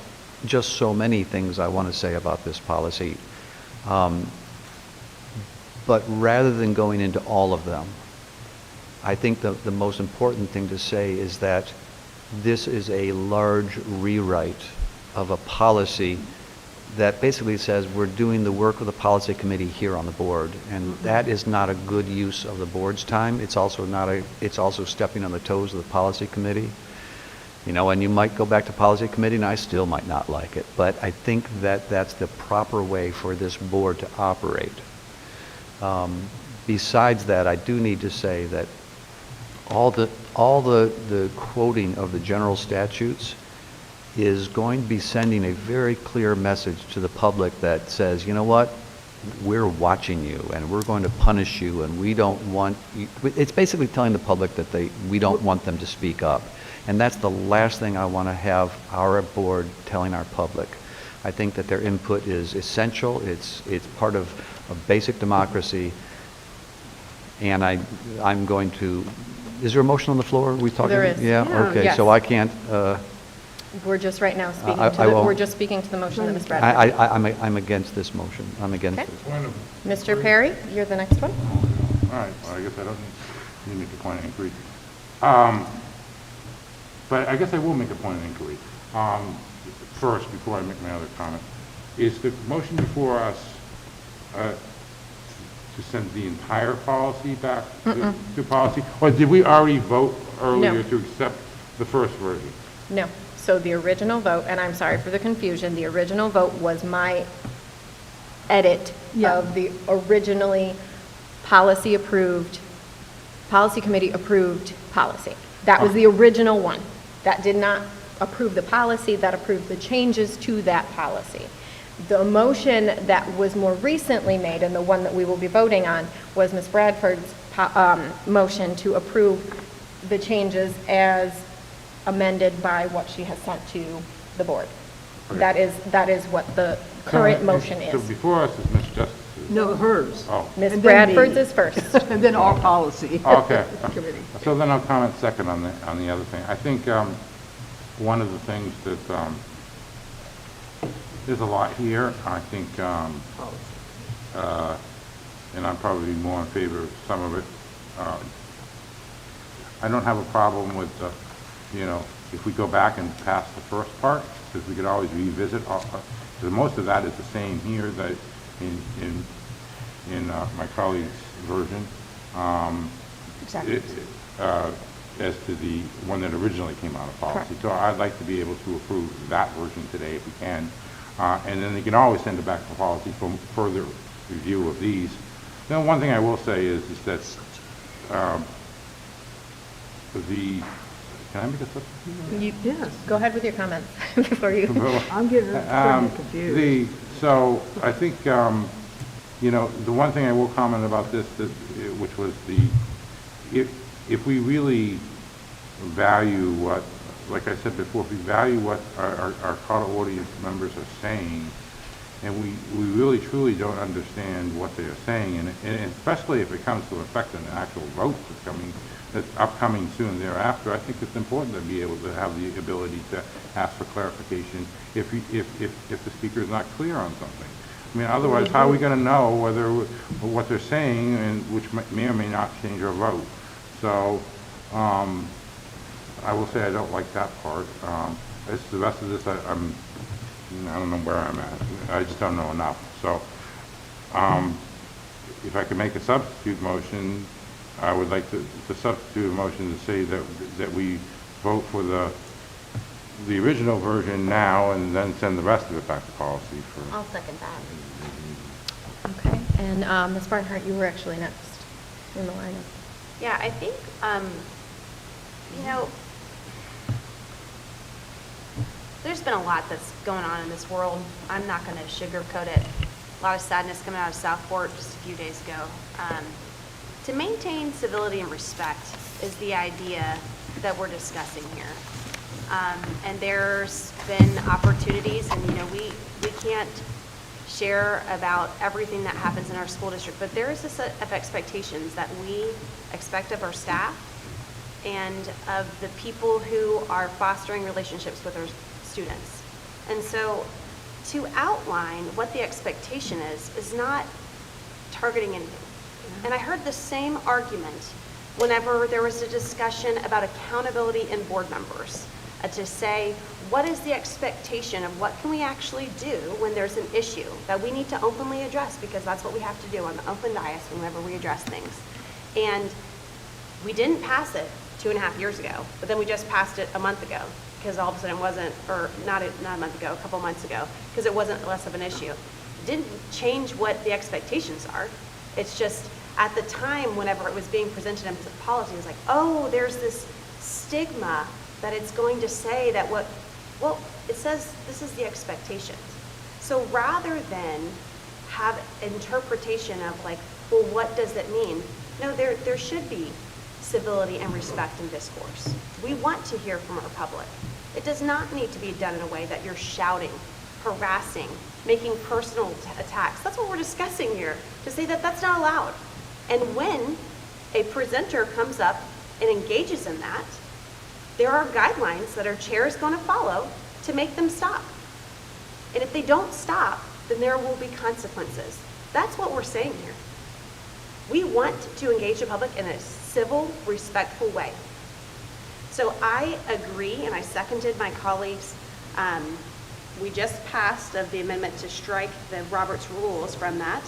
just so many things I want to say about this policy. But rather than going into all of them, I think the most important thing to say is that this is a large rewrite of a policy that basically says we're doing the work of the policy committee here on the board, and that is not a good use of the board's time. It's also stepping on the toes of the policy committee. You know, and you might go back to policy committee, and I still might not like it, but I think that that's the proper way for this board to operate. Besides that, I do need to say that all the quoting of the general statutes is going to be sending a very clear message to the public that says, you know what, we're watching you and we're going to punish you, and we don't want you. It's basically telling the public that we don't want them to speak up. And that's the last thing I want to have our board telling our public. I think that their input is essential. It's part of basic democracy. And I'm going to, is there a motion on the floor? Are we talking? There is. Yeah, Yeah. okay, Yes. so I can't, We're just right now speaking I to the, will- we're just speaking to the motion that Ms. Bradford. I'm against this motion. I'm against Okay. it. Mr. Perry, you're the next one. All right, well, I guess I don't need to make a point of inquiry. But I guess I will make a point of inquiry. First, before I make my other comment, is the motion before us to send the entire policy back to policy? Or did we already vote earlier No. to accept the first version? No. So the original vote, and I'm sorry for the confusion, the original vote was my edit of the originally policy committee approved policy. That was the original one. That did not approve the policy, that approved the changes to that policy. The motion that was more recently made, and the one that we will be voting on, was Ms. Bradford's motion to approve the changes as amended by what she has sent to the board. Okay. That is what the current motion So is. before us is Ms. Justice's. No, hers. Oh, Ms. And then Bradford's me. is first. And then our policy. okay. Committee. So then I'll comment second on the other thing. I think one of the things that there's a lot here. I think, and I'm probably more in favor of some of it. I don't have a problem with, if we go back and pass the first part, because we could always revisit. Because most of that is the same here that in my colleague's version. Exactly. As to the one that originally came out of policy. Correct. So I'd like to be able to approve that version today if we can. And then they can always send it back to policy for further review of these. Then one thing I will say is that can I make a substitute? Yes. Go ahead with your comments before you. I'm getting confused. So I think, the one thing I will comment about this, which was if we really value what, like I said before, if we value what our call audience members are saying, and we really truly don't understand what they are saying, and especially if it comes to affect an actual vote that's upcoming soon thereafter, I think it's important to be able to have the ability to ask for clarification if the speaker is not clear on something. I mean, otherwise, how are we going to know whether what they're saying, and which may or may not change our vote? So I will say I don't like that part. As the rest of this, I don't know where I'm at. I just don't know enough. So if I could make a substitute motion, I would like to substitute a motion to say that we vote for the original version now and then send the rest of it back to policy for. I'll second that. Okay, and Ms. Barnhart, you were actually next in the lineup. Yeah, I think, there's been a lot that's going on in this world. I'm not going to sugarcoat it. A lot of sadness coming out of Southport just a few days ago. To maintain civility and respect is the idea that we're discussing here. And there's been opportunities, and we can't share about everything that happens in our school district, but there is a set of expectations that we expect of our staff and of the people who are fostering relationships with our students. And so to outline what the expectation is not targeting anything. And I heard the same argument whenever there was a discussion about accountability in board members, to say, what is the expectation of what can we actually do when there's an issue that we need to openly address, because that's what we have to do on the open dais whenever we address things. And we didn't pass it 2.5 years ago, but then we just passed it a month ago, because all of a sudden it wasn't, or not a month ago, a couple months ago, because it wasn't less of an issue. It didn't change what the expectations are. It's just, at the time, whenever it was being presented as a policy, it was like, oh, there's this stigma that it's going to say that it says this is the expectations. So rather than have interpretation of like, well, what does that mean? No, there should be civility and respect in discourse. We want to hear from our public. It does not need to be done in a way that you're shouting harassing, making personal attacks. That's what we're discussing here, to say that that's not allowed. And when a presenter comes up and engages in that, there are guidelines that our chair is going to follow to make them stop. And if they don't stop, then there will be consequences. That's what we're saying here. We want to engage the public in a civil, respectful way. So I agree, and I seconded my colleagues. We just passed of the amendment to strike the Roberts rules from that,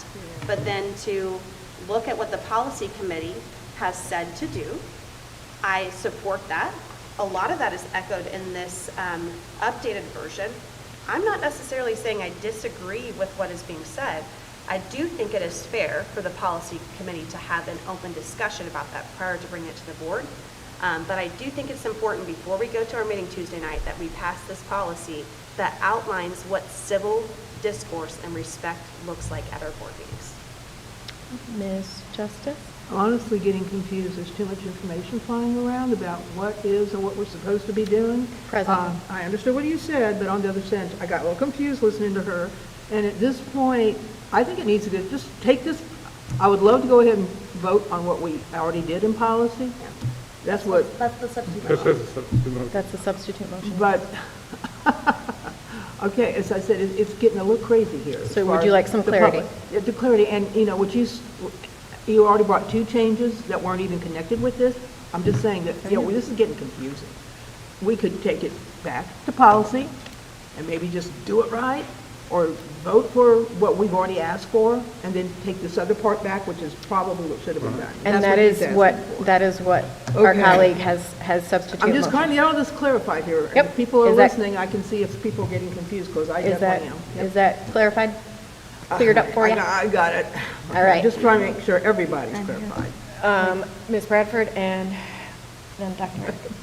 but then to look at what the policy committee has said to do. I support that. A lot of that is echoed in this updated version. I'm not necessarily saying I disagree with what is being said. I do think it is fair for the policy committee to have an open discussion about that prior to bringing it to the board. But I do think it's important before we go to our meeting Tuesday night that we pass this policy that outlines what civil discourse and respect looks like at our board meetings. Ms. Justice? I'm honestly getting confused. There's too much information flying around about what is and what we're supposed to be doing. President. I understood what you said, but on the other hand, I got a little confused listening to her. And at this point, I think it needs to just take this. I would love to go ahead and vote on what we already did in policy. That's what. That's the substitute motion. That's the substitute motion. But, okay, as I said, it's getting a little crazy here. So would you like some clarity? The clarity, and what you already brought two changes that weren't even connected with this. I'm just saying that, this is getting confusing. We could take it back to policy and maybe just do it right, or vote for what we've already asked for, and then take this other part back, which is probably what should have been done. And that is what our colleague has substituted. I'm just trying to get all this clarified here. Yep. If people are listening, I can see if people are getting confused, because I definitely am. Yep. Is that clarified? Cleared up for you? I got it. All right. Just trying to make sure everybody's clarified. Ms. Bradford and then Dr. Murphy.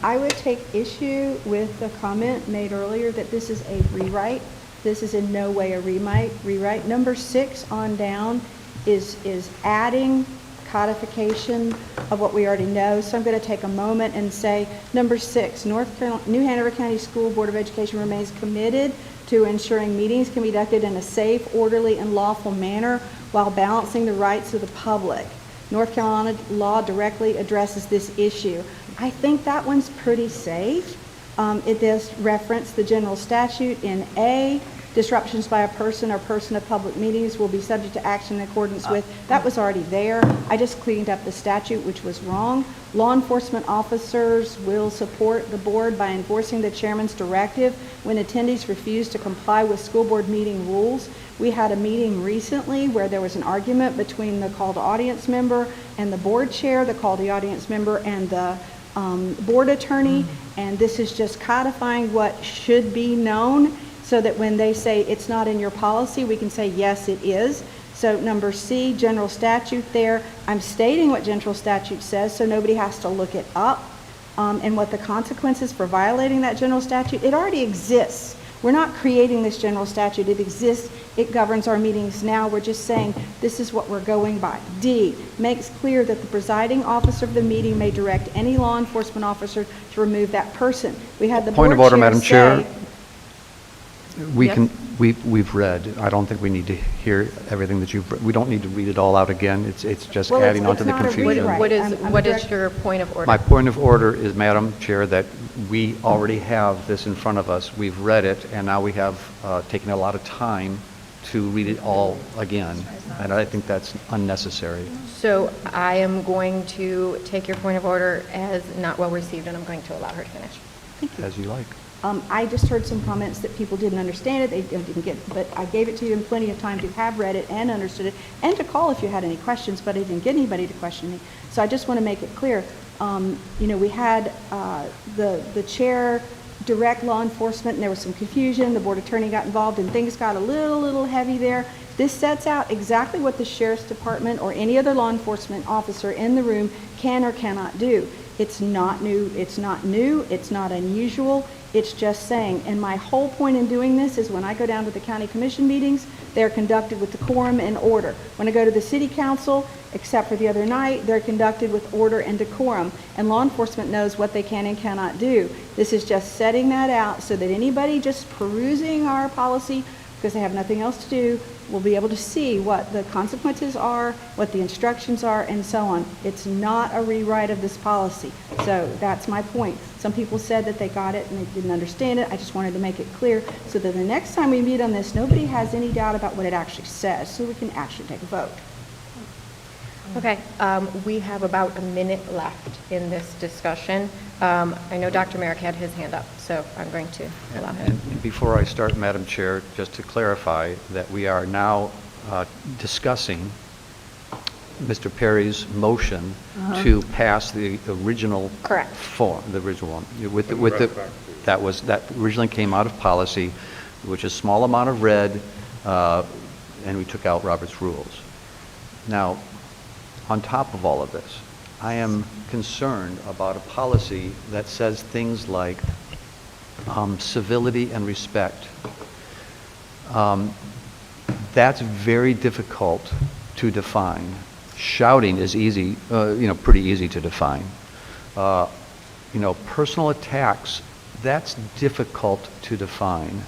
I would take issue with the comment made earlier that this is a rewrite. This is in no way a rewrite. Number 6 on down is adding codification of what we already know. So I'm going to take a moment and say, number 6, New Hanover County School Board of Education remains committed to ensuring meetings can be conducted in a safe, orderly, and lawful manner while balancing the rights of the public. North Carolina law directly addresses this issue. I think that one's pretty safe. It does reference the general statute in A. Disruptions by a person or person of public meetings will be subject to action in accordance with. That was already there. I just cleaned up the statute, which was wrong. Law enforcement officers will support the board by enforcing the chairman's directive when attendees refuse to comply with school board meeting rules. We had a meeting recently where there was an argument between the called audience member and the board chair, the called audience member and the board attorney, and this is just codifying what should be known so that when they say it's not in your policy, we can say, yes, it is. So number C, general statute there, I'm stating what general statute says so nobody has to look it up, and what the consequences for violating that general statute, it already exists. We're not creating this general statute. It exists. It governs our meetings now. We're just saying this is what we're going by. D, makes clear that the presiding officer of the meeting may direct any law enforcement officer to remove that person. We had the Point of board order, chair Madam Chair. say- We've read. I don't think we need to hear everything that you've, we don't need to read it all out again. It's just Well, adding on it's to the not a confusion. rewrite. What is your point of order? My point of order is, Madam Chair, that we already have this in front of us. We've read it, and now we have taken a lot of time to read it all again, and I think that's unnecessary. So I am going to take your point of order as not well received, and I'm going to allow her to finish. Thank you. As you like. I just heard some comments that people didn't understand it, they didn't get, but I gave it to you in plenty of time to have read it and understood it, and to call if you had any questions, but I didn't get anybody to question me. So I just want to make it clear, we had the chair direct law enforcement, and there was some confusion, the board attorney got involved, and things got a little heavy there. This sets out exactly what the sheriff's department or any other law enforcement officer in the room can or cannot do. It's not new, it's not unusual, it's just saying, and my whole point in doing this is when I go down to the county commission meetings, they're conducted with decorum and order. When I go to the city council, except for the other night, they're conducted with order and decorum, and law enforcement knows what they can and cannot do. This is just setting that out so that anybody just perusing our policy, because they have nothing else to do, will be able to see what the consequences are, what the instructions are, and so on. It's not a rewrite of this policy. So that's my point. Some people said that they got it and they didn't understand it. I just wanted to make it clear so that the next time we meet on this, nobody has any doubt about what it actually says, so we can actually take a vote. Okay, we have about a minute left in this discussion. I know Dr. Merrick had his hand up, so I'm going to allow him. And before I start, Madam Chair, just to clarify that we are now discussing Mr. Perry's motion to pass the original Correct. form, the original one. That originally came out of policy, which is small amount of red, and we took out Robert's rules. Now, on top of all of this, I am concerned about a policy that says things like civility and respect. That's very difficult to define. Shouting is easy, pretty easy to define. Personal attacks, that's difficult to define.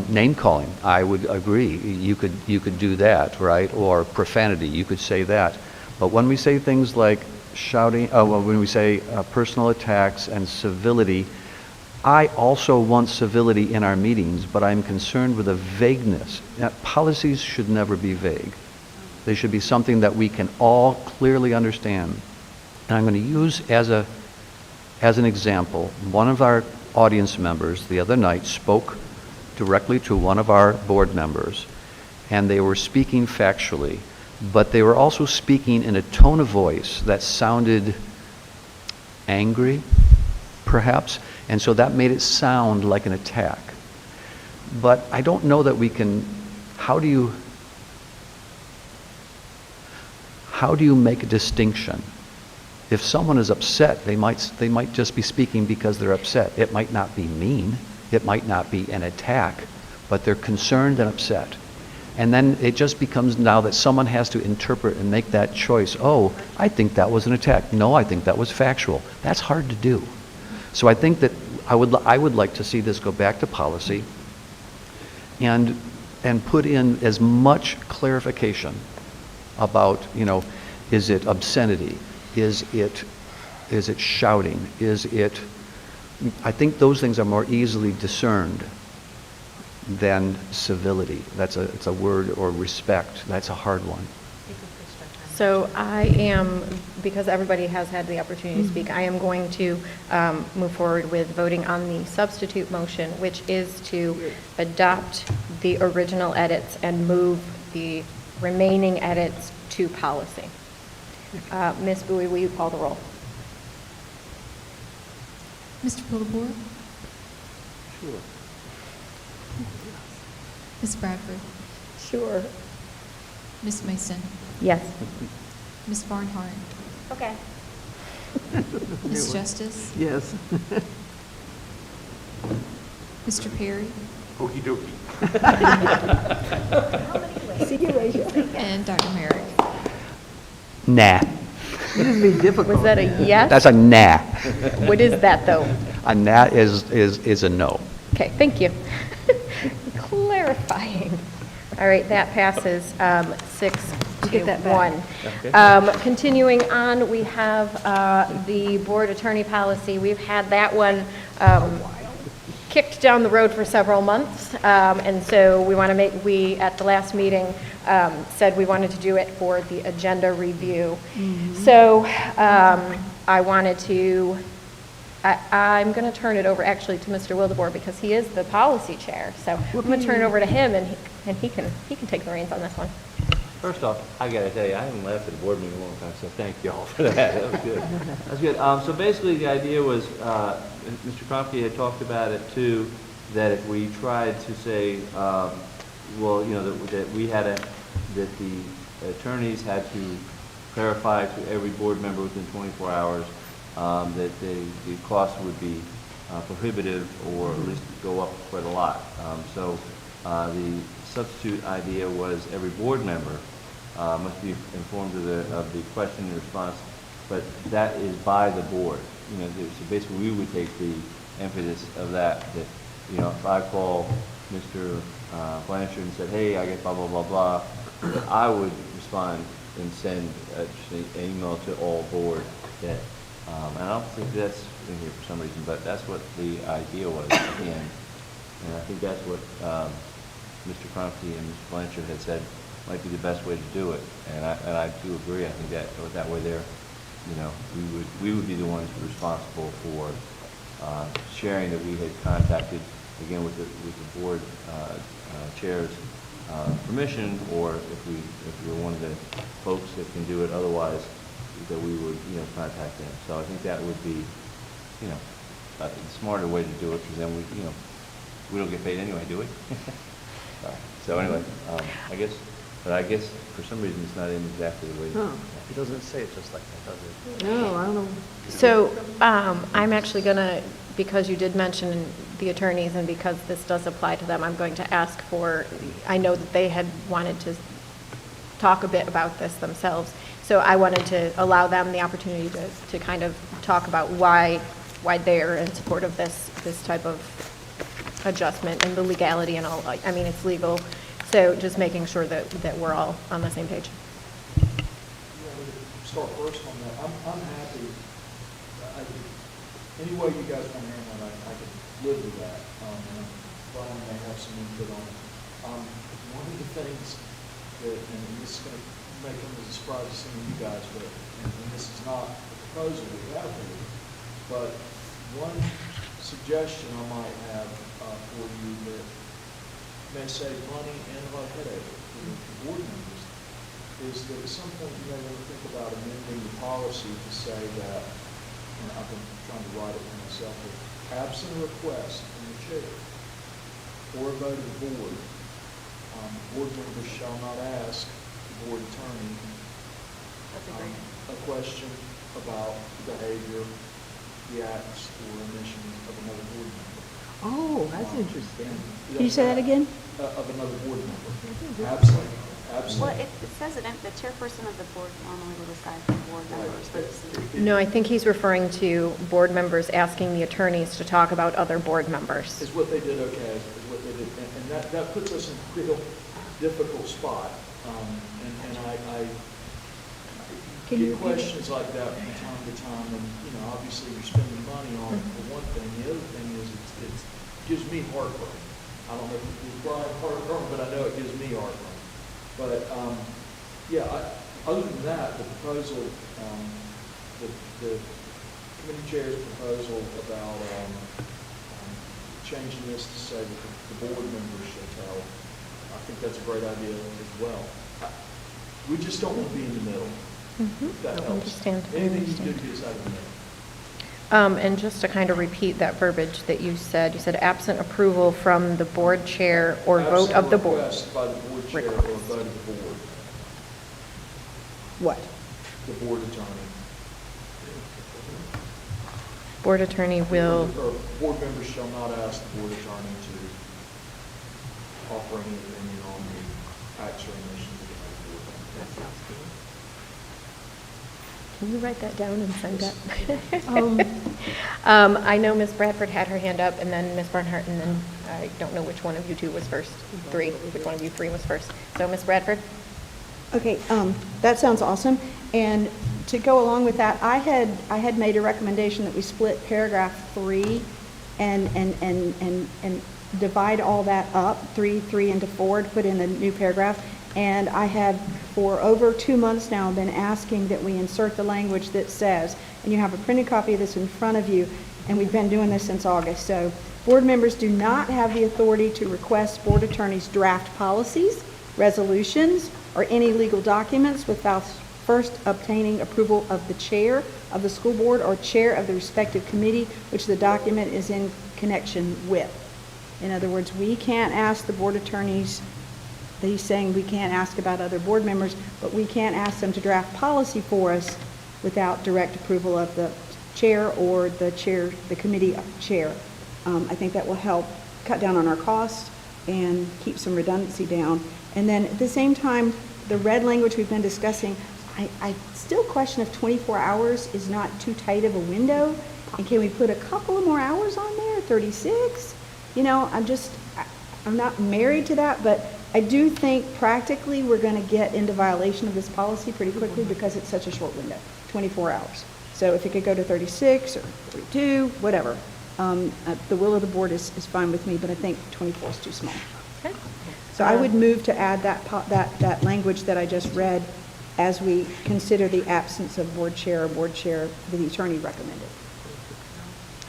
Name calling, I would agree. You could do that, right? Or profanity, you could say that. But when we say things like shouting, when we say personal attacks and civility, I also want civility in our meetings, but I'm concerned with the vagueness. Policies should never be vague. They should be something that we can all clearly understand. And I'm going to use as an example, one of our audience members the other night spoke directly to one of our board members, and they were speaking factually, but they were also speaking in a tone of voice that sounded angry, perhaps, and so that made it sound like an attack. But I don't know that we can, how do you make a distinction? If someone is upset, they might just be speaking because they're upset. It might not be mean. It might not be an attack, but they're concerned and upset. And then it just becomes now that someone has to interpret and make that choice. Oh, I think that was an attack. No, I think that was factual. That's hard to do. So I think that I would like to see this go back to policy and put in as much clarification about, is it obscenity? Is it shouting? I think those things are more easily discerned than civility. It's a word, or respect. That's a hard one. So I am, because everybody has had the opportunity to speak, I am going to move forward with voting on the substitute motion, which is to adopt the original edits and move the remaining edits to policy. Ms. Bowie, will you call the roll? Mr. Pulliboy? Sure. Ms. Bradford? Sure. Ms. Mason? Yes. Ms. Barnhart? Okay. Ms. Justice? Yes. Mr. Perry? Okey dokey. See you later. And Dr. Merrick? Nah. You didn't be difficult. Was that a yes? That's a nah. What is that, though? A nah is a no. Okay, thank you. Clarifying. All right, that passes 6 to Get that back. 1. Continuing on, we have the board attorney policy. We've had that one kicked down the road for several months, and so we at the last meeting said we wanted to do it for the agenda review. So I'm going to turn it over actually to Mr. Wildebohr because he is the policy chair. So I'm going to turn it over to him, and he can take the reins on this one. First off, I gotta tell you, I haven't left at a board meeting in a long time, so thank you all for that. That was good. That's good. So basically, the idea was, Mr. Kromke had talked about it too, that if we tried to say, that the attorneys had to clarify to every board member within 24 hours that the cost would be prohibitive or at least go up quite a lot. So the substitute idea was every board member must be informed of the question and response, but that is by the board. So basically, we would take the impetus of that, if I call Mr. Blanchard and said, hey, I get blah, blah, blah, blah, I would respond and send just an email to all board that, and I don't think that's in here for some reason, but that's what the idea was at the end. And I think that's what Mr. Cronky and Mr. Blanchard had said might be the best way to do it. And I do agree. I think that way there, we would be the ones responsible for sharing that we had contacted, again, with the board chair's permission, or if we were one of the folks that can do it otherwise, that we would, contact them. So I think that would be, a smarter way to do it, because then we don't get paid anyway, do we? So anyway, I guess for some reason it's not in exactly the way. It doesn't say it just like that, does it? No, I don't know. So I'm actually going to, because you did mention the attorneys and because this does apply to them, I'm going to ask for, I know that they had wanted to talk a bit about this themselves, so I wanted to allow them the opportunity to kind of talk about why they're in support of this type of adjustment and the legality and all. I mean, it's legal, so just making sure that we're all on the same page. Start first on that. I'm happy. Any way you guys want to handle it, I could live with that. And Brian may have some input on it. One of the things that, and this is going to make them as a surprise to some of you guys, and this is not a proposal we have here, but one suggestion I might have for you that may save money and a headache for the board members is that at some point you may want to think about amending the policy to say that, and I've been trying to write it for myself, that absent a request from the chair or a vote of the board, board members shall not ask the board attorney a question about the behavior, the acts, or omissions of another board member. Oh, that's interesting. Can you say that again? Of another board member. Absolutely. Well, it says it, the chairperson of the board normally will decide for board members, but No, I think he's referring to board members asking the attorneys to talk about other board members. Is what they did okay, is what they did. And that puts us in a real difficult spot. And I get questions like that from time to time. And, obviously you're spending money on it for one thing. The other thing is it gives me heartburn. I don't know if it gives Brian heartburn, but I know it gives me heartburn. But, other than that, the proposal, the committee chair's proposal about changing this to say that the board members shall tell, I think that's a great idea as well. We just don't want to be in the middle. That helps. Understand. Anything you do to get us out of the middle. And just to kind of repeat that verbiage that you said absent approval from the board chair or vote of the board. Request by the board chair or vote of the board. What? The board attorney. Board attorney will, Or board members shall not ask the board attorney to offer any opinion on the acts or omissions of the board. That sounds good. can you write that down and send that? I know Ms. Bradford had her hand up, and then Ms. Barnhart, and then I don't know which one of you two was first. Which one of you three was first? So Ms. Bradford? Okay, that sounds awesome. And to go along with that, I had made a recommendation that we split paragraph 3 and divide all that up, 3 into 4, to put in a new paragraph. And I have, for over 2 months now, been asking that we insert the language that says, and you have a printed copy of this in front of you, and we've been doing this since August. So board members do not have the authority to request board attorneys draft policies, resolutions, or any legal documents without first obtaining approval of the chair of the school board or chair of the respective committee which the document is in connection with. In other words, we can't ask the board attorneys, he's saying we can't ask about other board members, but we can't ask them to draft policy for us without direct approval of the chair or the committee chair. I think that will help cut down on our costs and keep some redundancy down. And then at the same time, the red language we've been discussing, I still question if 24 hours is not too tight of a window, and can we put a couple of more hours on there, 36? You know, I'm not married to that, but I do think practically we're going to get into violation of this policy pretty quickly because it's such a short window, 24 hours. So if it could go to 36 or 32, whatever. The will of the board is fine with me, but I think 24 is too small. Okay. So I would move to add that language that I just read as we consider the absence of board chair or board chair that the attorney recommended.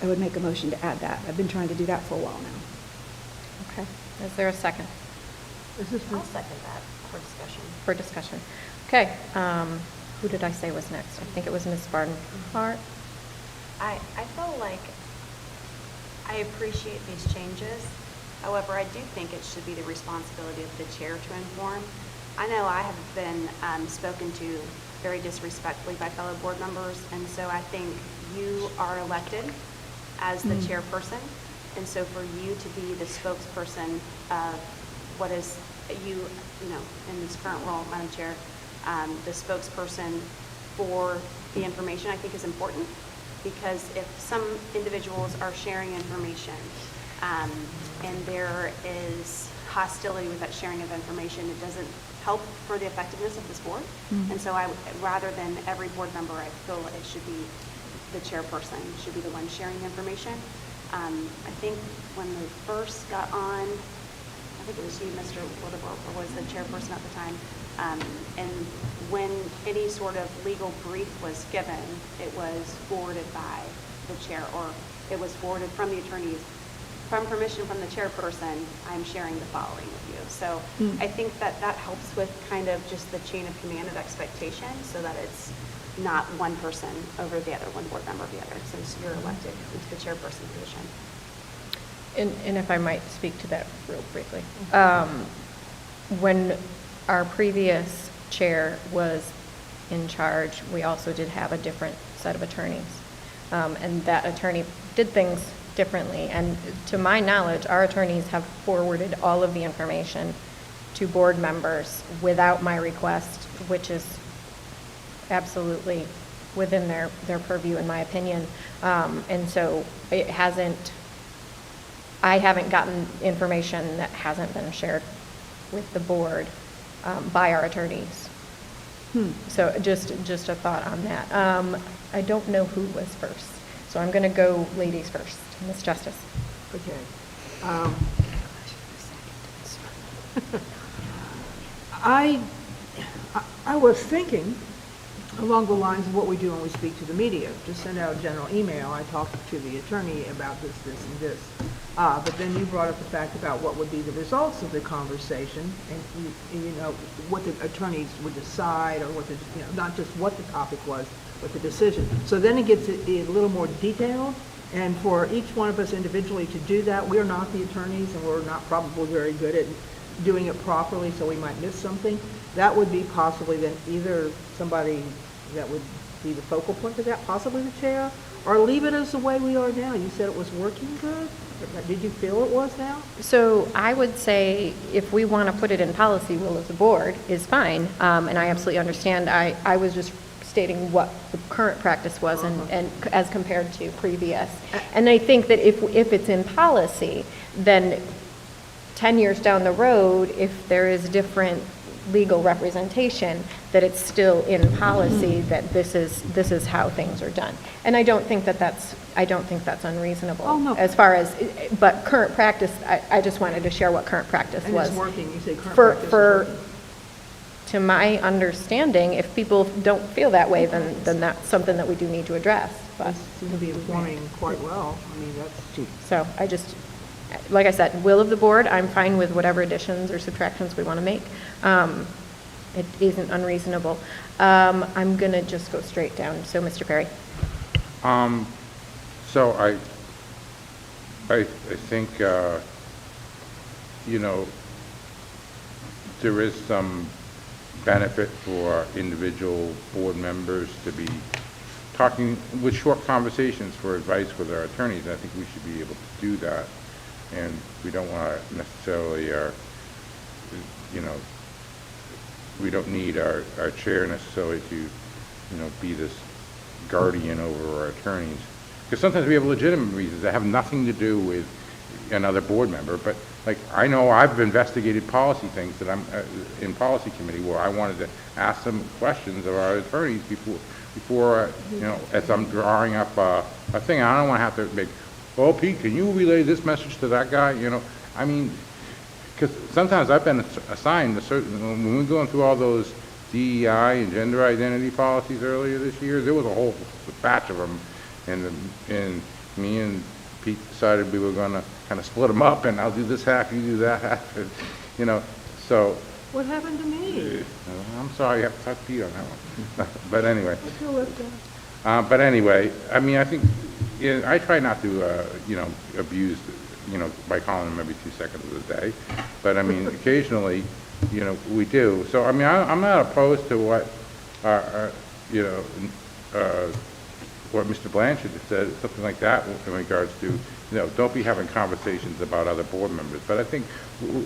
I would make a motion to add that. I've been trying to do that for a while now. Okay. Is there a second? I'll second that for discussion. For discussion. Okay. Who did I say was next? I think it was Ms. Barnhart. I feel like I appreciate these changes. However, I do think it should be the responsibility of the chair to inform. I know I have been spoken to very disrespectfully by fellow board members, and so I think you are elected as the chairperson, and so for you to be the spokesperson of what is you know, in this current role, Madam Chair, the spokesperson for the information, I think is important, because if some individuals are sharing information and there is hostility with that sharing of information, it doesn't help for the effectiveness of this board. And so rather than every board member, I feel it should be the chairperson, should be the one sharing the information. I think when we first got on, I think it was you, Mr. Wildebor, was the chairperson at the time. And when any sort of legal brief was given, it was forwarded by the chair, or it was forwarded from the attorneys. From permission from the chairperson, I'm sharing the following with you. So I think that helps with kind of just the chain of command of expectation, so that it's not one person over the other, one board member over the other, since you're elected into the chairperson position. And if I might speak to that real briefly. When our previous chair was in charge, we also did have a different set of attorneys. And that attorney did things differently. And to my knowledge, our attorneys have forwarded all of the information to board members without my request, which is absolutely within their purview, in my opinion. And so it hasn't, I haven't gotten information that hasn't been shared with the board by our attorneys. So just a thought on that. I don't know who was first, so I'm going to go ladies first. Ms. Justice. Okay. I was thinking along the lines of what we do when we speak to the media. Just send out a general email. I talked to the attorney about this, and this. But then you brought up the fact about what would be the results of the conversation, and you know what the attorneys would decide, or what the, you know, not just what the topic was, but the decision. So then it gets a little more detailed. And for each one of us individually to do that, we're not the attorneys, and we're not probably very good at doing it properly, so we might miss something. That would be possibly then either somebody that would be the focal point of that, possibly the chair, or leave it as the way we are now. You said it was working good? Did you feel it was now? So I would say if we want to put it in policy, will of the board is fine. And I absolutely understand. I was just stating what the current practice was and as compared to previous. And I think that if it's in policy, then 10 years down the road, if there is different legal representation, that it's still in policy that this is how things are done. And I don't think that's unreasonable. Oh, no. As far as, but current practice, I just wanted to share what current practice was. And it's working. You say current practice is working. To my understanding, if people don't feel that way, then that's something that we do need to address. But Seems to be performing quite well. I mean, that's cheap. so I just, like I said, will of the board, I'm fine with whatever additions or subtractions we want to make. It isn't unreasonable. I'm going to just go straight down. So, Mr. Perry. So I think, you know, there is some benefit for individual board members to be talking with short conversations for advice with our attorneys. I think we should be able to do that. And we don't want to necessarily, you know, we don't need our chair necessarily to, be this guardian over our attorneys. Because sometimes we have legitimate reasons that have nothing to do with another board member, but like, I know I've investigated policy things that I'm in policy committee where I wanted to ask some questions of our attorneys before as I'm drawing up a thing. I don't want to have to make, oh, Pete, can you relay this message to that guy? I mean, because sometimes I've been assigned when we're going through all those DEI and gender identity policies earlier this year, there was a whole batch of them, and me and Pete decided we were going to kind of split them up, and I'll do this half, you do that half, so. What happened to me? I'm sorry, you have to talk to Pete on that one. But anyway. I feel left out. But anyway, I mean, I think, I try not to, abuse, by calling them every 2 seconds of the day. But I mean, occasionally, we do. So, I mean, I'm not opposed to what, what Mr. Blanchard said, something like that in regards to, don't be having conversations about other board members. But I think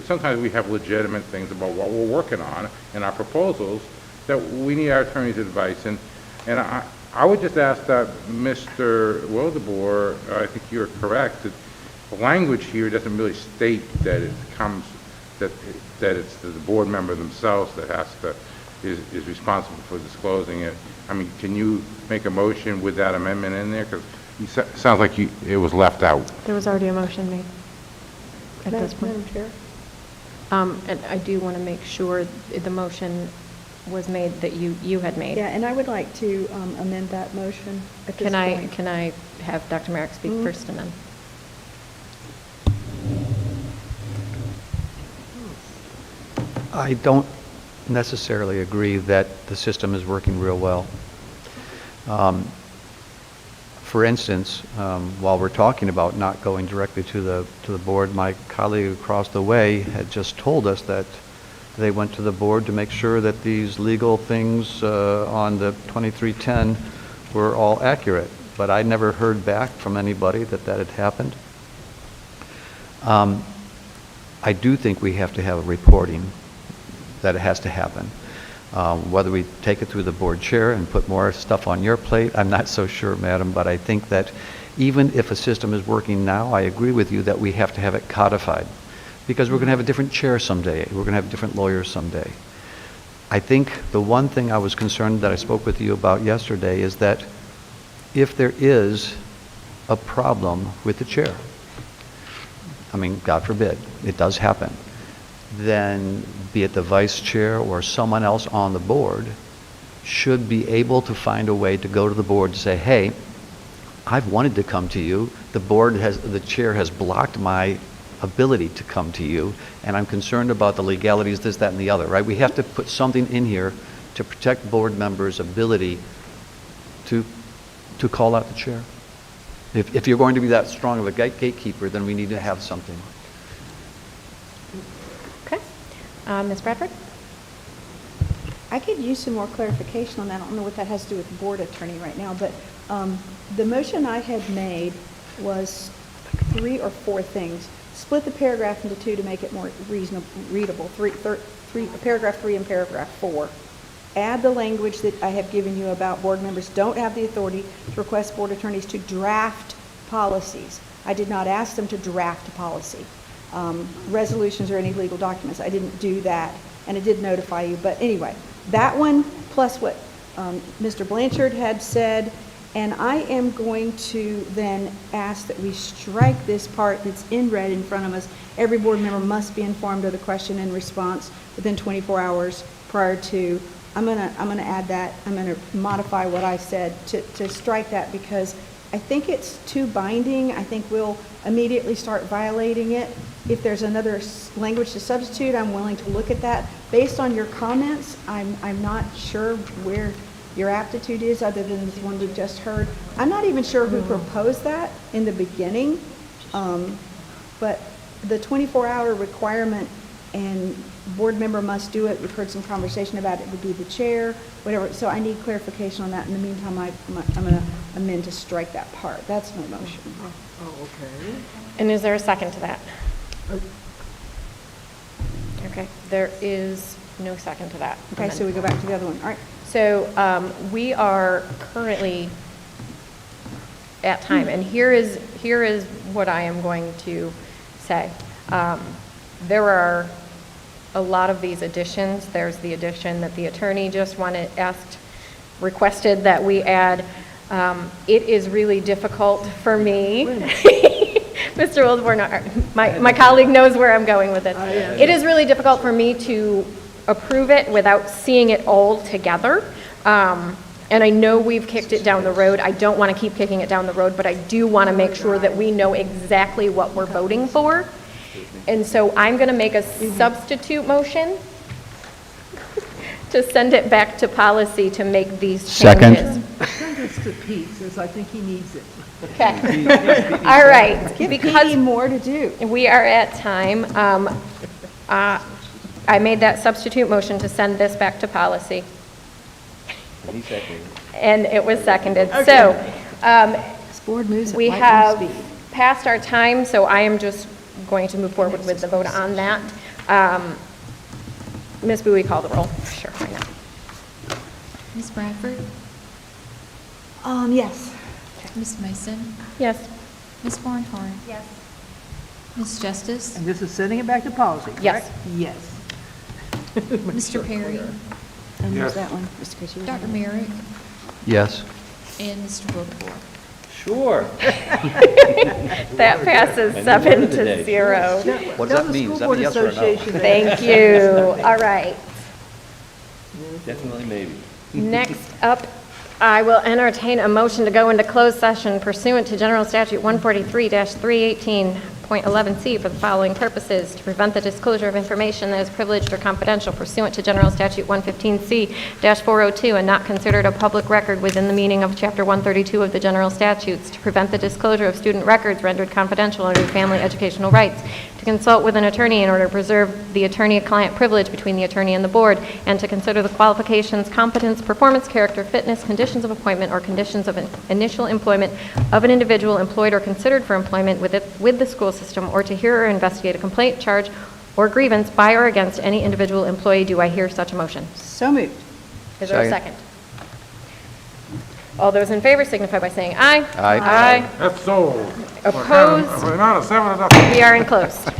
sometimes we have legitimate things about what we're working on in our proposals that we need our attorney's advice. And I would just ask that Mr. Wildeboer, I think you're correct, that the language here doesn't really state that it comes, that it's the board member themselves that has to, is responsible for disclosing it. I mean, can you make a motion with that amendment in there? Because it sounds like it was left out. There was already a motion made at this point. Madam Chair? And I do want to make sure the motion was made that you had made. Yeah, and I would like to amend that motion at this point. Can I have Dr. Merrick speak first and then? I don't necessarily agree that the system is working real well. For instance, while we're talking about not going directly to the board, my colleague across the way had just told us that they went to the board to make sure that these legal things on the 2310 were all accurate. But I never heard back from anybody that had happened. I do think we have to have a reporting that it has to happen. Whether we take it through the board chair and put more stuff on your plate, I'm not so sure, madam, but I think that even if a system is working now, I agree with you that we have to have it codified, because we're going to have a different chair someday. We're going to have different lawyers someday. I think the one thing I was concerned that I spoke with you about yesterday is that if there is a problem with the chair, I mean, God forbid, it does happen, then be it the vice chair or someone else on the board should be able to find a way to go to the board to say, hey, I've wanted to come to you. The chair has blocked my ability to come to you, and I'm concerned about the legalities, this, that, and the other, right? We have to put something in here to protect board members' ability to call out the chair. If you're going to be that strong of a gatekeeper, then we need to have something. Okay. Ms. Bradford? I could use some more clarification on that. I don't know what that has to do with the board attorney right now, but the motion I had made was 3 or 4 things. Split the paragraph into 2 to make it more readable, paragraph 3 and paragraph 4. Add the language that I have given you about board members don't have the authority to request board attorneys to draft policies. I did not ask them to draft a policy, resolutions or any legal documents. I didn't do that, and it did notify you. But anyway, that one plus what Mr. Blanchard had said, and I am going to then ask that we strike this part that's in red in front of us. Every board member must be informed of the question and response within 24 hours prior to. I'm gonna add that. I'm gonna modify what I said to strike that, because I think it's too binding. I think we'll immediately start violating it. If there's another language to substitute, I'm willing to look at that. Based on your comments, I'm not sure where your aptitude is other than the one we just heard. I'm not even sure who proposed that in the beginning, but the 24-hour requirement and board member must do it. We've heard some conversation about it would be the chair, whatever. So I need clarification on that. In the meantime, I'm going to amend to strike that part. That's my motion. Oh, okay. And is there a second to that? Okay, there is No second to that. Okay, so we go back to the other one. All right. So we are currently at time, and here is what I am going to say. There are a lot of these additions. There's the addition that the attorney just requested that we add. It is really difficult for me. Mr. Osborne, my colleague knows where I'm going with it. It is really difficult for me to approve it without seeing it all together. And I know we've kicked it down the road. I don't want to keep kicking it down the road, but I do want to make sure that we know exactly what we're voting for. And so I'm going to make a substitute motion to send it back to policy to make these changes. Send this to Pete, since I think he needs it. Okay. All right. Give Because Pete more to do. we are at time, I made that substitute motion to send this back to policy. He seconded. And it was seconded. So, This board moves at we lightning have speed. passed our time, so I am just going to move forward with the vote on that. Ms. Bowie, call the roll. Sure, why not? Ms. Bradford? Yes. Ms. Mason? Yes. Ms. Barnhart? Yes. Ms. Justice? And this is sending it back to policy, Yes. correct? Yes. Mr. Perry? And Yes. there's that one, Mr. Kitchen. Dr. Merrick? Yes. And Mr. Wilkor? Sure. That passes I knew 7 one of the to days. 0. What does that mean? Is that a yes or a no? Thank you. All right. Definitely maybe. Next up, I will entertain a motion to go into closed session pursuant to General Statute 143-318.11C for the following purposes: to prevent the disclosure of information that is privileged or confidential pursuant to General Statute 115C-402 and not considered a public record within the meaning of Chapter 132 of the General Statutes; to prevent the disclosure of student records rendered confidential under family educational rights; to consult with an attorney in order to preserve the attorney-client privilege between the attorney and the board; and to consider the qualifications, competence, performance, character, fitness, conditions of appointment, or conditions of initial employment of an individual employed or considered for employment with the school system, or to hear or investigate a complaint, charge, or grievance by or against any individual employee. Do I hear such a motion? So moved. Is there a second? All those in favor signify by saying aye. Aye. Aye. That's so. Opposed? We're not a 7 to We are enclosed.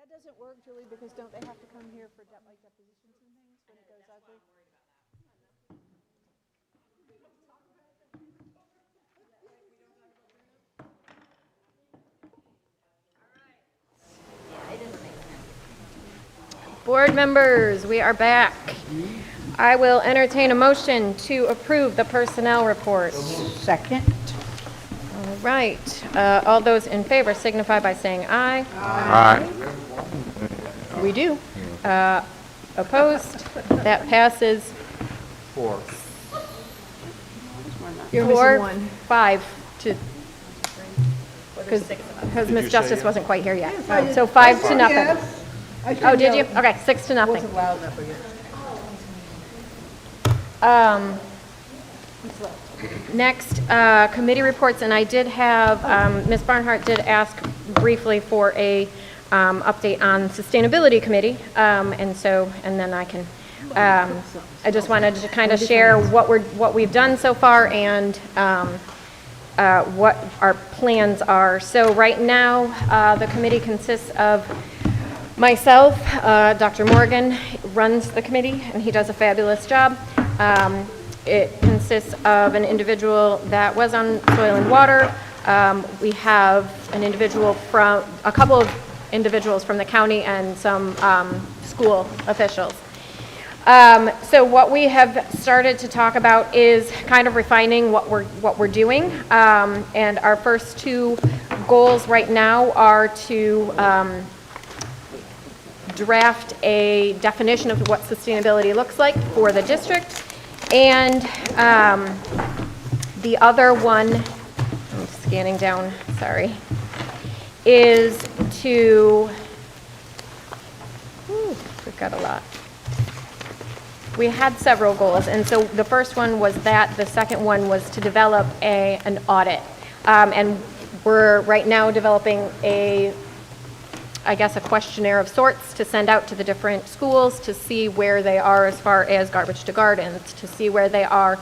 That doesn't work, Julie, because don't they have to come here for depositions and things when it goes ugly? Board members, we are back. I will entertain a motion to approve the personnel report. Second. All right. All those in favor signify by saying aye. Aye. We do. Opposed? That passes 4. You're missing 4, one. 5 to, because Did Ms. you say Justice yes? wasn't quite here yet. Yes, I did. So 5 to I said nothing. yes. I Oh, said did you? no. Okay, 6 to nothing. Wasn't loud enough again. Next, committee reports, and I did have, Ms. Barnhart did ask briefly for a update on Sustainability Committee, and then I can, I just wanted to kind of share what we've done so far and what our plans are. So right now, the committee consists of myself, Dr. Morgan runs the committee, and he does a fabulous job. It consists of an individual that was on Soil and Water. We have a couple of individuals from the county and some school officials. So what we have started to talk about is kind of refining what we're doing. And our first 2 goals right now are to draft a definition of what sustainability looks like for the district. And the other one, I'm scanning down, sorry, is to, we've got a lot. We had several goals, and so the first one was that. The second one was to develop an audit. And we're right now developing a questionnaire of sorts to send out to the different schools to see where they are as far as garbage to gardens, to see where they are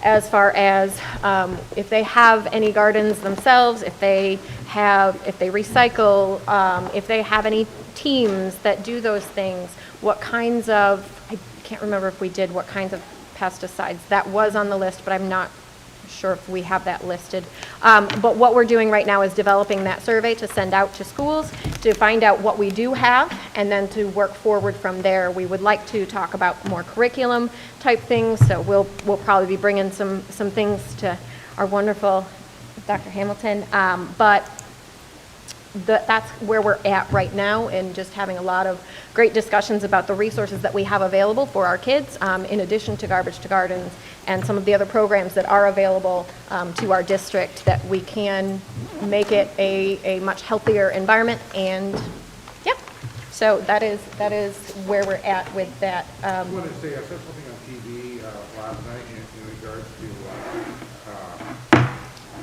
as far as if they have any gardens themselves, if they recycle, if they have any teams that do those things, what kinds of, I can't remember if we did what kinds of pesticides. That was on the list, but I'm not sure if we have that listed. But what we're doing right now is developing that survey to send out to schools to find out what we do have and then to work forward from there. We would like to talk about more curriculum type things, so we'll probably be bringing some things to our wonderful Dr. Hamilton. But that's where we're at right now, and just having a lot of great discussions about the resources that we have available for our kids, in addition to Garbage to Gardens and some of the other programs that are available to our district, that we can make it a much healthier environment. And yeah, so that is where we're at with that. I want to say, I saw something on TV last night in regards to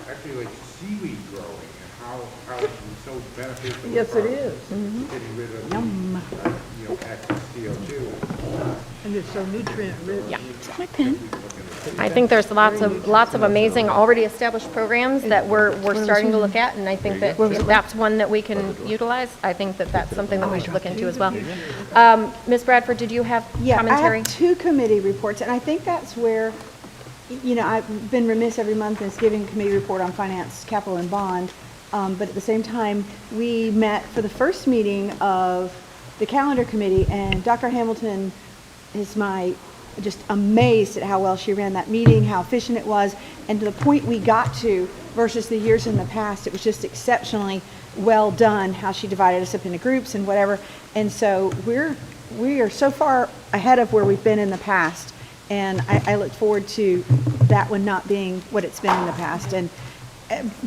actually like seaweed growing and how it's so beneficial. Yes, it is. Getting rid of Yum. excess CO2. And it's so nutrient rich. Yeah. My pen. I think there's lots of amazing already established programs that we're starting to look at, and I think that if that's one that we can utilize, I think that that's something that we should look into as well. Ms. Bradford, did you have commentary? I have 2 committee reports, and I think that's where, I've been remiss every month in giving a committee report on finance, capital, and bond. But at the same time, we met for the first meeting of the calendar committee, and Dr. Hamilton is just amazed at how well she ran that meeting, how efficient it was, and to the point we got to versus the years in the past, it was just exceptionally well done, how she divided us up into groups and whatever. And so we are so far ahead of where we've been in the past, and I look forward to that one not being what it's been in the past. And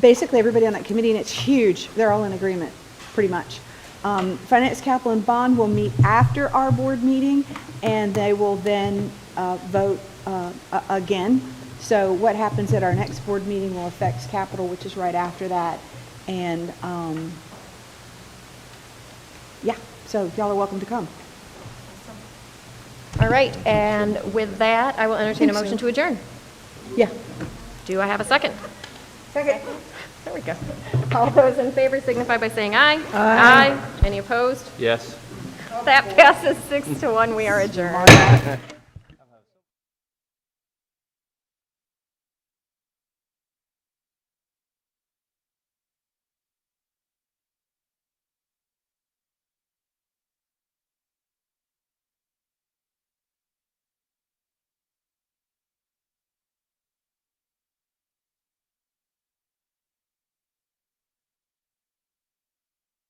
basically everybody on that committee, and it's huge, they're all in agreement, pretty much. Finance, capital, and bond will meet after our board meeting, and they will then vote again. So what happens at our next board meeting will affect capital, which is right after that. And yeah, so y'all are welcome to come. All right, and with that, I will entertain a motion to adjourn. Yeah. Do I have a second? Second. There we go. All those in favor signify by saying aye. Aye. Any opposed? Yes. That passes 6 to 1. We are adjourned.